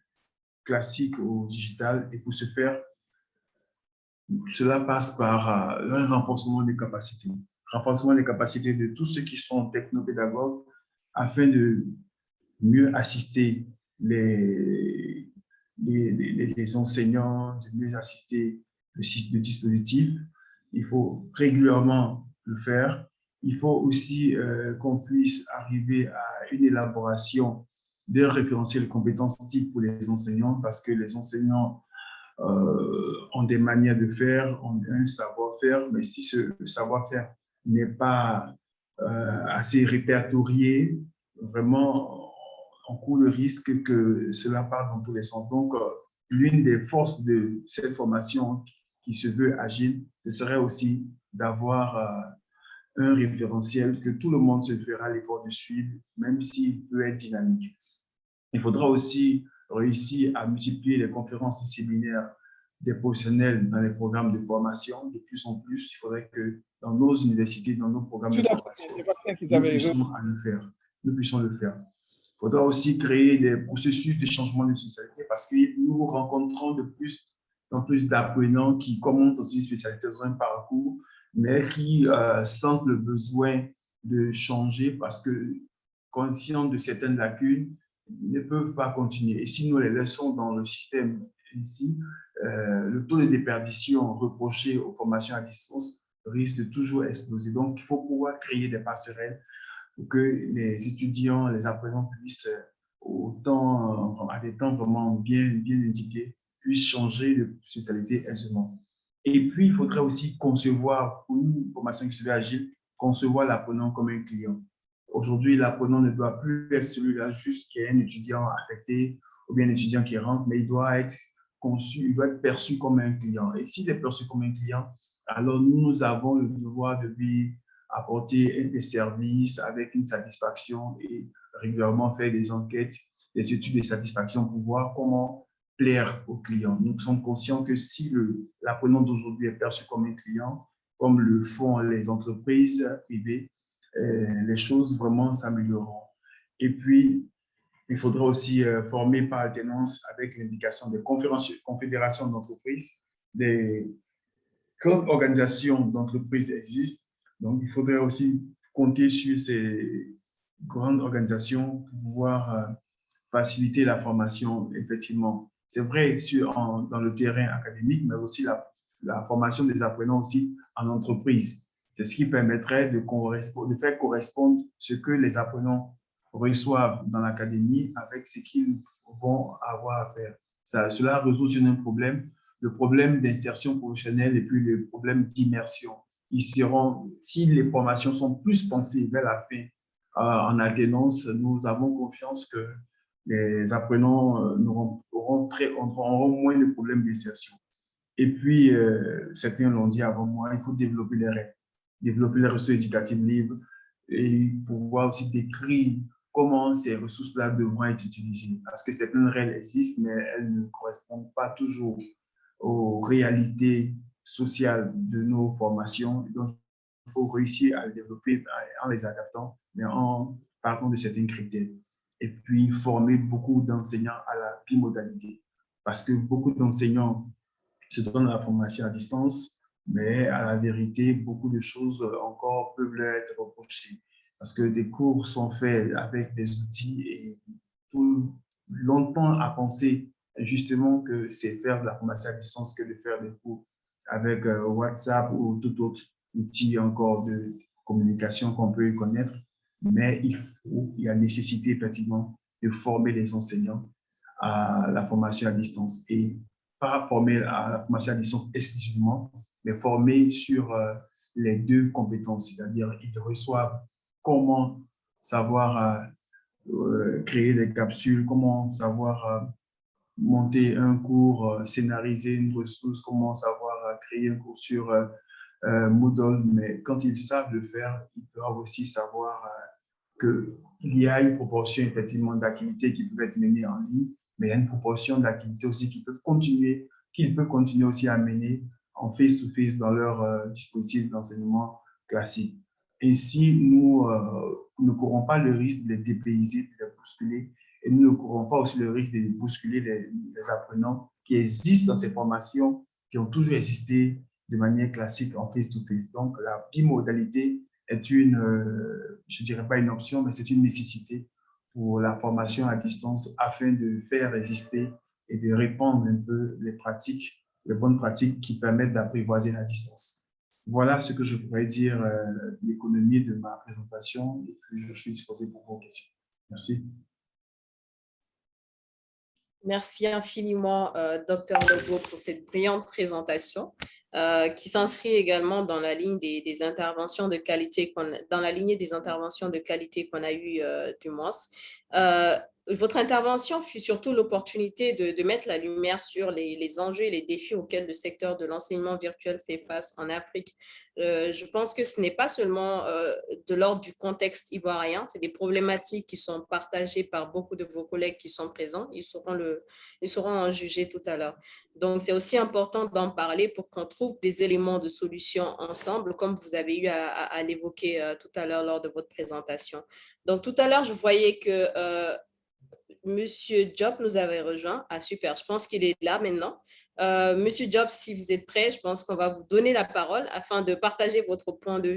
classique au digital, et pour ce faire, cela passe par un renforcement des capacités. Renforcement des capacités de tous ceux qui sont technopédagogues afin de mieux assister les enseignants, de mieux assister le dispositif. Il faut régulièrement le faire. Il faut aussi qu'on puisse arriver à une élaboration d'un référentiel de compétences types pour les enseignants, parce que les enseignants ont des manières de faire, ont un savoir-faire, mais si ce savoir-faire n'est pas assez répertorié, vraiment, on court le risque que cela parte dans tous les sens. Donc, l'une des forces de cette formation qui se veut agile, ce serait aussi d'avoir un référentiel que tout le monde se fera l'effort de suivre, même s'il peut être dynamique. Il faudra aussi réussir à multiplier les conférences et séminaires des professionnels dans les programmes de formation. De plus en plus, il faudrait que dans nos universités, dans nos programmes de formation, nous puissions le faire. Il faudra aussi créer des processus de changement de spécialité, parce que nous rencontrons de plus en plus d'apprenants qui commencent aussi une spécialité dans un parcours, mais qui sentent le besoin de changer parce que, conscients de certaines lacunes, ne peuvent pas continuer. Et si nous les laissons dans le système ici, le taux de déperdition reproché aux formations à distance risque de toujours exploser. Donc, il faut pouvoir créer des passerelles pour que les étudiants, les apprenants puissent, à des temps vraiment bien indiqués, puissent changer de spécialité aisément. Et puis, il faudrait aussi concevoir, pour une formation qui se veut agile, concevoir l'apprenant comme un client. Aujourd'hui, l'apprenant ne doit plus être celui-là juste qui est un étudiant affecté ou bien un étudiant qui rentre, mais il doit être conçu, il doit être perçu comme un client. Et s'il est perçu comme un client, alors nous avons le devoir de lui apporter des services avec une satisfaction et régulièrement faire des enquêtes, des études de satisfaction pour voir comment plaire aux clients. Nous sommes conscients que si l'apprenant d'aujourd'hui est perçu comme un client, comme le font les entreprises privées, les choses vraiment s'amélioreront. Et puis, il faudra aussi former par alternance avec l'indication des confédérations d'entreprises. Des grandes organisations d'entreprises existent, donc il faudrait aussi compter sur ces grandes organisations pour pouvoir faciliter la formation, effectivement. C'est vrai dans le terrain académique, mais aussi la formation des apprenants aussi en entreprise. C'est ce qui permettrait de faire correspondre ce que les apprenants reçoivent dans l'académie avec ce qu'ils vont avoir à faire. Cela résout un problème, le problème d'insertion professionnelle et puis le problème d'immersion. Si les formations sont plus pensées vers la fin en alternance, nous avons confiance que les apprenants auront moins de problèmes d'insertion. Et puis, certains l'ont dit avant moi, il faut développer les ressources éducatives libres et pouvoir aussi décrire comment ces ressources-là devront être utilisées. Parce que certaines règles existent, mais elles ne correspondent pas toujours aux réalités sociales de nos formations. Donc, il faut réussir à les développer en les adaptant, mais en partant de certains critères. Et puis, former beaucoup d'enseignants à la bimodalité. Parce que beaucoup d'enseignants se donnent la formation à distance, mais à la vérité, beaucoup de choses encore peuvent leur être reprochées. Parce que des cours sont faits avec des outils et tout longtemps à penser justement que c'est faire de la formation à distance que de faire des cours avec WhatsApp ou tout autre outil encore de communication qu'on peut connaître. Mais il y a nécessité effectivement de former les enseignants à la formation à distance et pas former à la formation à distance exclusivement, mais former sur les deux compétences, c'est-à-dire ils reçoivent comment savoir créer des capsules, comment savoir monter un cours, scénariser une ressource, comment savoir créer un cours sur Moodle, mais quand ils savent le faire, ils doivent aussi savoir qu'il y a une proportion effectivement d'activités qui peuvent être menées en ligne, mais il y a une proportion d'activités aussi qui peuvent continuer, qu'ils peuvent continuer aussi à mener en face-to-face dans leur dispositif d'enseignement classique. Ainsi, nous ne courons pas le risque de les dépayser, de les bousculer, et nous ne courons pas aussi le risque de bousculer les apprenants qui existent dans ces formations, qui ont toujours existé de manière classique en face-to-face. Donc, la bimodalité est une, je ne dirais pas une option, mais c'est une nécessité pour la formation à distance afin de faire résister et de répandre un peu les pratiques, les bonnes pratiques qui permettent d'apprivoiser la distance. Voilà ce que je pourrais dire de l'économie de ma présentation et puis je suis disposé pour vos questions. Merci. Merci infiniment, Dr Logo, pour cette brillante présentation qui s'inscrit également dans la ligne des interventions de qualité dans la lignée des interventions de qualité qu'on a eues du mois. Votre intervention fut surtout l'opportunité de mettre la lumière sur les enjeux et les défis auxquels le secteur de l'enseignement virtuel fait face en Afrique. Je pense que ce n'est pas seulement de l'ordre du contexte ivoirien, c'est des problématiques qui sont partagées par beaucoup de vos collègues qui sont présents. Ils sauront en juger tout à l'heure. Donc, c'est aussi important d'en parler pour qu'on trouve des éléments de solution ensemble, comme vous avez eu à l'évoquer tout à l'heure lors de votre présentation. Donc, tout à l'heure, je voyais que Monsieur Job nous avait rejoint. Ah, super, je pense qu'il est là maintenant. Monsieur Job, si vous êtes prêt, je pense qu'on va vous donner la parole afin de partager votre point de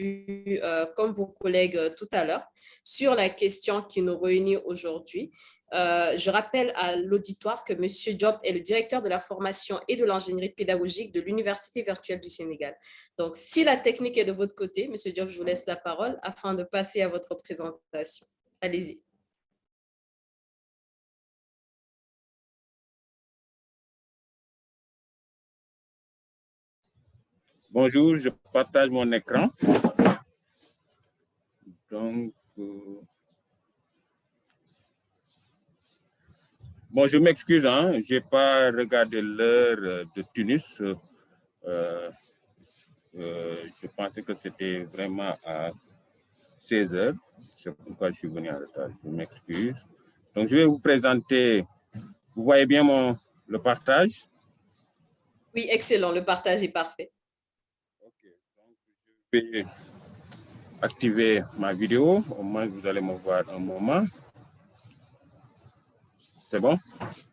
vue, comme vos collègues tout à l'heure, sur la question qui nous réunit aujourd'hui. Je rappelle à l'auditoire que Monsieur Job est le directeur de la formation et de l'ingénierie pédagogique de l'Université virtuelle du Sénégal. Donc, si la technique est de votre côté, Monsieur Job, je vous laisse la parole afin de passer à votre présentation. Allez-y. Bonjour, je partage mon écran. Donc, bon, je m'excuse, hein, je n'ai pas regardé l'heure de Tunis. Je pensais que c'était vraiment à 16 heures. C'est pourquoi je suis venu en retard. Je m'excuse. Donc, je vais vous présenter. Vous voyez bien le partage? Oui, excellent. Le partage est parfait. Je vais activer ma vidéo, au moins vous allez me voir un moment. C'est bon?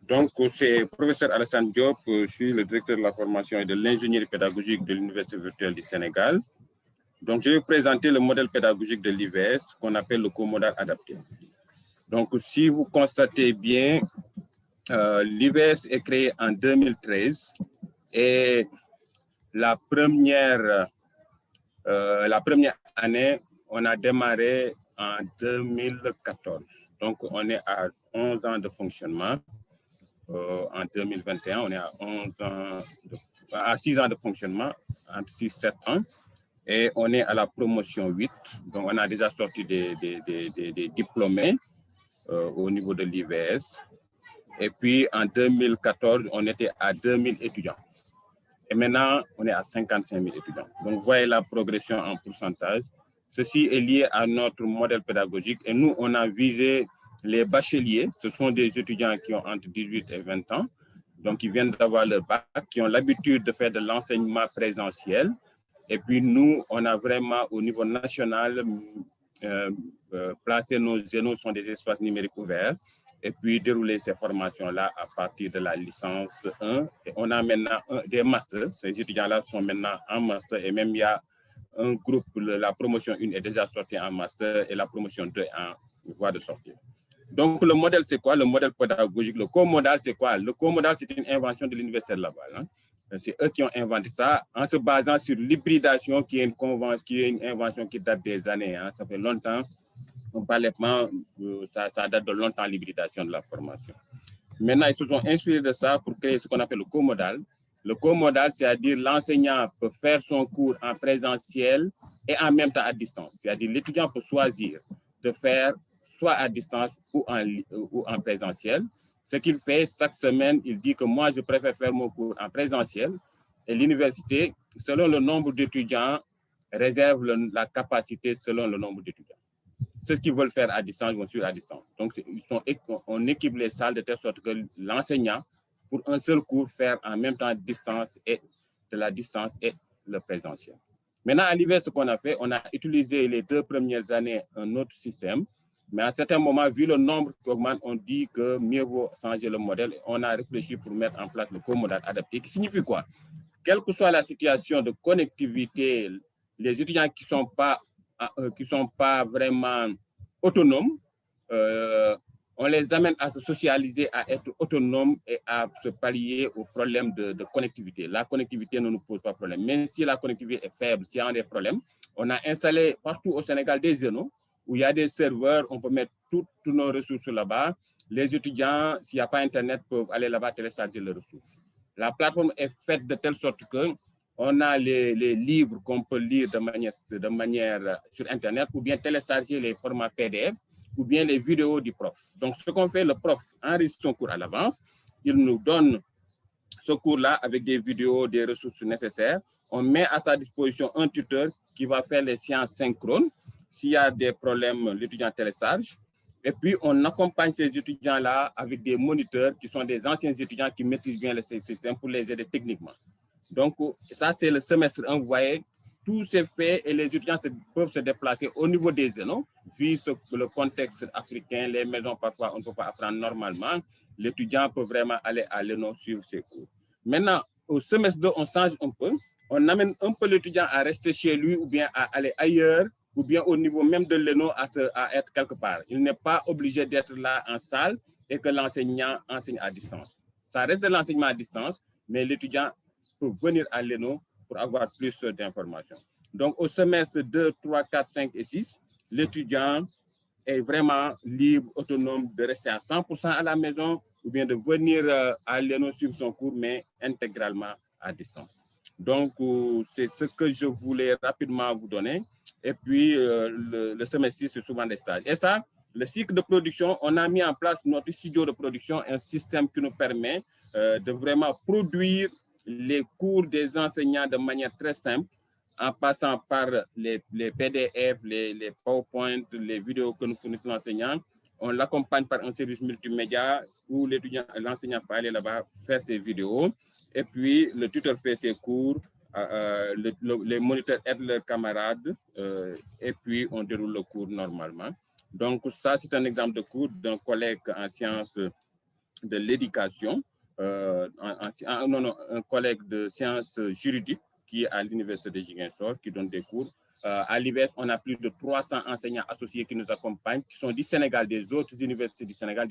Donc, c'est professeur Alassane Diop, je suis le directeur de la formation et de l'ingénierie pédagogique de l'Université virtuelle du Sénégal. Donc, je vais vous présenter le modèle pédagogique de l'IVS qu'on appelle le co-modal adapté. Donc, si vous constatez bien, l'IVS est créé en 2013 et la première année, on a démarré en 2014. Donc, on est à 11 ans de fonctionnement. En 2021, on est à 6 ans de fonctionnement, entre 6 et 7 ans. Et on est à la promotion 8. Donc, on a déjà sorti des diplômés au niveau de l'IVS. Et puis, en 2014, on était à 2000 étudiants. Et maintenant, on est à 55 000 étudiants. Donc, vous voyez la progression en pourcentage. Ceci est lié à notre modèle pédagogique. Et nous, on a visé les bacheliers. Ce sont des étudiants qui ont entre 18 et 20 ans. Donc, ils viennent d'avoir leur bac, qui ont l'habitude de faire de l'enseignement présentiel. Et puis, nous, on a vraiment, au niveau national, placé nos zénos sur des espaces numériques ouverts. Et puis dérouler ces formations-là à partir de la licence 1. Et on a maintenant des masters. Ces étudiants-là sont maintenant en master et même il y a un groupe, la promotion 1 est déjà sortie en master et la promotion 2 est en voie de sortie. Donc le modèle, c'est quoi? Le modèle pédagogique, le co-modal, c'est quoi? Le co-modal, c'est une invention de l'Université de Laval. Hein? C'est eux qui ont inventé ça en se basant sur l'hybridation qui est une invention qui date des années. Hein? Ça fait longtemps. Parallèlement, ça date de longtemps l'hybridation de la formation. Maintenant, ils se sont inspirés de ça pour créer ce qu'on appelle le co-modal. Le co-modal, c'est-à-dire l'enseignant peut faire son cours en présentiel et en même temps à distance. C'est-à-dire l'étudiant peut choisir de faire soit à distance ou en présentiel. Ce qu'il fait chaque semaine, il dit que moi, je préfère faire mon cours en présentiel. Et l'université, selon le nombre d'étudiants, réserve la capacité selon le nombre d'étudiants. Ceux qui veulent faire à distance vont suivre à distance. Donc, on équipe les salles de telle sorte que l'enseignant pour un seul cours faire en même temps de la distance et le présentiel. Maintenant, à l'hiver, ce qu'on a fait, on a utilisé les 2 premières années un autre système, mais à un certain moment, vu le nombre qui augmente, on dit que mieux vaut changer le modèle. On a réfléchi pour mettre en place le co-modal adapté, qui signifie quoi? Quelle que soit la situation de connectivité, les étudiants qui sont pas vraiment autonomes, on les amène à se socialiser, à être autonomes et à se pallier aux problèmes de connectivité. La connectivité ne nous pose pas de problème. Même si la connectivité est faible, s'il y a des problèmes, on a installé partout au Sénégal des zénos où il y a des serveurs, on peut mettre toutes nos ressources là-bas. Les étudiants, s'il n'y a pas Internet, peuvent aller là-bas télécharger les ressources. La plateforme est faite de telle sorte qu'on a les livres qu'on peut lire de manière sur Internet ou bien télécharger les formats PDF ou bien les vidéos du prof. Donc, ce qu'on fait, le prof enregistre son cours à l'avance, il nous donne ce cours-là avec des vidéos, des ressources nécessaires. On met à sa disposition un tuteur qui va faire les séances synchrones. S'il y a des problèmes, l'étudiant télécharge. Et puis, on accompagne ces étudiants-là avec des moniteurs qui sont des anciens étudiants qui maîtrisent bien le système pour les aider techniquement. Donc, ça, c'est le semestre 1. Vous voyez, tout s'est fait et les étudiants peuvent se déplacer au niveau des zénos. Vu le contexte africain, les maisons, parfois, on ne peut pas apprendre normalement. L'étudiant peut vraiment aller à l'ENO suivre ses cours. Maintenant, au semestre 2, on change un peu. On amène un peu l'étudiant à rester chez lui ou bien à aller ailleurs ou bien au niveau même de l'ENO à être quelque part. Il n'est pas obligé d'être là en salle et que l'enseignant enseigne à distance. Ça reste de l'enseignement à distance, mais l'étudiant peut venir à l'ENO pour avoir plus d'informations. Donc, au semestre 2, 3, 4, 5 et 6, l'étudiant est vraiment libre, autonome de rester à 100% à la maison ou bien de venir à l'ENO suivre son cours, mais intégralement à distance. Donc, c'est ce que je voulais rapidement vous donner. Et puis, le semestre 6, c'est souvent des stages. Et ça, le cycle de production, on a mis en place notre studio de production, un système qui nous permet de vraiment produire les cours des enseignants de manière très simple, en passant par les PDF, les PowerPoint, les vidéos que nous fournissons l'enseignant. On l'accompagne par un service multimédia où l'enseignant peut aller là-bas faire ses vidéos. Et puis, le tuteur fait ses cours, les moniteurs aident leurs camarades et puis on déroule le cours normalement. Donc, ça, c'est un exemple de cours d'un collègue en sciences de l'éducation, un collègue de sciences juridiques qui est à l'université de Ziguinchor, qui donne des cours. À l'IVES, on a plus de 300 enseignants associés qui nous accompagnent, qui sont du Sénégal, des autres universités du Sénégal,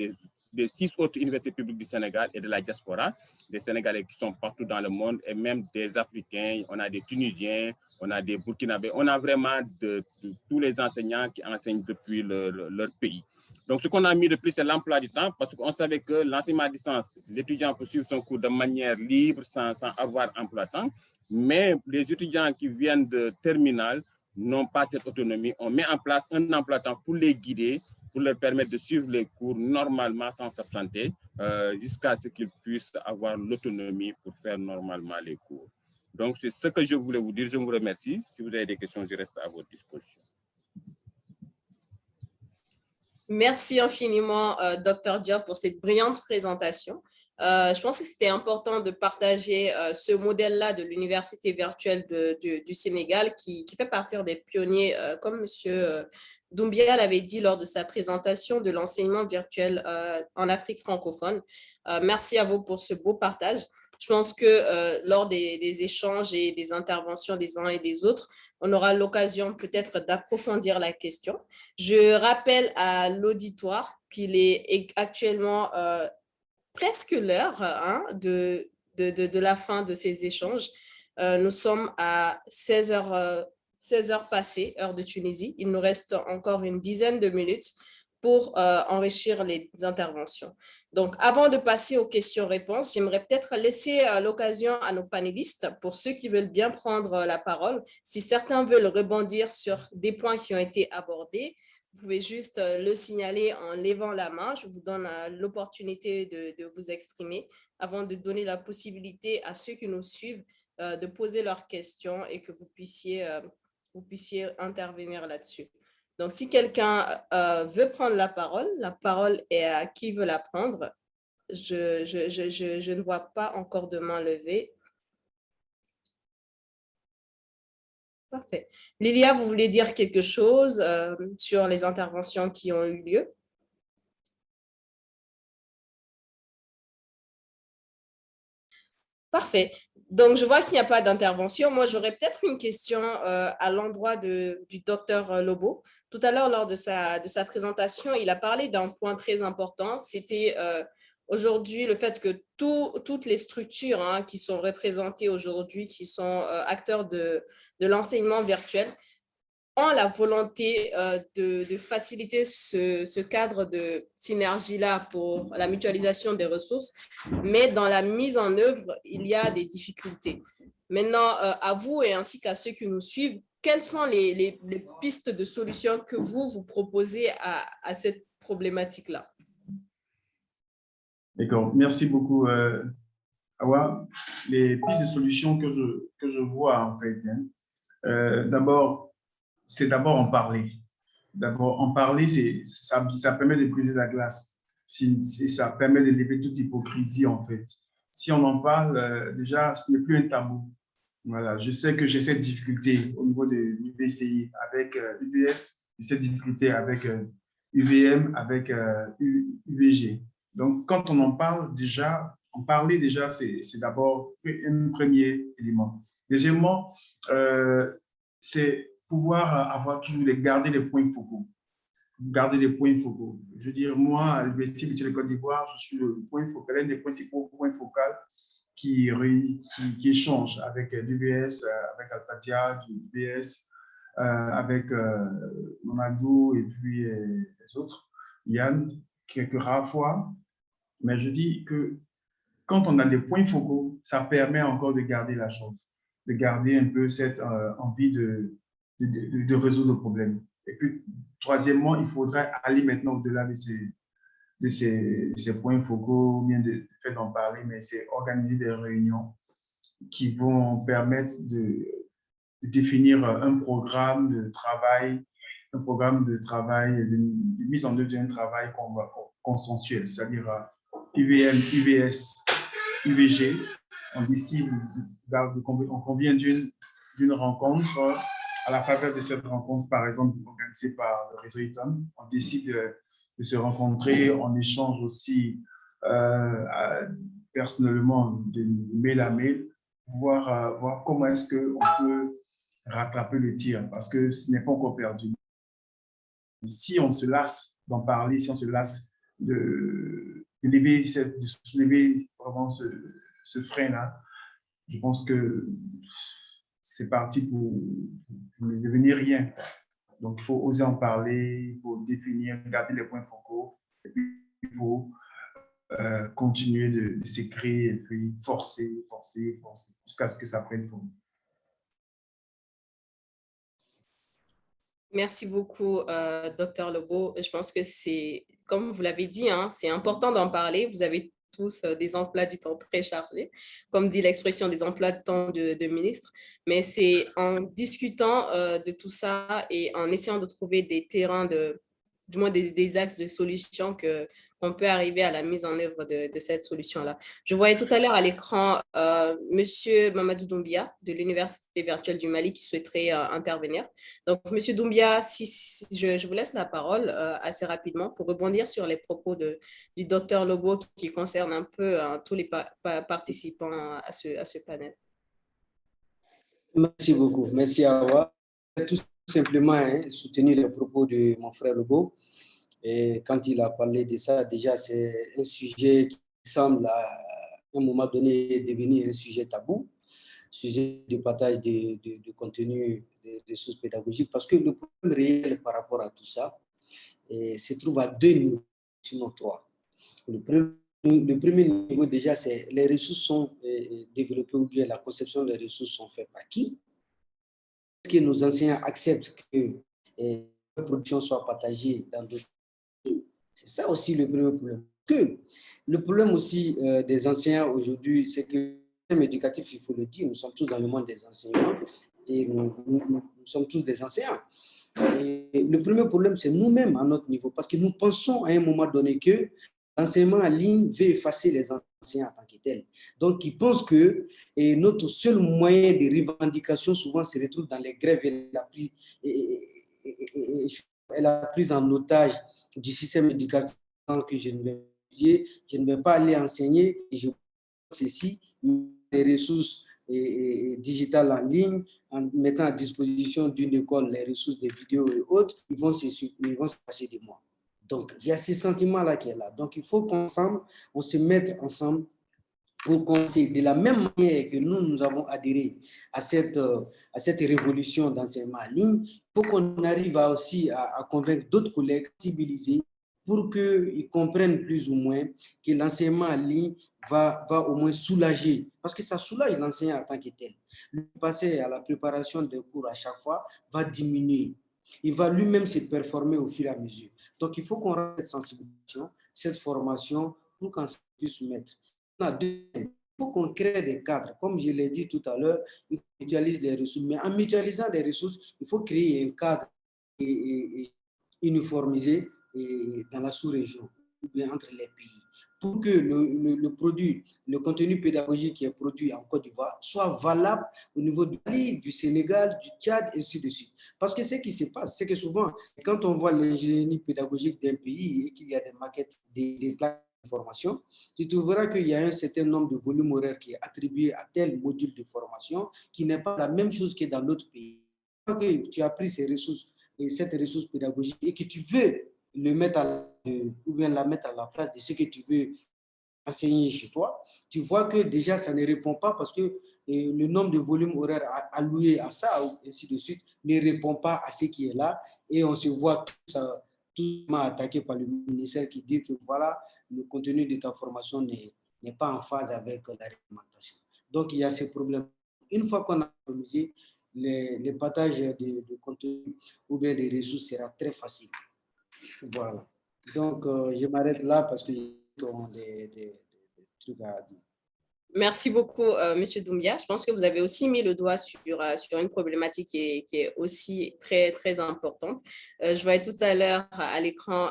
des 6 autres universités publiques du Sénégal et de la diaspora, des Sénégalais qui sont partout dans le monde et même des Africains, on a des Tunisiens, on a des Burkinabés, on a vraiment de tous les enseignants qui enseignent depuis leur pays. Donc, ce qu'on a mis de plus, c'est l'emploi du temps, parce qu'on savait que l'enseignement à distance, l'étudiant peut suivre son cours de manière libre, sans avoir emploi de temps, mais les étudiants qui viennent de terminale n'ont pas cette autonomie. On met en place un emploi de temps pour les guider, pour leur permettre de suivre les cours normalement sans s'absenter, jusqu'à ce qu'ils puissent avoir l'autonomie pour faire normalement les cours. Donc, c'est ce que je voulais vous dire. Je vous remercie. Si vous avez des questions, je reste à votre disposition. Merci infiniment, Dr. Diop, pour cette brillante présentation. Je pense que c'était important de partager ce modèle-là de l'université virtuelle du Sénégal qui fait partie des pionniers, comme M. Doumbia l'avait dit lors de sa présentation de l'enseignement virtuel en Afrique francophone. Merci à vous pour ce beau partage. Je pense que lors des échanges et des interventions des uns et des autres, on aura l'occasion peut-être d'approfondir la question. Je rappelle à l'auditoire qu'il est actuellement presque l'heure de la fin de ces échanges. Nous sommes à 16 heures passées, heure de Tunisie. Il nous reste encore une dizaine de minutes pour enrichir les interventions. Donc, avant de passer aux questions-réponses, j'aimerais peut-être laisser l'occasion à nos panélistes, pour ceux qui veulent bien prendre la parole, si certains veulent rebondir sur des points qui ont été abordés, vous pouvez juste le signaler en levant la main. Je vous donne l'opportunité de vous exprimer avant de donner la possibilité à ceux qui nous suivent de poser leurs questions et que vous puissiez intervenir là-dessus. Donc, si quelqu'un veut prendre la parole est à qui veut la prendre. Je ne vois pas encore de main levée. Parfait. Lilia, vous voulez dire quelque chose sur les interventions qui ont eu lieu? Parfait. Donc, je vois qu'il n'y a pas d'intervention. Moi, j'aurais peut-être une question à l'endroit du docteur Lobo. Tout à l'heure, lors de sa présentation, il a parlé d'un point très important. C'était aujourd'hui le fait que toutes les structures qui sont représentées aujourd'hui, qui sont acteurs de l'enseignement virtuel, ont la volonté de faciliter ce cadre de synergie-là pour la mutualisation des ressources, mais dans la mise en œuvre, il y a des difficultés. Maintenant, à vous et ainsi qu'à ceux qui nous suivent, quelles sont les pistes de solutions que vous proposez à cette problématique-là? D'accord, merci beaucoup, Awa. Les pistes de solutions que je vois, en fait, c'est d'abord en parler. D'abord, en parler, ça permet de briser la glace. Ça permet de lever toute hypocrisie, en fait. Si on en parle, déjà, ce n'est plus un tabou. Voilà, je sais que j'ai cette difficulté au niveau de l'UBCI avec UBS, j'ai cette difficulté avec UVM, avec UVG. Donc, quand on en parle déjà, en parler déjà, c'est d'abord un premier élément. Deuxièmement, c'est pouvoir garder les points focaux. Garder les points focaux. Je veux dire, moi, à l'Université de Côte d'Ivoire, je suis le point focal, l'un des principaux points focaux qui échangent avec l'UBS, avec Al-Fatia, l'UBS, avec Mamadou et puis les autres, Yann, quelques rares fois. Mais je dis que quand on a des points focaux, ça permet encore de garder la chose, de garder un peu cette envie de résoudre le problème. Et puis, troisièmement, il faudrait aller maintenant au-delà de ces points focaux, bien de fait d'en parler, mais c'est organiser des réunions qui vont permettre de définir un programme de travail, de mise en œuvre d'un travail consensuel, c'est-à-dire UVM, UVS, UVG. On décide, on convient d'une rencontre. À la faveur de cette rencontre, par exemple, organisée par le réseau ITOM, on décide de se rencontrer, on échange aussi personnellement de mail à mail, voir comment est-ce qu'on peut rattraper le tir, parce que ce n'est pas encore perdu. Si on se lasse d'en parler, si on se lasse de soulever vraiment ce frein-là, je pense que c'est parti pour ne devenir rien. Donc, il faut oser en parler, il faut définir, garder les points focaux, et puis il faut continuer de s'écrire et puis forcer, jusqu'à ce que ça prenne forme. Merci beaucoup, Dr. Lobo. Je pense que c'est, comme vous l'avez dit, c'est important d'en parler. Vous avez tous des emplois du temps très chargés, comme dit l'expression des emplois de temps de ministre. Mais c'est en discutant de tout ça et en essayant de trouver des terrains, du moins des axes de solution qu'on peut arriver à la mise en œuvre de cette solution-là. Je voyais tout à l'heure à l'écran Monsieur Mamadou Doumbia de l'Université virtuelle du Mali qui souhaiterait intervenir. Donc, Monsieur Doumbia, je vous laisse la parole assez rapidement pour rebondir sur les propos du docteur Lobo qui concernent un peu tous les participants à ce panel. Merci beaucoup. Merci à vous. Tout simplement soutenir les propos de mon frère Lobo. Et quand il a parlé de ça, déjà, c'est un sujet qui semble à un moment donné devenir un sujet tabou, sujet de partage de contenu, de ressources pédagogiques, parce que le problème réel par rapport à tout ça se trouve à deux niveaux, sinon trois. Le premier niveau, déjà, c'est les ressources sont développées ou bien la conception des ressources sont faites par qui? Est-ce que nos enseignants acceptent que la production soit partagée dans d'autres pays? C'est ça aussi le premier problème. Le problème aussi des enseignants aujourd'hui, c'est que le système éducatif, il faut le dire, nous sommes tous dans le monde des enseignants et nous sommes tous des enseignants. Et le premier problème, c'est nous-mêmes à notre niveau, parce que nous pensons à un moment donné que l'enseignement en ligne veut effacer les enseignants en tant que tels. Donc, ils pensent que notre seul moyen de revendication, souvent, se retrouve dans les grèves et la prise en otage du système éducatif que je ne vais pas aller enseigner, et je ceci, les ressources digitales en ligne, en mettant à disposition d'une école les ressources de vidéos et autres, ils vont se passer de moi. Donc, il y a ce sentiment-là qui est là. Donc, il faut qu'ensemble, on se mette ensemble pour qu'on sait, de la même manière que nous avons adhéré à cette révolution d'enseignement en ligne, il faut qu'on arrive aussi à convaincre d'autres collègues, sensibiliser, pour qu'ils comprennent plus ou moins que l'enseignement en ligne va au moins soulager, parce que ça soulage l'enseignant en tant que tel. Le passer à la préparation des cours à chaque fois va diminuer. Il va lui-même se performer au fur et à mesure. Donc, il faut qu'on rende cette sensibilisation, cette formation pour qu'on puisse mettre. Il faut qu'on crée des cadres. Comme je l'ai dit tout à l'heure, il faut mutualiser les ressources. Mais en mutualisant les ressources, il faut créer un cadre uniformisé dans la sous-région, ou bien entre les pays, pour que le produit, le contenu pédagogique qui est produit en Côte d'Ivoire soit valable au niveau du Mali, du Sénégal, du Tchad, et ainsi de suite. Parce que ce qui se passe, c'est que souvent, quand on voit l'ingénierie pédagogique d'un pays et qu'il y a des maquettes, des plaques de formation, tu trouveras qu'il y a un certain nombre de volumes horaires qui est attribué à tel module de formation qui n'est pas la même chose que dans l'autre pays. Quand tu as pris ces ressources et cette ressource pédagogique et que tu veux le mettre ou bien la mettre à la place de ce que tu veux enseigner chez toi, tu vois que déjà ça ne répond pas parce que le nombre de volumes horaires alloués à ça, ou ainsi de suite, ne répond pas à ce qui est là et on se voit tout attaqué par le ministère qui dit que voilà, le contenu de ta formation n'est pas en phase avec la réglementation. Donc il y a ces problèmes. Une fois qu'on a organisé, le partage de contenu ou bien des ressources sera très facile. Voilà. Donc, je m'arrête là parce que j'ai des trucs à dire. Merci beaucoup, Monsieur Doumbia. Je pense que vous avez aussi mis le doigt sur une problématique qui est aussi très, très importante. Je voyais tout à l'heure à l'écran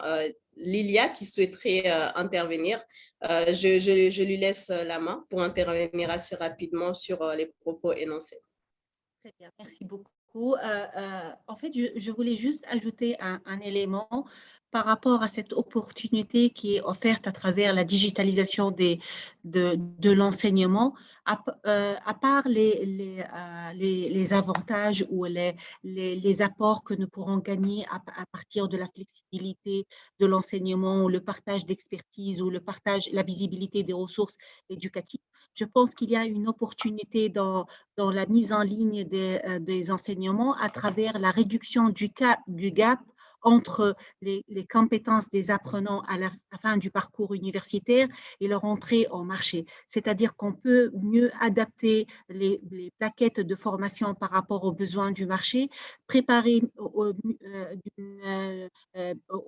Lilia qui souhaiterait intervenir. Je lui laisse la main pour intervenir assez rapidement sur les propos énoncés. Très bien, merci beaucoup. En fait, je voulais juste ajouter un élément par rapport à cette opportunité qui est offerte à travers la digitalisation de l'enseignement, à part les avantages ou les apports que nous pourrons gagner à partir de la flexibilité de l'enseignement, ou le partage d'expertise, ou la visibilité des ressources éducatives. Je pense qu'il y a une opportunité dans la mise en ligne des enseignements à travers la réduction du gap entre les compétences des apprenants à la fin du parcours universitaire et leur entrée au marché. C'est-à-dire qu'on peut mieux adapter les plaquettes de formation par rapport aux besoins du marché, préparer au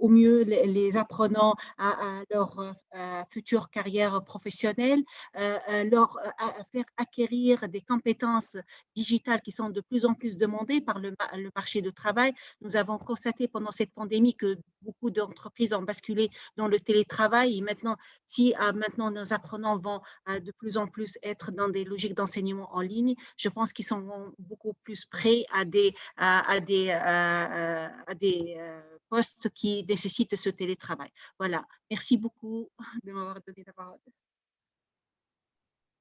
mieux les apprenants à leur future carrière professionnelle, leur faire acquérir des compétences digitales qui sont de plus en plus demandées par le marché du travail. Nous avons constaté pendant cette pandémie que beaucoup d'entreprises ont basculé dans le télétravail. Et maintenant, maintenant nos apprenants vont de plus en plus être dans des logiques d'enseignement en ligne, je pense qu'ils sont beaucoup plus prêts à des postes qui nécessitent ce télétravail. Voilà. Merci beaucoup de m'avoir donné la parole.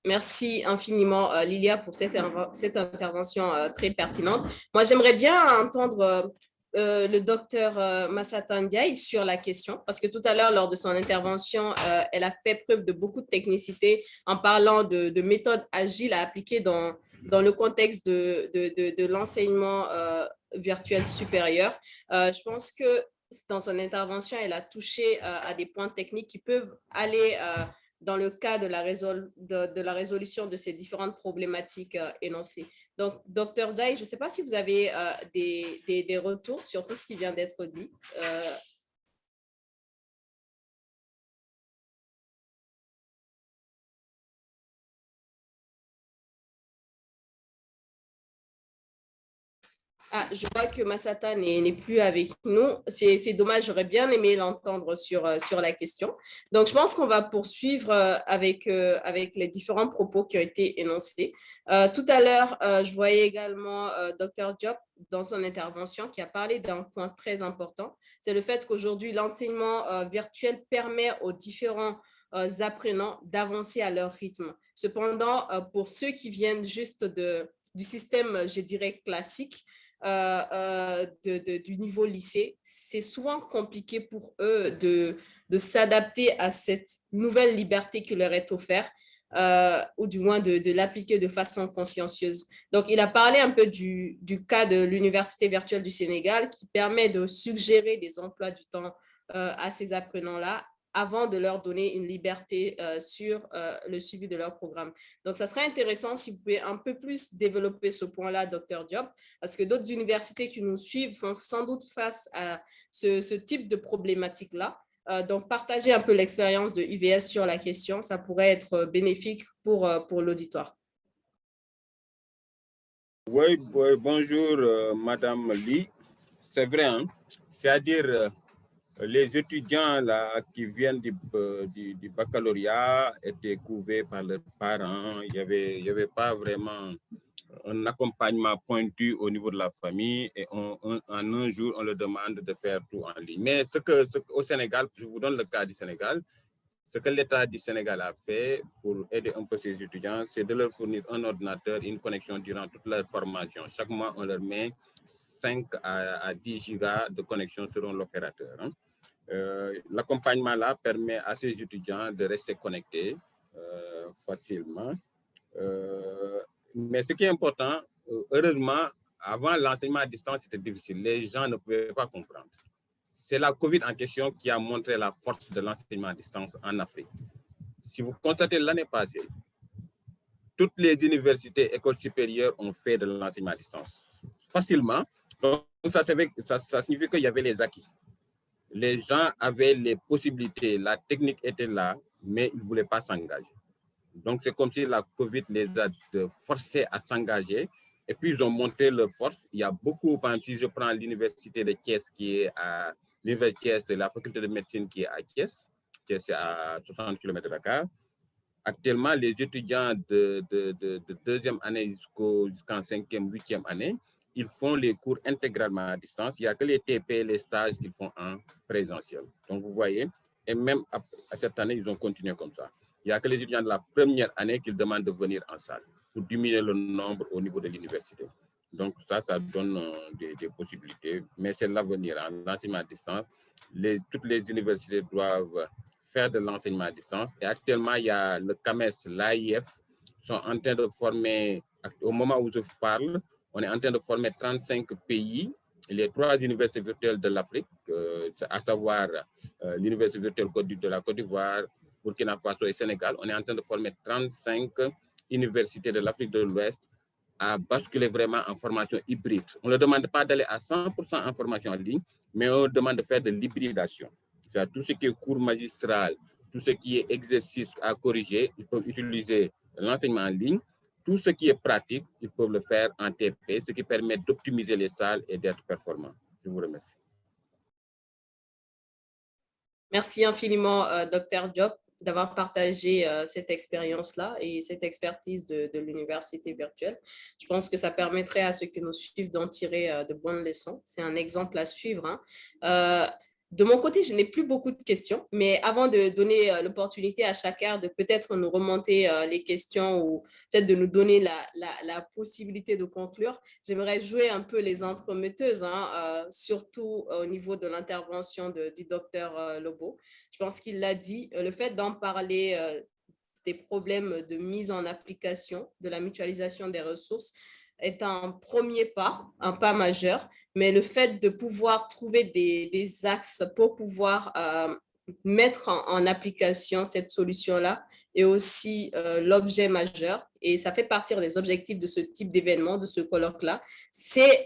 Merci infiniment, Lilia, pour cette intervention très pertinente. Moi, j'aimerais bien entendre le docteur Massata Ndiaye sur la question, parce que tout à l'heure, lors de son intervention, elle a fait preuve de beaucoup de technicité en parlant de méthodes agiles à appliquer dans le contexte de l'enseignement virtuel supérieur. Je pense que dans son intervention, elle a touché à des points techniques qui peuvent aller dans le cas de la résolution de ces différentes problématiques énoncées. Donc, Dr. Jai, je ne sais pas si vous avez des retours sur tout ce qui vient d'être dit. Ah, je vois que Massata n'est plus avec nous. C'est dommage, j'aurais bien aimé l'entendre sur la question. Donc, je pense qu'on va poursuivre avec les différents propos qui ont été énoncés. Tout à l'heure, je voyais également Dr. Diop dans son intervention qui a parlé d'un point très important. C'est le fait qu'aujourd'hui, l'enseignement virtuel permet aux différents apprenants d'avancer à leur rythme. Cependant, pour ceux qui viennent juste du système, je dirais, classique, du niveau lycée, c'est souvent compliqué pour eux de s'adapter à cette nouvelle liberté qui leur est offerte, ou du moins de l'appliquer de façon consciencieuse. Donc, il a parlé un peu du cas de l'Université virtuelle du Sénégal qui permet de suggérer des emplois du temps à ces apprenants-là avant de leur donner une liberté sur le suivi de leur programme. Donc, ça serait intéressant si vous pouvez un peu plus développer ce point-là, Dr. Diop, parce que d'autres universités qui nous suivent font sans doute face à ce type de problématique-là. Donc, partager un peu l'expérience de UVS sur la question, ça pourrait être bénéfique pour l'auditoire. Oui, bonjour, Madame Lee. C'est vrai, hein? C'est-à-dire, les étudiants là, qui viennent du baccalauréat étaient couverts par leurs parents. Il y avait pas vraiment un accompagnement pointu au niveau de la famille et en un jour, on leur demande de faire tout en ligne. Mais au Sénégal, je vous donne le cas du Sénégal, ce que l'État du Sénégal a fait pour aider un peu ces étudiants, c'est de leur fournir un ordinateur et une connexion durant toute leur formation. Chaque mois, on leur met 5 à 10 gigas de connexion selon l'opérateur. Hein. L'accompagnement là permet à ces étudiants de rester connectés facilement. Mais ce qui est important, heureusement, avant l'enseignement à distance, c'était difficile. Les gens ne pouvaient pas comprendre. C'est la COVID en question qui a montré la force de l'enseignement à distance en Afrique. Si vous constatez l'année passée, toutes les universités, écoles supérieures ont fait de l'enseignement à distance facilement. Donc, ça signifie qu'il y avait les acquis. Les gens avaient les possibilités, la technique était là, mais ils ne voulaient pas s'engager. Donc, c'est comme si la COVID les a forcés à s'engager et puis ils ont montré leur force. Il y a beaucoup, par exemple, si je prends l'université de Thiès qui est à l'université Thiès, la faculté de médecine qui est à Thiès est à 60 km de Dakar. Actuellement, les étudiants de deuxième année jusqu'en cinquième, huitième année, ils font les cours intégralement à distance. Il n'y a que les TP, les stages qu'ils font en présentiel. Donc, vous voyez, et même à cette année, ils ont continué comme ça. Il n'y a que les étudiants de la première année qui demandent de venir en salle pour diminuer le nombre au niveau de l'université. Donc, ça donne des possibilités, mais c'est l'avenir. Hein. L'enseignement à distance, toutes les universités doivent faire de l'enseignement à distance. Et actuellement, il y a le CAMES, l'AIF, sont en train de former, au moment où je vous parle, on est en train de former 35 pays, les 3 universités virtuelles de l'Afrique, à savoir l'université virtuelle de la Côte d'Ivoire, Burkina Faso et Sénégal. On est en train de former 35 universités de l'Afrique de l'Ouest à basculer vraiment en formation hybride. On ne leur demande pas d'aller à 100% en formation en ligne, mais on leur demande de faire de l'hybridation. C'est-à-dire tout ce qui est cours magistral, tout ce qui est exercice à corriger, ils peuvent utiliser l'enseignement en ligne. Tout ce qui est pratique, ils peuvent le faire en TP, ce qui permet d'optimiser les salles et d'être performants. Je vous remercie. Merci infiniment, Dr. Diop, d'avoir partagé cette expérience-là et cette expertise de l'université virtuelle. Je pense que ça permettrait à ceux qui nous suivent d'en tirer de bonnes leçons. C'est un exemple à suivre. Hein. De mon côté, je n'ai plus beaucoup de questions, mais avant de donner l'opportunité à chacun de peut-être nous remonter les questions ou peut-être de nous donner la possibilité de conclure, j'aimerais jouer un peu les entremetteuses, hein, surtout au niveau de l'intervention du docteur Lobo. Je pense qu'il l'a dit, le fait d'en parler des problèmes de mise en application, de la mutualisation des ressources, est un premier pas, un pas majeur, mais le fait de pouvoir trouver des axes pour pouvoir mettre en application cette solution-là est aussi l'objet majeur et ça fait partir des objectifs de ce type d'événement, de ce colloque-là, c'est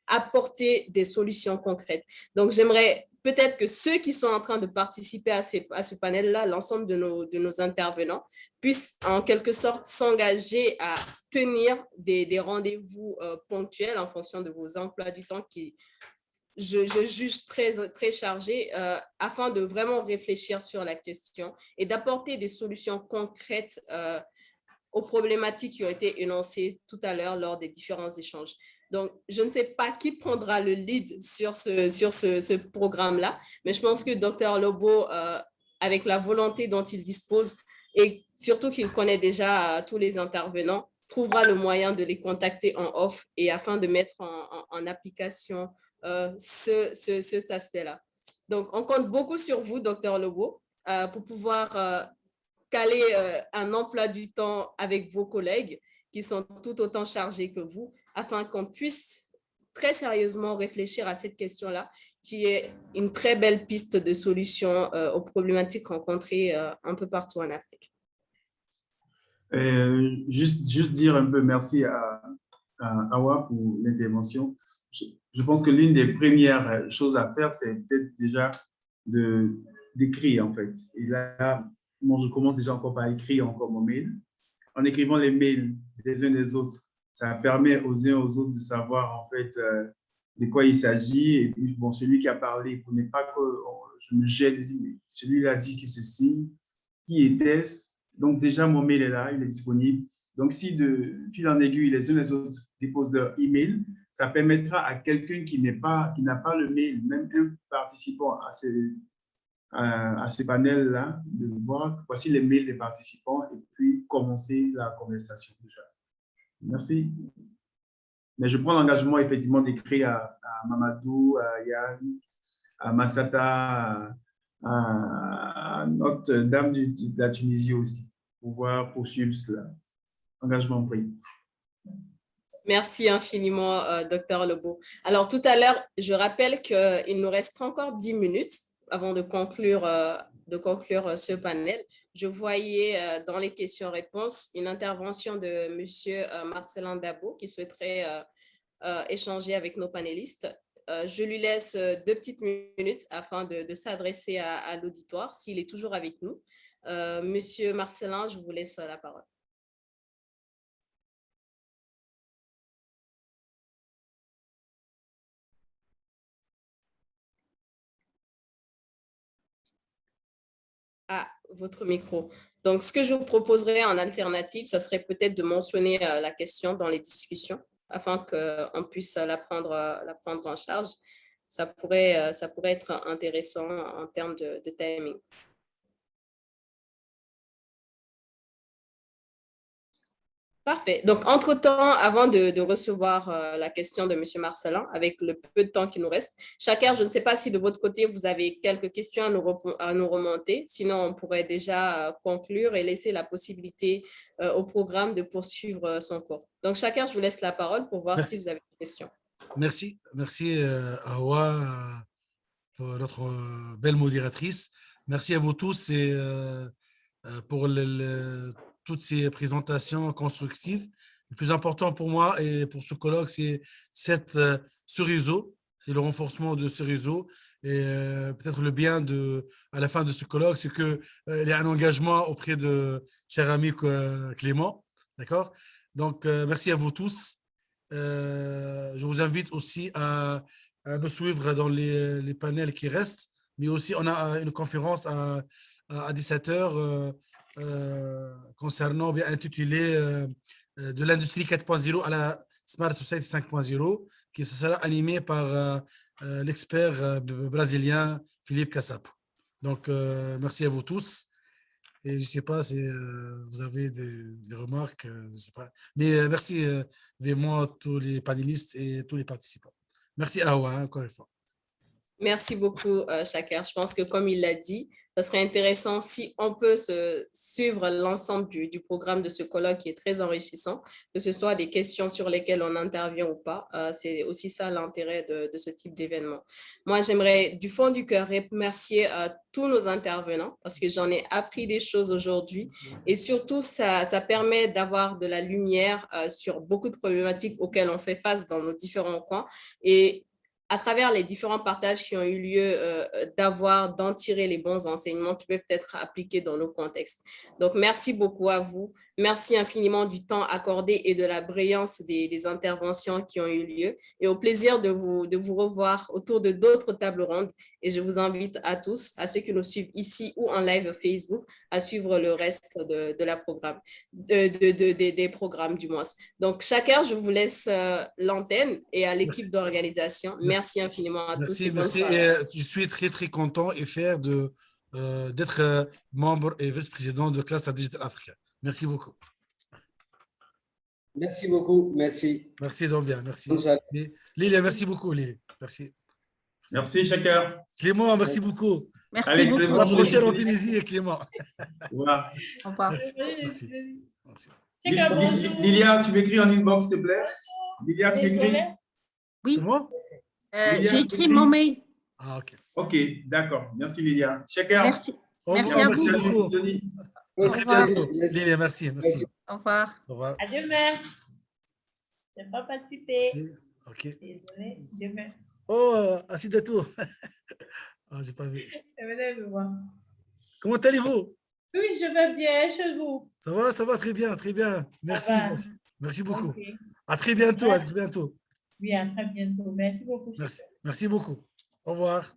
apporter des solutions concrètes. Donc, j'aimerais peut-être que ceux qui sont en train de participer à ce panel-là, l'ensemble de nos intervenants, puissent en quelque sorte s'engager à tenir des rendez-vous ponctuels en fonction de vos emplois du temps qui, je juge très chargés, afin de vraiment réfléchir sur la question et d'apporter des solutions concrètes aux problématiques qui ont été énoncées tout à l'heure lors des différents échanges. Donc, je ne sais pas qui prendra le lead sur ce programme-là, mais je pense que Dr Lobo, avec la volonté dont il dispose et surtout qu'il connaît déjà tous les intervenants, trouvera le moyen de les contacter en off et afin de mettre en application cet aspect-là. Donc, on compte beaucoup sur vous, Dr Lobo, pour pouvoir caler un emploi du temps avec vos collègues qui sont tout autant chargés que vous, afin qu'on puisse très sérieusement réfléchir à cette question-là, qui est une très belle piste de solution aux problématiques rencontrées un peu partout en Afrique. Juste dire un peu merci à Awa pour l'intervention. Je pense que l'une des premières choses à faire, c'est peut-être déjà d'écrire, en fait. Et là, moi, je commence déjà encore par écrire encore mon mail. En écrivant les mails des uns des autres, ça permet aux uns aux autres de savoir, en fait, de quoi il s'agit. Et puis, bon, celui qui a parlé, pour ne pas que je me jette, celui-là a dit que ceci, qui était-ce? Donc, déjà, mon mail est là, il est disponible. Donc, si de fil en aiguille, les uns les autres déposent leur email, ça permettra à quelqu'un qui n'a pas le mail, même un participant à ce panel-là, de voir voici les mails des participants et puis commencer la conversation déjà. Merci. Mais je prends l'engagement effectivement d'écrire à Mamadou, à Yann, à Massata, à notre dame de la Tunisie aussi, pour pouvoir poursuivre cela. Engagement pris. Merci infiniment, Dr Lobo. Alors, tout à l'heure, je rappelle qu'il nous reste encore 10 minutes avant de conclure ce panel. Je voyais dans les questions-réponses une intervention de M. Marcelin Dabo qui souhaiterait échanger avec nos panélistes. Je lui laisse 2 petites minutes afin de s'adresser à l'auditoire, s'il est toujours avec nous. Monsieur Marcelin, je vous laisse la parole. Ah, votre micro. Donc, ce que je vous proposerais en alternative, ça serait peut-être de mentionner la question dans les discussions afin qu'on puisse la prendre en charge. Ça pourrait être intéressant en termes de timing. Parfait. Donc, entre-temps, avant de recevoir la question de M. Marcelin, avec le peu de temps qui nous reste, chacun, je ne sais pas si de votre côté, vous avez quelques questions à nous remonter. Sinon, on pourrait déjà conclure et laisser la possibilité au programme de poursuivre son cours. Donc, chacun, je vous laisse la parole pour voir si vous avez des questions. Merci Awa, pour notre belle modératrice. Merci à vous tous et pour toutes ces présentations constructives. Le plus important pour moi et pour ce colloque, c'est ce réseau, c'est le renforcement de ce réseau. Et peut-être le bien à la fin de ce colloque, c'est qu'il y a un engagement auprès de cher ami Clément. D'accord? Donc, merci à vous tous. Je vous invite aussi à nous suivre dans les panels qui restent, mais aussi on a une conférence à 17h concernant, bien intitulée de l'industrie 4.0 à la Smart Society 5.0, qui sera animée par l'expert brésilien Philippe Cassapo. Donc, merci à vous tous. Et je ne sais pas si vous avez des remarques, je ne sais pas. Mais merci vraiment tous les panélistes et tous les participants. Merci Awa, encore une fois. Merci beaucoup, Chaker. Je pense que comme il l'a dit, ça serait intéressant si on peut suivre l'ensemble du programme de ce colloque qui est très enrichissant, que ce soit des questions sur lesquelles on intervient ou pas. C'est aussi ça l'intérêt de ce type d'événement. Moi, j'aimerais du fond du cœur remercier tous nos intervenants parce que j'en ai appris des choses aujourd'hui et surtout, ça permet d'avoir de la lumière sur beaucoup de problématiques auxquelles on fait face dans nos différents coins. Et à travers les différents partages qui ont eu lieu, d'en tirer les bons enseignements qui peuvent être appliqués dans nos contextes. Donc, merci beaucoup à vous. Merci infiniment du temps accordé et de la brillance des interventions qui ont eu lieu. Et au plaisir de vous revoir autour de d'autres tables rondes. Et je vous invite à tous, à ceux qui nous suivent ici ou en live Facebook, à suivre le reste de la programme, des programmes du mois. Donc, chacun, je vous laisse l'antenne et à l'équipe d'organisation. Merci infiniment à tous. Merci. Et je suis très, très content et fier d'être membre et vice-président de Cluster Digital Africa. Merci beaucoup. Merci beaucoup. Merci. Merci, Dombia. Merci. Lilia, merci beaucoup, Lilia. Merci. Merci, chacun. Clément, merci beaucoup. Merci Allez, beaucoup. Clément, À la prochaine en Tunisie, Clément. Voilà. Au revoir. Merci. Merci. Lilia, tu m'écris en inbox, s'il te plaît. Lilia, tu m'écris? Oui. Comment? J'ai écrit mon mail. Ah, ok. Ok, d'accord. Merci, Lilia. Chacun. Merci. Au Merci revoir, à merci vous. beaucoup. Au Très revoir. bientôt. Lilia, merci. Merci. Au revoir. Au revoir. À demain. Je n'ai pas participé. Ok. Désolée. Demain. Oh, Asidatou. Ah, j'ai pas vu. Venez me voir. Comment allez-vous? Oui, je vais bien chez vous. Ça va très bien, très bien. Merci, va. merci. Merci beaucoup. Ok. À très bientôt, à très bientôt. Oui, à très bientôt. Merci beaucoup. Merci beaucoup. Au revoir.